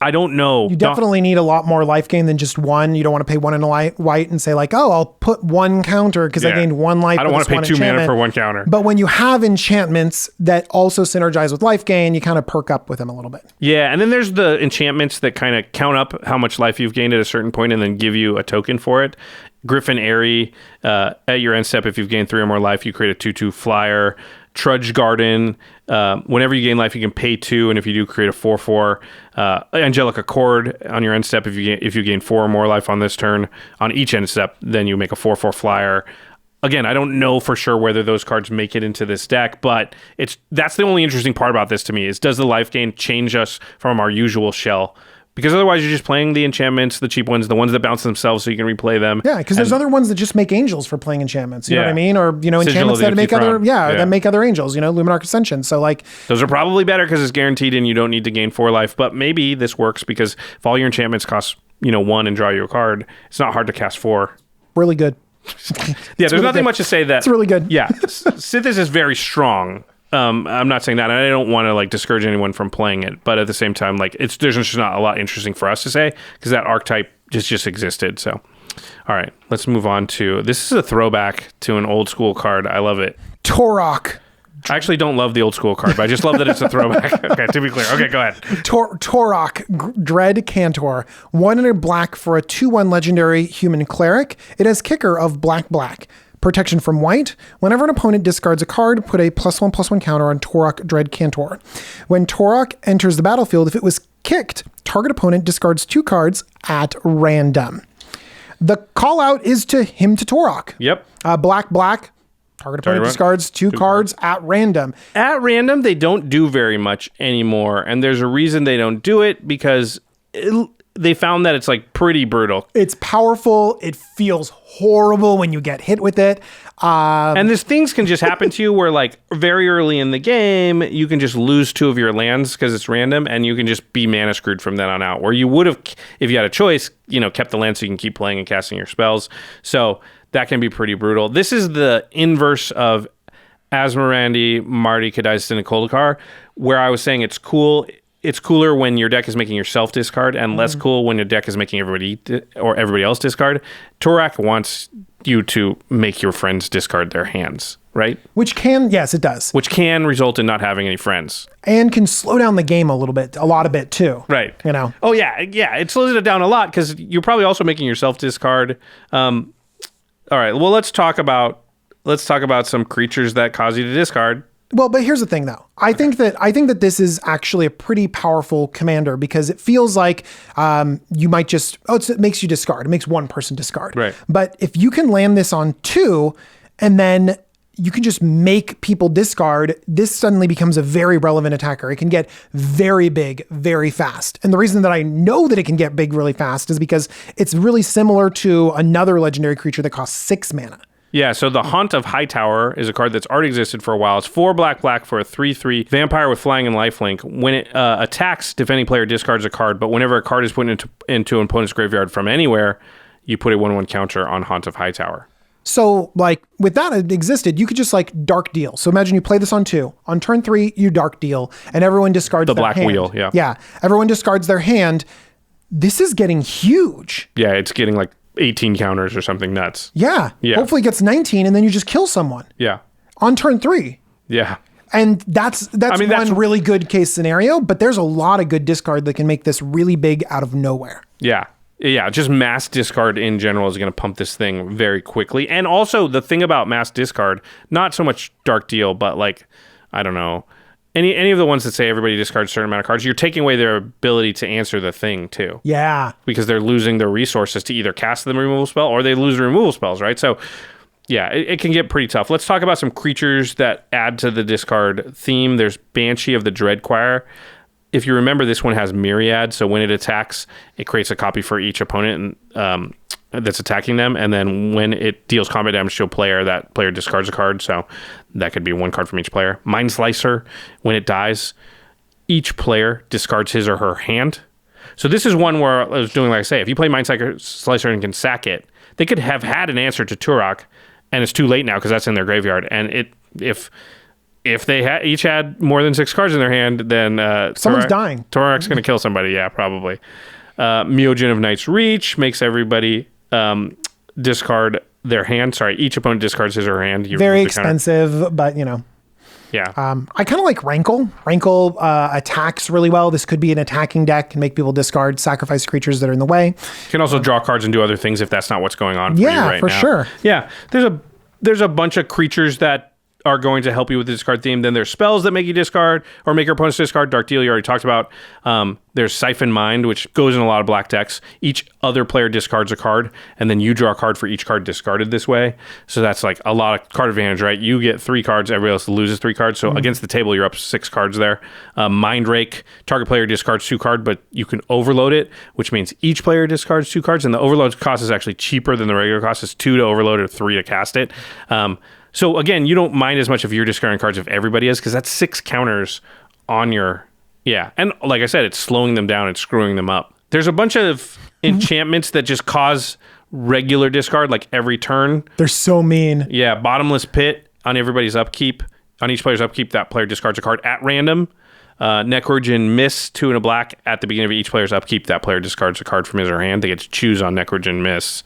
I don't know. You definitely need a lot more life gain than just 1. You don't want to pay 1 and a white and say like, oh, I'll put 1 counter because I gained 1 life. I don't want to pay 2 mana for 1 counter. But when you have enchantments that also synergize with life gain, you kind of perk up with them a little bit. Yeah, and then there's the enchantments that kind of count up how much life you've gained at a certain point and then give you a token for it. Griffin Airy, at your end step, if you've gained 3 or more life, you create a 2/2 flyer. Trudge Garden, whenever you gain life, you can pay 2, and if you do, create a 4/4. Angelic Accord on your end step, if you gain 4 or more life on this turn, on each end step, then you make a 4/4 flyer. Again, I don't know for sure whether those cards make it into this deck, but that's the only interesting part about this to me is does the life gain change us from our usual shell Because otherwise you're just playing the enchantments, the cheap ones, the ones that bounce themselves so you can replay them. Yeah, because there's other ones that just make angels for playing enchantments. You know what I Yeah. mean? Or, enchantments that make other, Yeah. that make other angels, Luminarch Ascension. So like, those are probably better because it's guaranteed and you don't need to gain 4 life. But maybe this works because if all your enchantments cost, 1 and draw you a card, it's not hard to cast 4. really good. Yeah, there's really nothing good. much to say that. It's really good. Yeah, Sythis is very strong. I'm not saying that, and I don't want to discourage anyone from playing it, but at the same time, there's just not a lot interesting for us to say because that archetype just existed. So, all right, let's move on to this. Is a throwback to an old school card. I love it. Torok. I actually don't love the old school card, but I just love that it's a throwback. Okay, to be clear. Okay, go ahead. Torok, Dread Cantor. 1 black for a 2/1 legendary human cleric. It has kicker of black. Protection from white. Whenever an opponent discards a card, put a +1/+1 counter on Torok Dread Cantor. When Torok enters the battlefield, if it was kicked, target opponent discards 2 cards at random. The call out is to him to Torok. Yep. Black. Target opponent discards 2 cards at random. At random, they don't do very much anymore, and there's a reason they don't do it because they found that it's pretty brutal. It's powerful. It feels horrible when you get hit with it. And these things can just happen to you where very early in the game, you can just lose 2 of your lands because it's random and you can just be mana screwed from then on out, where you would have, if you had a choice, kept the land so you can keep playing and casting your spells. So that can be pretty brutal. This is the inverse of Asmoranomardicadaistinaculdacar, where I was saying it's cool. It's cooler when your deck is making yourself discard and less cool when your deck is making everybody else discard. Torok wants you to make your friends discard their hands, right? Which can, yes, it does. Which can result in not having any friends. And can slow down the game a lot of bit too. Right. Oh yeah. It slows it down a lot because you're probably also making yourself discard. All right. Well, let's talk about some creatures that cause you to discard. Well, but here's the thing, though. I think that this is actually a pretty powerful commander because it feels like you might just it makes you discard. It makes one person discard. Right. But if you can land this on 2, and then you can just make people discard, this suddenly becomes a very relevant attacker. It can get very big, very fast. And the reason that I know that it can get big really fast is because it's really similar to another legendary creature that costs 6 mana. Yeah, so the Haunt of Hightower is a card that's already existed for a while. It's 4 black for a 3/3 vampire with flying and lifelink. When it attacks, defending player discards a card, but whenever a card is put into an opponent's graveyard from anywhere, you put a 1/1 counter on Haunt of Hightower. So with that it existed, you could just dark deal. So imagine you play this on 2. On turn 3, you dark deal, and everyone discards the their black hand. wheel, yeah. Yeah, everyone discards their hand. This is getting huge. Yeah, it's getting 18 counters or something nuts. Yeah. Hopefully it gets 19 and then you just kill someone. Yeah. On turn 3. Yeah. And that's one really good case scenario, but there's a lot of good discard that can make this really big out of nowhere. Yeah. Yeah, just mass discard in general is going to pump this thing very quickly. And also the thing about mass discard, not so much dark deal, but I don't know, any of the ones that say everybody discards a certain amount of cards, you're taking away their ability to answer the thing too. Yeah. Because they're losing their resources to either cast the removal spell or they lose the removal spells, right? So yeah, it can get pretty tough. Let's talk about some creatures that add to the discard theme. There's Banshee of the Dreadquire. If you remember, this one has Myriad, so when it attacks, it creates a copy for each opponent that's attacking them, and then when it deals combat damage to a player, that player discards a card, so that could be 1 card from each player. Mind Slicer, when it dies, each player discards his or her hand. So this is one where I was doing, like I say, if you play Mind Slicer and can sack it, they could have had an answer to Torok, and it's too late now because that's in their graveyard, and if they each had more than 6 cards in their hand, then someone's dying. Torok's going to kill somebody. Yeah, probably. Muogen of Night's Reach makes everybody discard their hand. Sorry, each opponent discards his or her hand. Very expensive, but Yeah. I kind of like Rankle. Rankle attacks really well. This could be an attacking deck and make people discard, sacrifice creatures that are in the way. You can also draw cards and do other things if that's not what's going on for you right now. Yeah, for sure. Yeah, there's a bunch of creatures that are going to help you with the discard theme. Then there's spells that make you discard or make your opponents discard. Dark Deal, you already talked about. There's Siphon Mind, which goes in a lot of black decks. Each other player discards a card, and then you draw a card for each card discarded this way. So that's like a lot of card advantage, right? You get 3 cards, everybody else loses 3 cards. So against the table, you're up 6 cards there. Mind Rake, target player discards 2 cards, but you can overload it, which means each player discards 2 cards, and the overload cost is actually cheaper than the regular cost. It's 2 to overload or 3 to cast it. So again, you don't mind as much if you're discarding cards if everybody is, because that's 6 counters on your... Yeah, and like I said, it's slowing them down and screwing them up. There's a bunch of enchantments that just cause regular discard, like every turn. They're so mean. Yeah, Bottomless Pit on everybody's upkeep. On each player's upkeep, that player discards a card at random. Necrogen Miss, 2 and a black. At the beginning of each player's upkeep, that player discards a card from his or her hand. They get to choose on Necrogen Miss.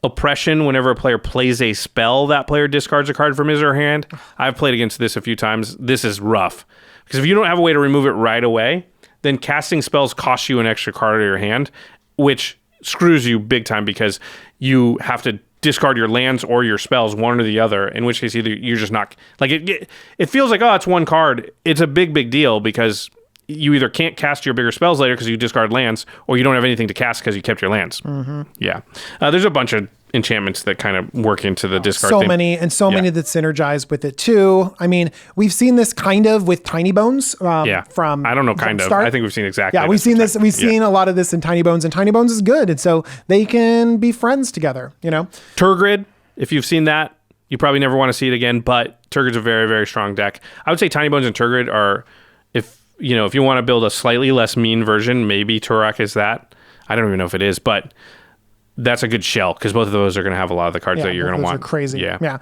Oppression, whenever a player plays a spell, that player discards a card from his or her hand. I've played against this a few times. This is rough. Because if you don't have a way to remove it right away, then casting spells costs you an extra card out of your hand, which screws you big time because you have to discard your lands or your spells, one or the other, in which case either you're just not... Like, it feels like, oh, it's one card. It's a big deal because you either can't cast your bigger spells later because you discard lands, or you don't have anything to cast because you kept your lands. Yeah. There's a bunch of enchantments that kind of work into the discard theme. Many that synergize with it too. I mean, we've seen this kind of with Tiny Bones from I don't know, kind of. Start. I think we've seen exactly. Yeah, we've seen this. We've seen a lot of this in Tiny Bones, and Tiny Bones is good. And so they can be friends together, you know? Tergrid, if you've seen that, you probably never want to see it again, but Tergrid's a very, very strong deck. I would say Tiny Bones and Tergrid are, if you want to build a slightly less mean version, maybe Turok is that. I don't even know if it is, but that's a good shell because both of those are going to have a lot of the cards that you're going to want. Are crazy. Yeah.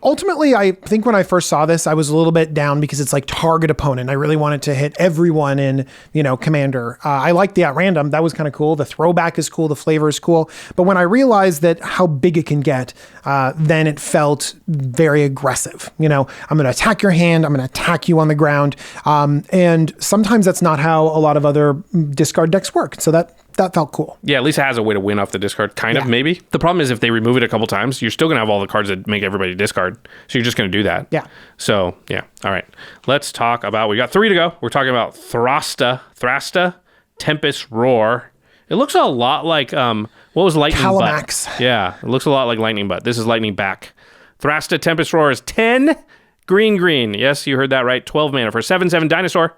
Ultimately, I think when I first saw this, I was a little bit down because it's like target opponent. I really wanted to hit everyone in, Commander. I like the at random. That was kind of cool. The throwback is cool. The flavor is cool. But when I realized that how big it can get, then it felt very aggressive. I'm going to attack your hand. I'm going to attack you on the ground. And sometimes that's not how a lot of other discard decks work. So that felt cool. Yeah, at least it has a way to win off the discard, kind of, maybe. The problem is if they remove it a couple times, you're still going to have all the cards that make everybody discard. So you're just going to do that. Yeah. So, yeah. All right. Let's talk about, we got 3 to go. We're talking about Thrasta, Tempest Roar. It looks a lot like, what was Lightning Calamax. Butt? Yeah, it looks a lot like Lightning Butt. This is Lightning Back. Thrasta, Tempest Roar is 10 green. Yes, you heard that right. 12 mana for 7/7 dinosaur.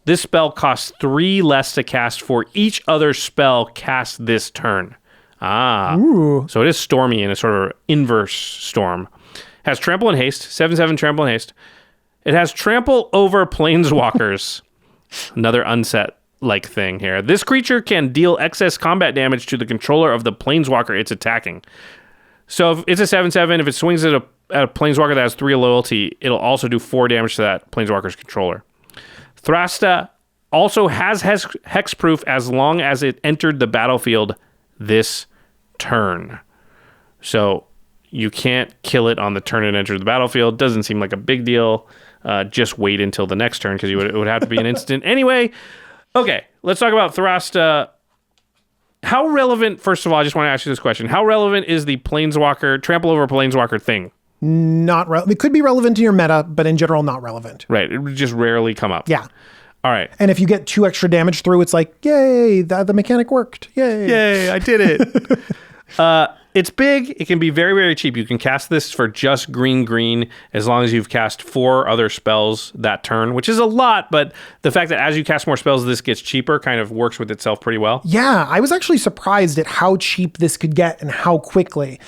This spell costs 3 less to cast for each other spell cast this turn. Ooh. So it is stormy in a sort of inverse storm. Has trample and haste, 7/7 trample and haste. It has trample over planeswalkers. Another unset-like thing here. This creature can deal excess combat damage to the controller of the planeswalker it's attacking. So if it's a 7/7, if it swings at a planeswalker that has 3 loyalty, it'll also do 4 damage to that planeswalker's controller. Thrasta also has hexproof as long as it entered the battlefield this turn. So you can't kill it on the turn it entered the battlefield. Doesn't seem like a big deal. Just wait until the next turn because it would have to be an instant anyway. Okay, let's talk about Thrasta. How relevant, first of all, I just want to ask you this question. How relevant is the planeswalker, trample over planeswalker thing? Not relevant. It could be relevant in your meta, but in general, not relevant. Right. It would just rarely come up. Yeah. All right. And if you get 2 extra damage through, it's like, yay, the mechanic worked. Yay, I did it. It's big. It can be very, very cheap. You can cast this for just green as long as you've cast 4 other spells that turn, which is a lot, but the fact that as you cast more spells, this gets cheaper kind of works with itself pretty well. Yeah, I was actually surprised at how cheap this could get and how quickly,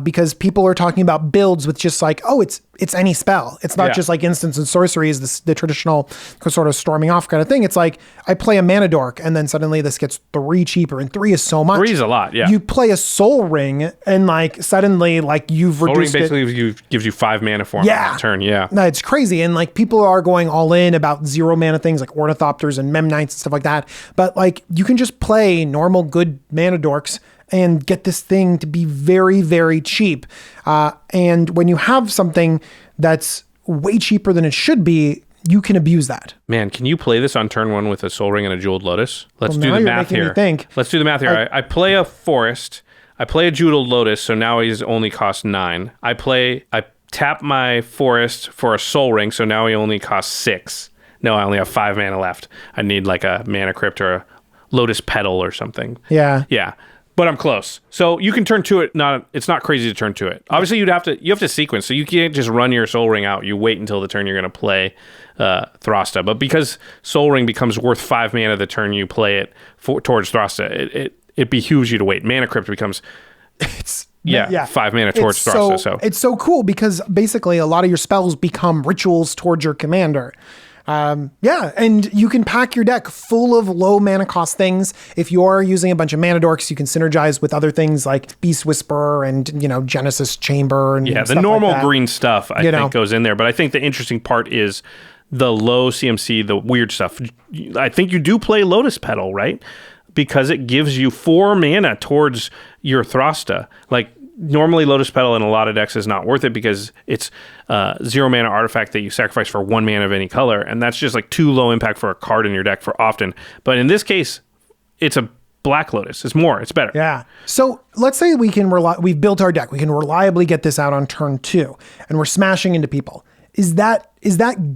because people are talking about builds with just like, oh, it's any spell. It's not just like instants and sorceries, the traditional sort of storming off kind of thing. It's like, I play a mana dork and then suddenly this gets 3 cheaper, and 3 is so much. 3 is a lot, yeah. You play a soul ring and like suddenly like you've reduced it. Soul ring basically gives you 5 mana for a turn, yeah. No, it's crazy. And like people are going all in about 0 mana things like Ornithopters and Memnites and stuff like that. But like you can just play normal good mana dorks and get this thing to be very, very cheap. And when you have something that's way cheaper than it should be, you can abuse that. Man, can you play this on turn 1 with a Soul Ring and a Jeweled Lotus? Let's do the math here. Let's do the math here. I play a Forest. I play a Jeweled Lotus, so now he's only cost 9. I tap my forest for a soul ring, so now he only costs 6. No, I only have 5 mana left. I need like a mana crypt or a lotus petal or something. Yeah. Yeah. But I'm close. So you can turn to it. It's not crazy to turn to it. Obviously, you have to sequence. So you can't just run your Soul Ring out. You wait until the turn you're going to play Thrasta. But because Soul Ring becomes worth 5 mana the turn you play it towards Thrasta, it behooves you to wait. Mana Crypt becomes 5 mana towards Thrasta. So it's so cool because basically a lot of your spells become rituals towards your commander. And you can pack your deck full of low mana cost things. If you are using a bunch of mana dorks, you can synergize with other things like Beast Whisperer and, Genesis Chamber. And the stuff normal like that. green stuff, I think, goes in there. But I think the interesting part is the low CMC, the weird stuff. I think you do play Lotus Petal, right? Because it gives you 4 mana towards your Thrasta. Like, normally Lotus Petal in a lot of decks is not worth it because it's 0 mana artifact that you sacrifice for 1 mana of any color, and that's just like too low impact for a card in your deck for often. But in this case, it's a Black Lotus. It's more. It's better. Yeah. So let's say we've built our deck. We can reliably get this out on turn 2, and we're smashing into people. Is that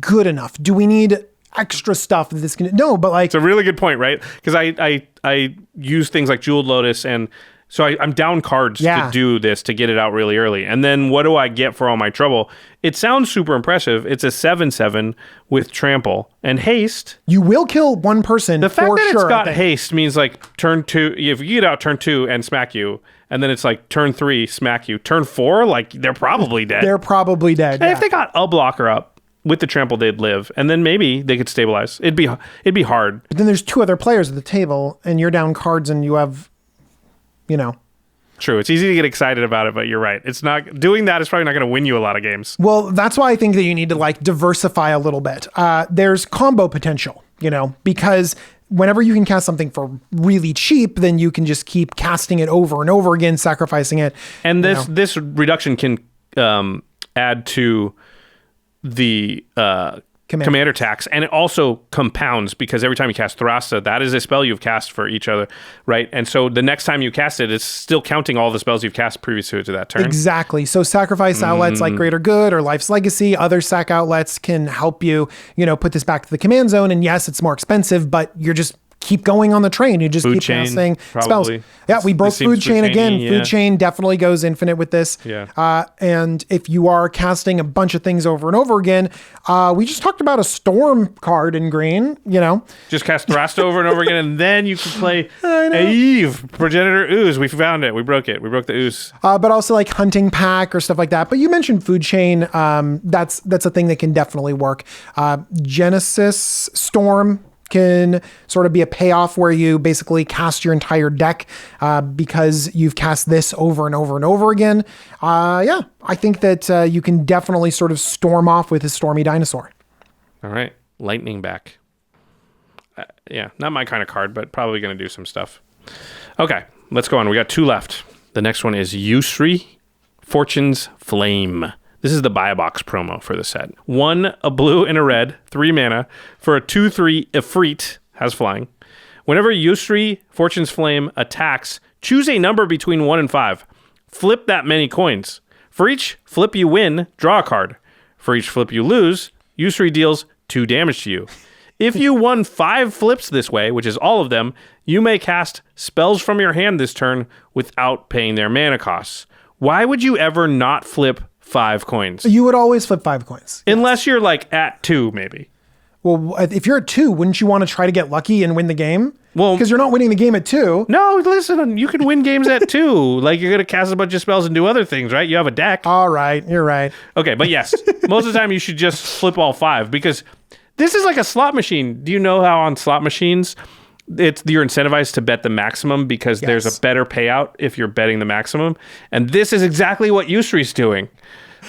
good enough? Do we need extra stuff that this can? No, but like it's a really good point, right? Because I use things like Jeweled Lotus and. So I'm down cards to do this, to get it out really early. And then what do I get for all my trouble? It sounds super impressive. It's a 7/7 with trample and haste. You will kill one person for sure. The fact that it's got haste means like turn 2, if you get out turn 2 and smack you, and then it's like turn 3, smack you. Turn 4, like they're probably dead. And if they got a blocker up with the trample, they'd live. And then maybe they could stabilize. It'd be hard. But then there's 2 other players at the table, and you're down cards and you have... True. It's easy to get excited about it, but you're right. It's not doing that is probably not going to win you a lot of games. Well, that's why I think that you need to like diversify a little bit. There's combo potential, because whenever you can cast something for really cheap, then you can just keep casting it over and over again, sacrificing it. And this reduction can add to the commander tax, and it also compounds because every time you cast Thrasta, that is a spell you've cast for each other, right? And so the next time you cast it, it's still counting all the spells you've cast previous to that turn. Exactly. So sacrifice outlets like Greater Good or Life's Legacy, other sack outlets can help you, put this back to the command zone. And yes, it's more expensive, but you're just keep going on the train. You just keep casting spells. Yeah, we broke Food Chain again. Yeah. Food Chain definitely goes infinite with this. Yeah. And if you are casting a bunch of things over and over again, we just talked about a Storm card in green, Just cast Thrasta over and over again, and then you can play Aeve, Progenitor Ooze. We found it. We broke it. We broke the Ooze. But also like Hunting Pack or stuff like that. But you mentioned Food Chain. That's a thing that can definitely work. Genesis Storm can sort of be a payoff where you basically cast your entire deck because you've cast this over and over and over again. I think that you can definitely sort of storm off with his Stormy Dinosaur. All right. Lightning back. Not my kind of card, but probably going to do some stuff. Okay, let's go on. We got 2 left. The next one is Yusri, Fortune's Flame. This is the buy a box promo for the set. 1, a blue and a red, 3 mana for a 2/3 Ifrit, has flying. Whenever Yusri, Fortune's Flame, attacks, choose a number between 1 and 5. Flip that many coins. For each flip you win, draw a card. For each flip you lose, Yusri deals 2 damage to you. If you won 5 flips this way, which is all of them, you may cast spells from your hand this turn without paying their mana costs. Why would you ever not flip 5 coins? You would always flip 5 coins. Unless you're like at 2, maybe. Well, if you're at 2, wouldn't you want to try to get lucky and win the game? Well, because you're not winning the game at 2. No, listen, you can win games at 2. Like, you're going to cast a bunch of spells and do other things, right? You have a deck. All right, you're right. Okay, but yes, most of the time you should just flip all 5 because this is like a slot machine. Do you know how on slot machines you're incentivized to bet the maximum because there's a better payout if you're betting the maximum? And this is exactly what Yusri's doing.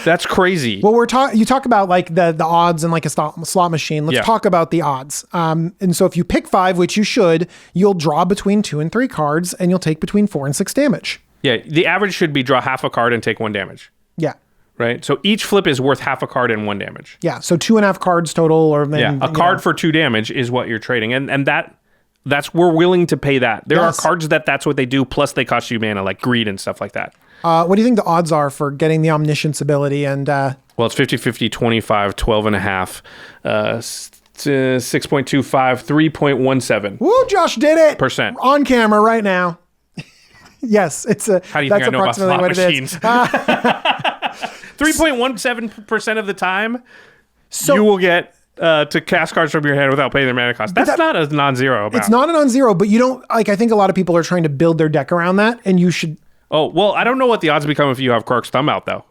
That's crazy. Well, you talk about like the odds in like a slot machine. Let's talk about the odds. And so if you pick 5, which you should, you'll draw between 2 and 3 cards and you'll take between 4 and 6 damage. Yeah. The average should be draw half a card and take 1 damage. Yeah. Right. So each flip is worth half a card and 1 damage. Yeah. So 2.5 cards total, or then, a card for 2 damage is what you're trading. And that's we're willing to pay that. There are cards that's what they do. Plus they cost you mana, like greed and stuff like that. What do you think the odds are for getting the omniscience ability? And well, it's 50-50, 25, 12.5, 6.25, 3.17. woo, Josh did it Percent. on camera right now. Yes, it's a. How do you that's think I know about approximately slot what it is. machines? 3.17% of the time, you will get to cast cards from your hand without paying their mana cost. That's not a non-zero amount. It's not a non-zero, but you don't like. I think a lot of people are trying to build their deck around that, and you should. Oh, well, I don't know what the odds become if you have Krark's Thumb out, though.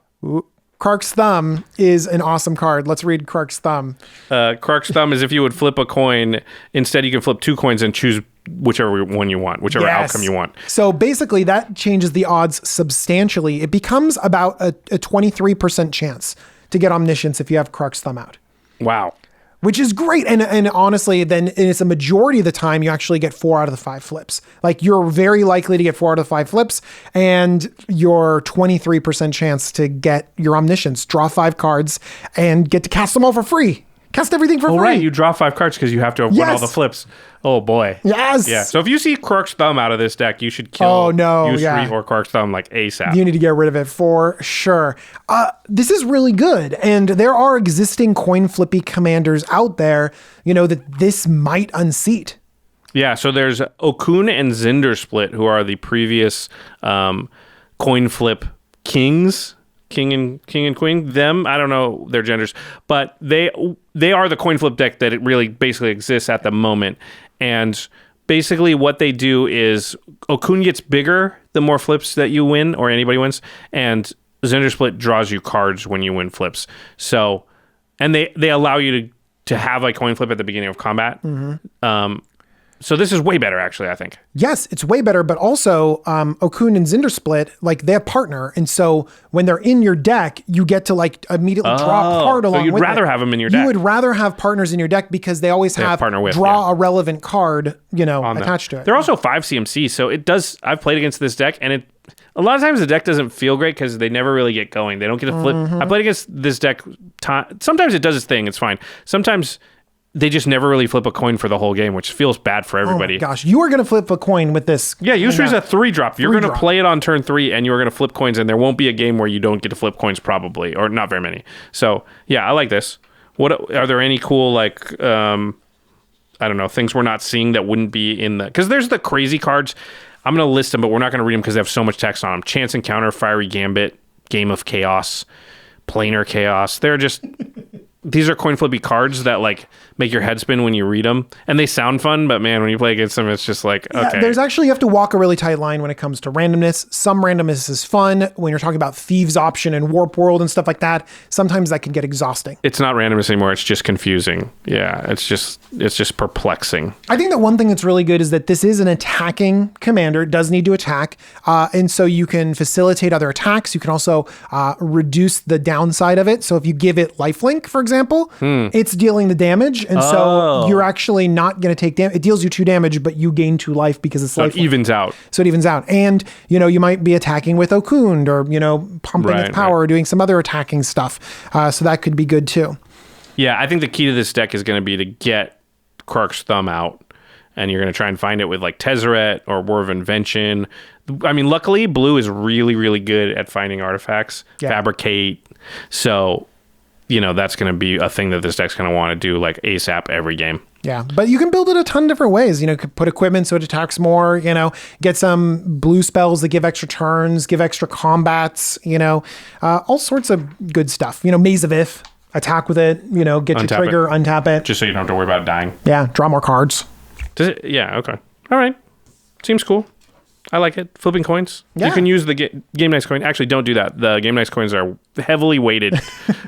Krark's Thumb is an awesome card. Let's read Krark's Thumb. Krark's Thumb is if you would flip a coin. Instead, you can flip 2 coins and choose whichever one you want, whichever outcome you want. So basically, that changes the odds substantially. It becomes about a 23% chance to get Omniscience if you have Krark's Thumb out. Wow. Which is great. And honestly, then it's a majority of the time you actually get 4 out of the 5 flips. Like you're very likely to get 4 out of the 5 flips and your 23% chance to get your Omniscience. Draw 5 cards and get to cast them all for free. Cast everything for free. Right, you draw 5 cards because you have to win all the flips. Oh boy. Yes. Yeah. So if you see Krark's Thumb out of this deck, you should kill U3 or Krark's Thumb like ASAP. You need to get rid of it for sure. This is really good. And there are existing coin flippy commanders out there, that this might unseat. Yeah, so there's Okun and Zyndersplit, who are the previous coin flip kings. King and queen, them, I don't know their genders, but they are the coin flip deck that it really basically exists at the moment. And basically what they do is Okun gets bigger the more flips that you win or anybody wins, and Zyndersplit draws you cards when you win flips. So, and they allow you to have a coin flip at the beginning of combat. Mm-hmm. So this is way better, actually, I think. Yes, it's way better, but also Okun and Zyndersplit, like they have partner, and so when they're in your deck, you get to like immediately draw a card along with it. So you'd rather have them in your deck. You would rather have partners in your deck because they always have draw a relevant card, attached to it. They're also 5 CMC, so it does. I've played against this deck, and a lot of times the deck doesn't feel great because they never really get going. They don't get a flip. Mm-hmm. I played against this deck. Sometimes it does its thing. It's fine. Sometimes they just never really flip a coin for the whole game, which feels bad for everybody. Oh my gosh, you are going to flip a coin with this. Yeah, usually it's a 3-drop. You're going to play it on turn 3, and you're going to flip coins, and there won't be a game where you don't get to flip coins probably, or not very many. So, yeah, I like this. What are there any cool, like, I don't know, things we're not seeing that wouldn't be in the... Because there's the crazy cards. I'm going to list them, but we're not going to read them because they have so much text on them. Chance Encounter, Fiery Gambit, Game of Chaos, Planar Chaos. They're just... These are coin flippy cards that like make your head spin when you read them, and they sound fun, but man, when you play against them, it's just like, okay. There's actually, you have to walk a really tight line when it comes to randomness. Some randomness is fun when you're talking about Thieves Option and Warp World and stuff like that. Sometimes that can get exhausting. It's not randomness anymore. It's just confusing. Yeah, it's just perplexing. I think that one thing that's really good is that this is an attacking commander. It does need to attack, and so you can facilitate other attacks. You can also reduce the downside of it. So if you give it lifelink, for example, it's dealing the damage, and so you're actually not going to take damage. It deals you 2 damage, but you gain 2 life because it's lifelink. It evens out. So it evens out, and you might be attacking with Okun or pumping its power or doing some other attacking stuff. So that could be good too. Yeah, I think the key to this deck is going to be to get Krark's Thumb out, and you're going to try and find it with like Tezzeret or War of Invention. I mean, luckily, blue is really, really good at finding artifacts. Yeah. Fabricate. So, that's going to be a thing that this deck's going to want to do like ASAP every game. Yeah, but you can build it a ton of different ways. Put equipment so it attacks more, get some blue spells that give extra turns, give extra combats, all sorts of good stuff. Maze of Ith, attack with it, get untap your trigger, untap it. Just so you don't have to worry about dying. Yeah, draw more cards. Does it? Yeah, okay. All right. Seems cool. I like it. Flipping coins. Yeah. You can use the Game Nice coin. Actually, don't do that. The Game Nice coins are heavily weighted.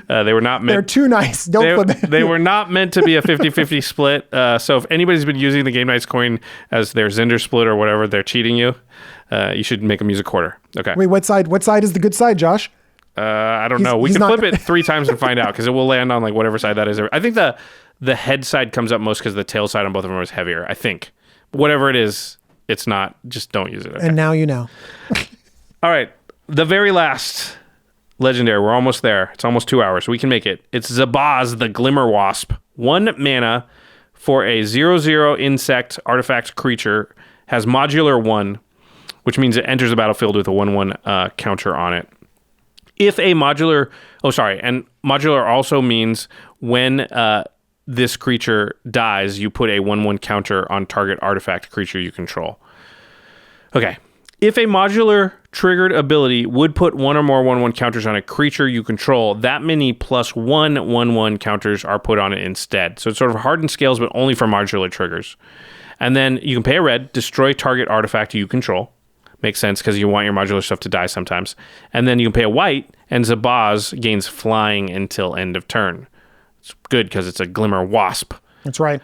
They were not meant... They're too nice. Don't flip it. They were not meant to be a 50-50 split. So if anybody's been using the Game Nice coin as their Zyndersplit or whatever, they're cheating you. You should make them use a quarter. Okay. Wait, what side is the good side, Josh? I don't know. We can flip it 3 times and find out because it will land on like whatever side that is. I think the head side comes up most because the tail side on both of them is heavier. I think. Whatever it is... It's not. Just don't use it. Okay. And now you know. All right. The very last legendary. We're almost there. It's almost 2 hours. We can make it. It's Zabaz the Glimmer Wasp. 1 mana for a 0/0 insect artifact creature. Has modular 1. which means it enters the battlefield with a 1/1 counter on it. If a modular, and modular also means when this creature dies, you put a 1/1 counter on target artifact creature you control. Okay. If a modular triggered ability would put one or more 1/1 counters on a creature you control, that many +1 1/1 counters are put on it instead. So it's sort of hardened scales, but only for modular triggers. And then you can pay a red, destroy target artifact you control. Makes sense because you want your modular stuff to die sometimes. And then you can pay a white, and Zabaz gains flying until end of turn. It's good because it's a Glimmer Wasp. That's right.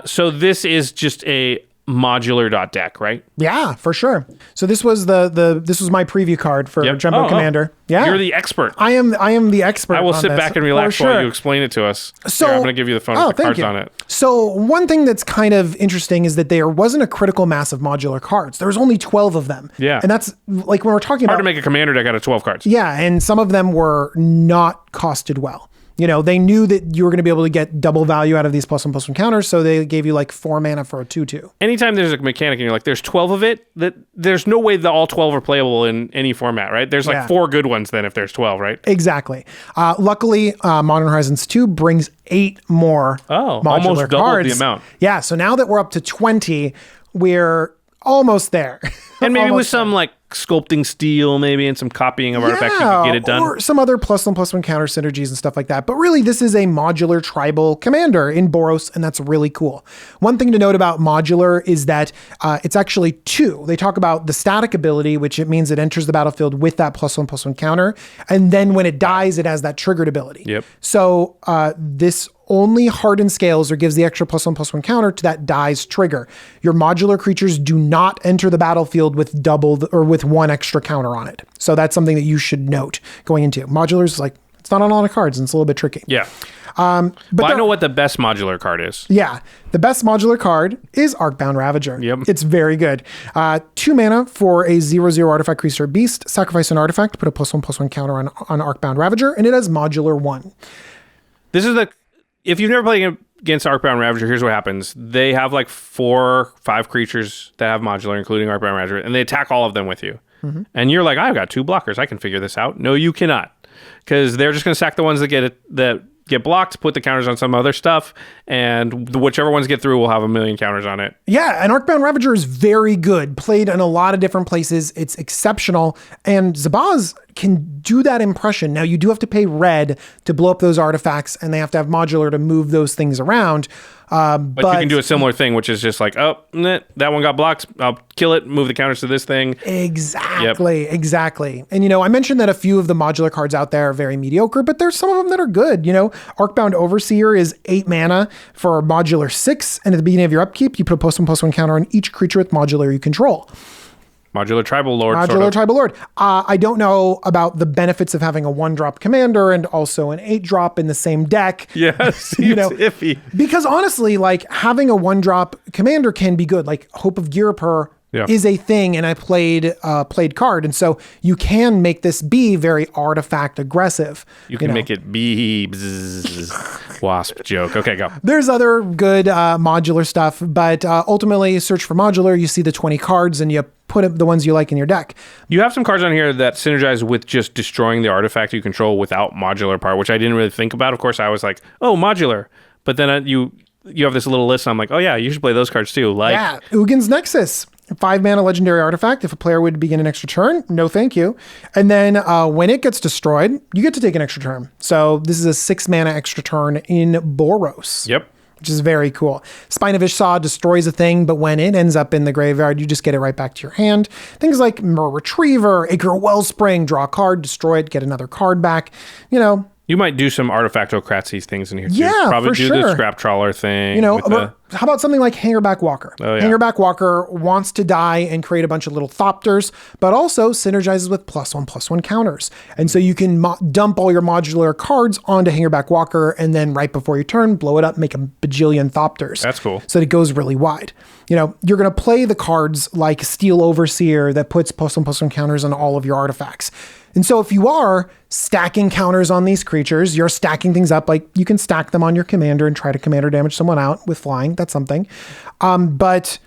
So this is just a modular.deck, right? Yeah, for sure. So this was this was my preview card for Jumbo Commander. Yeah. You're the expert. I am the expert. I will on sit this, back and relax while you explain it to us. So Here, I'm going to give you the phone with the cards on it. So one thing that's kind of interesting is that there wasn't a critical mass of modular cards. There was only 12 of them. Yeah. And that's like when we're talking Hard about to make a commander deck out of 12 cards. Yeah, and some of them were not costed well. You know, they knew that you were going to be able to get double value out of these +1/+1 counters, so they gave you like 4 mana for a 2/2. Anytime there's a mechanic and you're like, there's 12 of it, that there's no way that all 12 are playable in any format, right? There's like 4 good ones then if there's 12, right? Exactly. Luckily, Modern Horizons 2 brings 8 more modular almost doubled cards. the amount. Yeah, so now that we're up to 20, we're almost there. And maybe with Almost some like sculpting steel, maybe, and some copying of artifacts, you can get it done. Or some other +1/+1 counter synergies and stuff like that. But really, this is a modular tribal commander in Boros, and that's really cool. One thing to note about modular is that it's actually 2. They talk about the static ability, which it means it enters the battlefield with that +1/+1 counter. And then when it dies, it has that triggered ability. Yep. So this only hardened scales or gives the extra +1/+1 counter to that dies trigger. Your modular creatures do not enter the battlefield with or with 1 extra counter on it. So that's something that you should note going into. Modulars is like, it's not on a lot of cards and it's a little bit tricky. Yeah. But I know what the best modular card is. Yeah. The best modular card is Arcbound Ravager. Yep. It's very good. 2 mana for a 0/0 artifact creature beast. Sacrifice an artifact, put a +1/+1 counter on Arcbound Ravager, and it has modular 1. This is if you've never played against Arcbound Ravager, here's what happens. They have like 4 or 5 creatures that have modular, including Arcbound Ravager, and they attack all of them with you. Mm-hmm. And you're like, I've got 2 blockers. I can figure this out. No, you cannot. Because they're just going to sack the ones that get blocked, put the counters on some other stuff, and whichever ones get through will have a million counters on it. Yeah, and Arcbound Ravager is very good. Played in a lot of different places. It's exceptional. And Zabaz can do that impression. Now, you do have to pay red to blow up those artifacts, and they have to have modular to move those things around. But you can do a similar thing, which is just like, that one got blocked. I'll kill it, move the counters to this thing. Exactly. And, I mentioned that a few of the modular cards out there are very mediocre, but there's some of them that are good. Arcbound Overseer is 8 mana for modular 6, and at the beginning of your upkeep, you put a +1/+1 counter on each creature with modular you control. Modular Tribal Lord. Tribal Lord. I don't know about the benefits of having a 1-drop commander and also an 8-drop in the same deck. Yeah, seems iffy. Because honestly, like having a 1-drop commander can be good. Like Hope of Girapur is a thing, and I played card, and so you can make this be very artifact aggressive. You can make it be wasp joke. Okay, go. There's other good modular stuff, but ultimately, search for modular. You see the 20 cards, and you put the ones you like in your deck. You have some cards on here that synergize with just destroying the artifact you control without modular part, which I didn't really think about. Of course, I was like, oh, modular. But then you have this little list, and I'm like, oh yeah, you should play those cards too. Like Ugin's Nexus. 5 mana legendary artifact. If a player would begin an extra turn, no thank you. And then when it gets destroyed, you get to take an extra turn. So this is a 6 mana extra turn in Boros. Yep. Which is very cool. Spine of Ishsaw destroys a thing, but when it ends up in the graveyard, you just get it right back to your hand. Things like Mer Retriever, Acre Wellspring, draw a card, destroy it, get another card back. You might do some artifact-ocracy things in here too. Yeah, probably for do sure. The Scrap Trawler thing. How about something like Hangerback Walker? Oh, yeah. Hangerback Walker wants to die and create a bunch of little thopters, but also synergizes with +1/+1 counters. And so you can dump all your modular cards onto Hangerback Walker, and then right before your turn, blow it up, make a bajillion thopters. That's cool. So that it goes really wide. You're going to play the cards like Steel Overseer that puts +1/+1 counters on all of your artifacts. And so if you are stacking counters on these creatures, you're stacking things up, like you can stack them on your commander and try to commander damage someone out with flying. That's something. But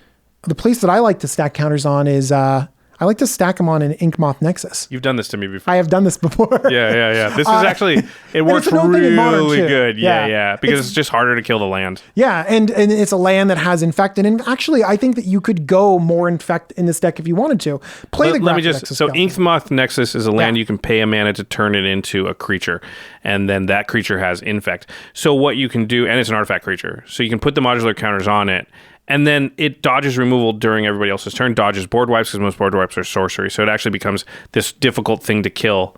the place that I like to stack counters on is I I like to stack them on an Ink Moth Nexus. You've done this to me before. I have done this before. Yeah. This is actually, it works it's an old thing in Modern, really too. good. Yeah. Yeah. Because it's just harder to kill the land. Yeah, and it's a land that has Infect. And actually, I think that you could go more Infect in this deck if you wanted to. Let me just, so Ink Moth Nexus is a land Yeah. you can pay a mana to turn it into a creature. And then that creature has Infect. So what you can do, and it's an artifact creature. So you can put the modular counters on it. And then it dodges removal during everybody else's turn, dodges board wipes because most board wipes are sorcery. So it actually becomes this difficult thing to kill.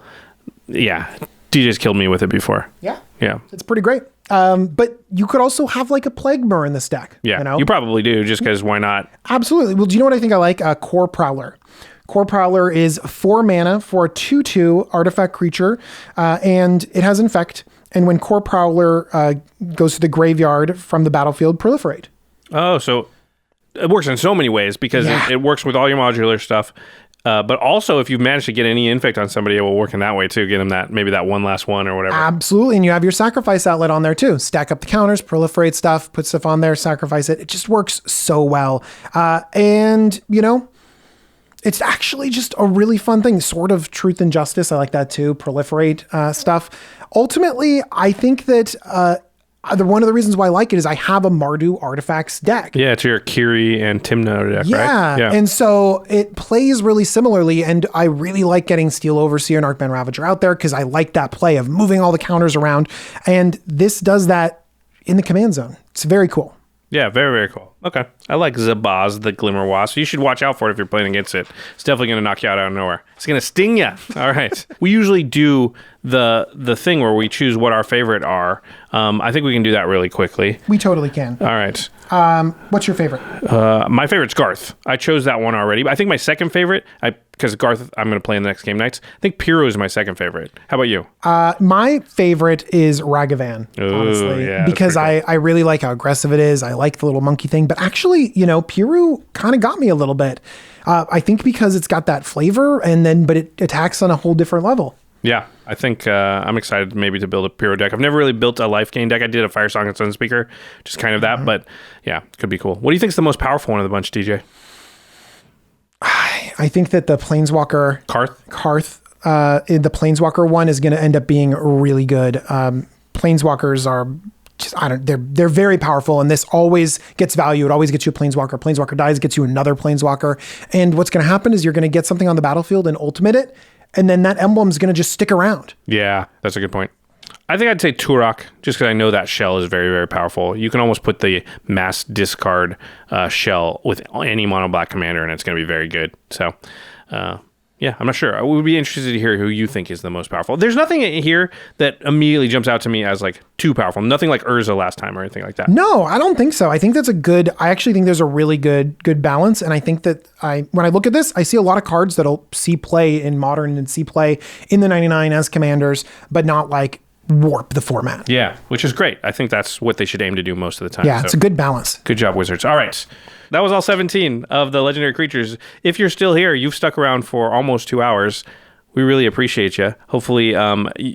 Yeah, DJ's killed me with it before. Yeah. Yeah. It's pretty great. But you could also have like a Plaguemur in this deck. Yeah, you know? you probably do just because why not? Absolutely. Well, do you know what I think I like? Core Prowler. Core Prowler is 4 mana for a 2/2 artifact creature, and it has Infect. And when Core Prowler goes to the graveyard from the battlefield, proliferate. Oh, so it works in so many ways because it works with all your modular stuff. But also, if you've managed to get any Infect on somebody, it will work in that way too. Get them maybe that one last one or whatever. Absolutely. And you have your sacrifice outlet on there too. Stack up the counters, proliferate stuff, put stuff on there, sacrifice it. It just works so well. And, you know, it's actually just a really fun thing. Sort of Truth and Justice. I like that too. Proliferate stuff. Ultimately, I think that one of the reasons why I like it is I have a Mardu Artifacts deck. Yeah, it's your Kiri and Timna deck, right? Yeah. And so it plays really similarly. And I really like getting Steel Overseer and Arcman Ravager out there because I like that play of moving all the counters around. And this does that in the command zone. It's very cool. Yeah, very, very cool. Okay. I like Zabaz, the Glimmer Wasp. You should watch out for it if you're playing against it. It's definitely going to knock you out of nowhere. It's going to sting you. All right. We usually do the thing where we choose what our favorite are. I think we can do that really quickly. We totally can. All right. What's your favorite? My favorite's Garth. I chose that one already. But I think my second favorite, because Garth, I'm going to play in the next game nights. I think Piru is my second favorite. How about you? My favorite is Ragavan, honestly, yeah, because I really like how aggressive it is. I like the little monkey thing, but actually, you know, Piru kind of got me a little bit. I think because it's got that flavor but it attacks on a whole different level. Yeah, I think I'm excited maybe to build a Piru deck. I've never really built a life gain deck. I did a Firesong and Sunspeaker, just kind of that, but yeah, could be cool. What do you think is the most powerful one of the bunch, DJ? I think that the Planeswalker... Carth? The Planeswalker one is going to end up being really good. Planeswalkers are... they're very powerful, and this always gets value. It always gets you a Planeswalker. Planeswalker dies, gets you another Planeswalker. And what's going to happen is you're going to get something on the battlefield and ultimate it, and then that emblem is going to just stick around. Yeah, that's a good point. I think I'd say Turok, just because I know that shell is very, very powerful. You can almost put the mass discard shell with any mono black commander, and it's going to be very good. So, yeah, I'm not sure. I would be interested to hear who you think is the most powerful. There's nothing here that immediately jumps out to me as like too powerful. Nothing like Urza last time or anything like that. No, I don't think so. I think that's I actually think there's a really good balance. And I think that when I look at this, I see a lot of cards that'll see play in Modern and see play in the 99 as commanders, but not like warp the format. Yeah, which is great. I think that's what they should aim to do most of the time. Yeah, it's a good balance. Good job, Wizards. All right. That was all 17 of the legendary creatures. If you're still here, you've stuck around for almost 2 hours. We really appreciate you. Hopefully,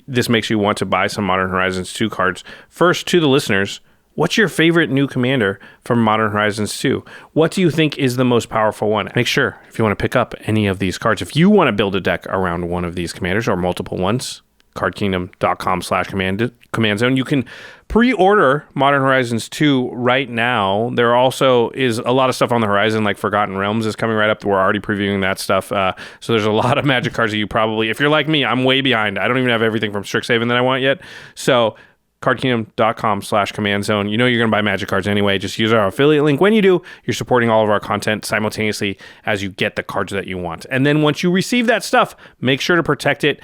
this makes you want to buy some Modern Horizons 2 cards. First, to the listeners, what's your favorite new commander from Modern Horizons 2? What do you think is the most powerful one? Make sure, if you want to pick up any of these cards, if you want to build a deck around one of these commanders or multiple ones, cardkingdom.com/command zone. You can pre-order Modern Horizons 2 right now. There also is a lot of stuff on the horizon, like Forgotten Realms is coming right up. We're already previewing that stuff. So there's a lot of Magic cards that you probably, if you're like me, I'm way behind. I don't even have everything from Strixhaven that I want yet. So cardkingdom.com/command zone. You know you're going to buy Magic cards anyway. Just use our affiliate link. When you do, you're supporting all of our content simultaneously as you get the cards that you want. And then once you receive that stuff, make sure to protect it.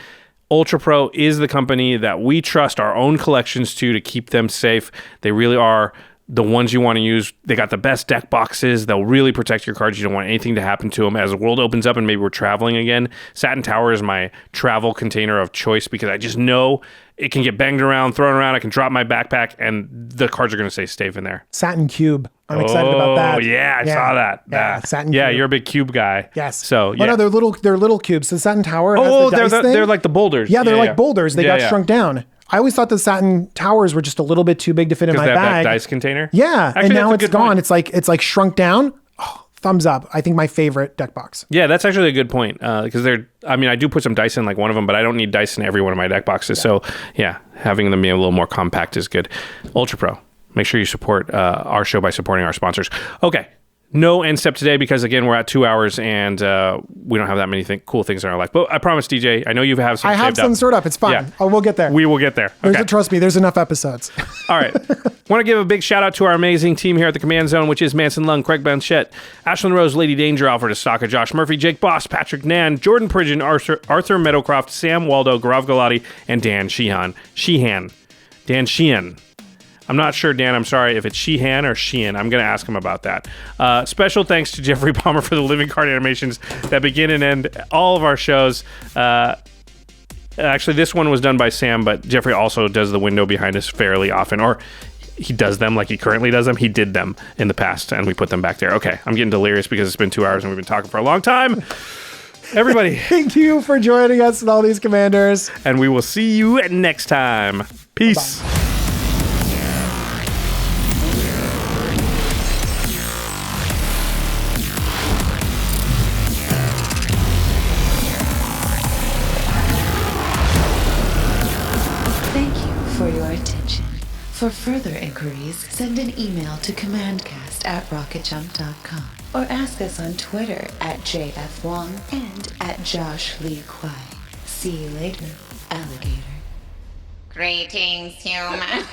UltraPro is the company that we trust our own collections to keep them safe. They really are the ones you want to use. They got the best deck boxes. They'll really protect your cards. You don't want anything to happen to them. As the world opens up and maybe we're traveling again, Satin Tower is my travel container of choice because I just know it can get banged around, thrown around. I can drop my backpack and the cards are going to stay safe in there. Satin Cube. I'm excited about that. Oh, yeah, I saw that. Yeah, Satin yeah, Cube. you're a big cube guy. Yes. So, yeah. Oh, no, they're little cubes. The Satin Tower has Oh, the dice thing. they're like the boulders. Yeah, they're like boulders. They got shrunk down. I always thought the Satin Towers were just a little bit too big to fit in my they have bag. that dice container? Yeah, Actually, and now that's a it's good gone. point. It's like shrunk down. Oh, thumbs up. I think my favorite deck box. Yeah, that's actually a good point because I do put some dice in like one of them, but I don't need dice in every one of my deck boxes. So yeah, having them be a little more compact is good. UltraPro, make sure you support our show by supporting our sponsors. Okay. No end step today because, again, we're at 2 hours and we don't have that many cool things in our life. But I promise, DJ, I know you have some I have some up. stored up. It's fine. Yeah. Oh, we'll get there. We will get there. Okay. Trust me, there's enough episodes. All right. Want to give a big shout out to our amazing team here at the Command Zone, which is Manson Lung, Craig Blanchett, Ashlyn Rose, Lady Danger, Alfred Estaka, Josh Murphy, Jake Boss, Patrick Nan, Jordan Pridgeon, Arthur Meadowcroft, Sam Waldo, Gaurav Galati, and Dan Sheehan. Dan Sheehan. I'm not sure, Dan. I'm sorry if it's Sheehan or Sheehan. I'm going to ask him about that. Special thanks to Jeffrey Palmer for the living card animations that begin and end all of our shows. Actually, this one was done by Sam, but Jeffrey also does the window behind us fairly often. Or he does them like he currently does them. He did them in the past, and we put them back there. Okay, I'm getting delirious because it's been 2 hours and we've been talking for a long time. Everybody. Thank you for joining us and all these commanders. And we will see you next time. Peace. Bye-bye. For your attention. For further inquiries, send an email to commandcast@rocketjump.com or ask us on Twitter @JFWong and @JoshLeeQuai. See you later, alligator. Greetings, humans.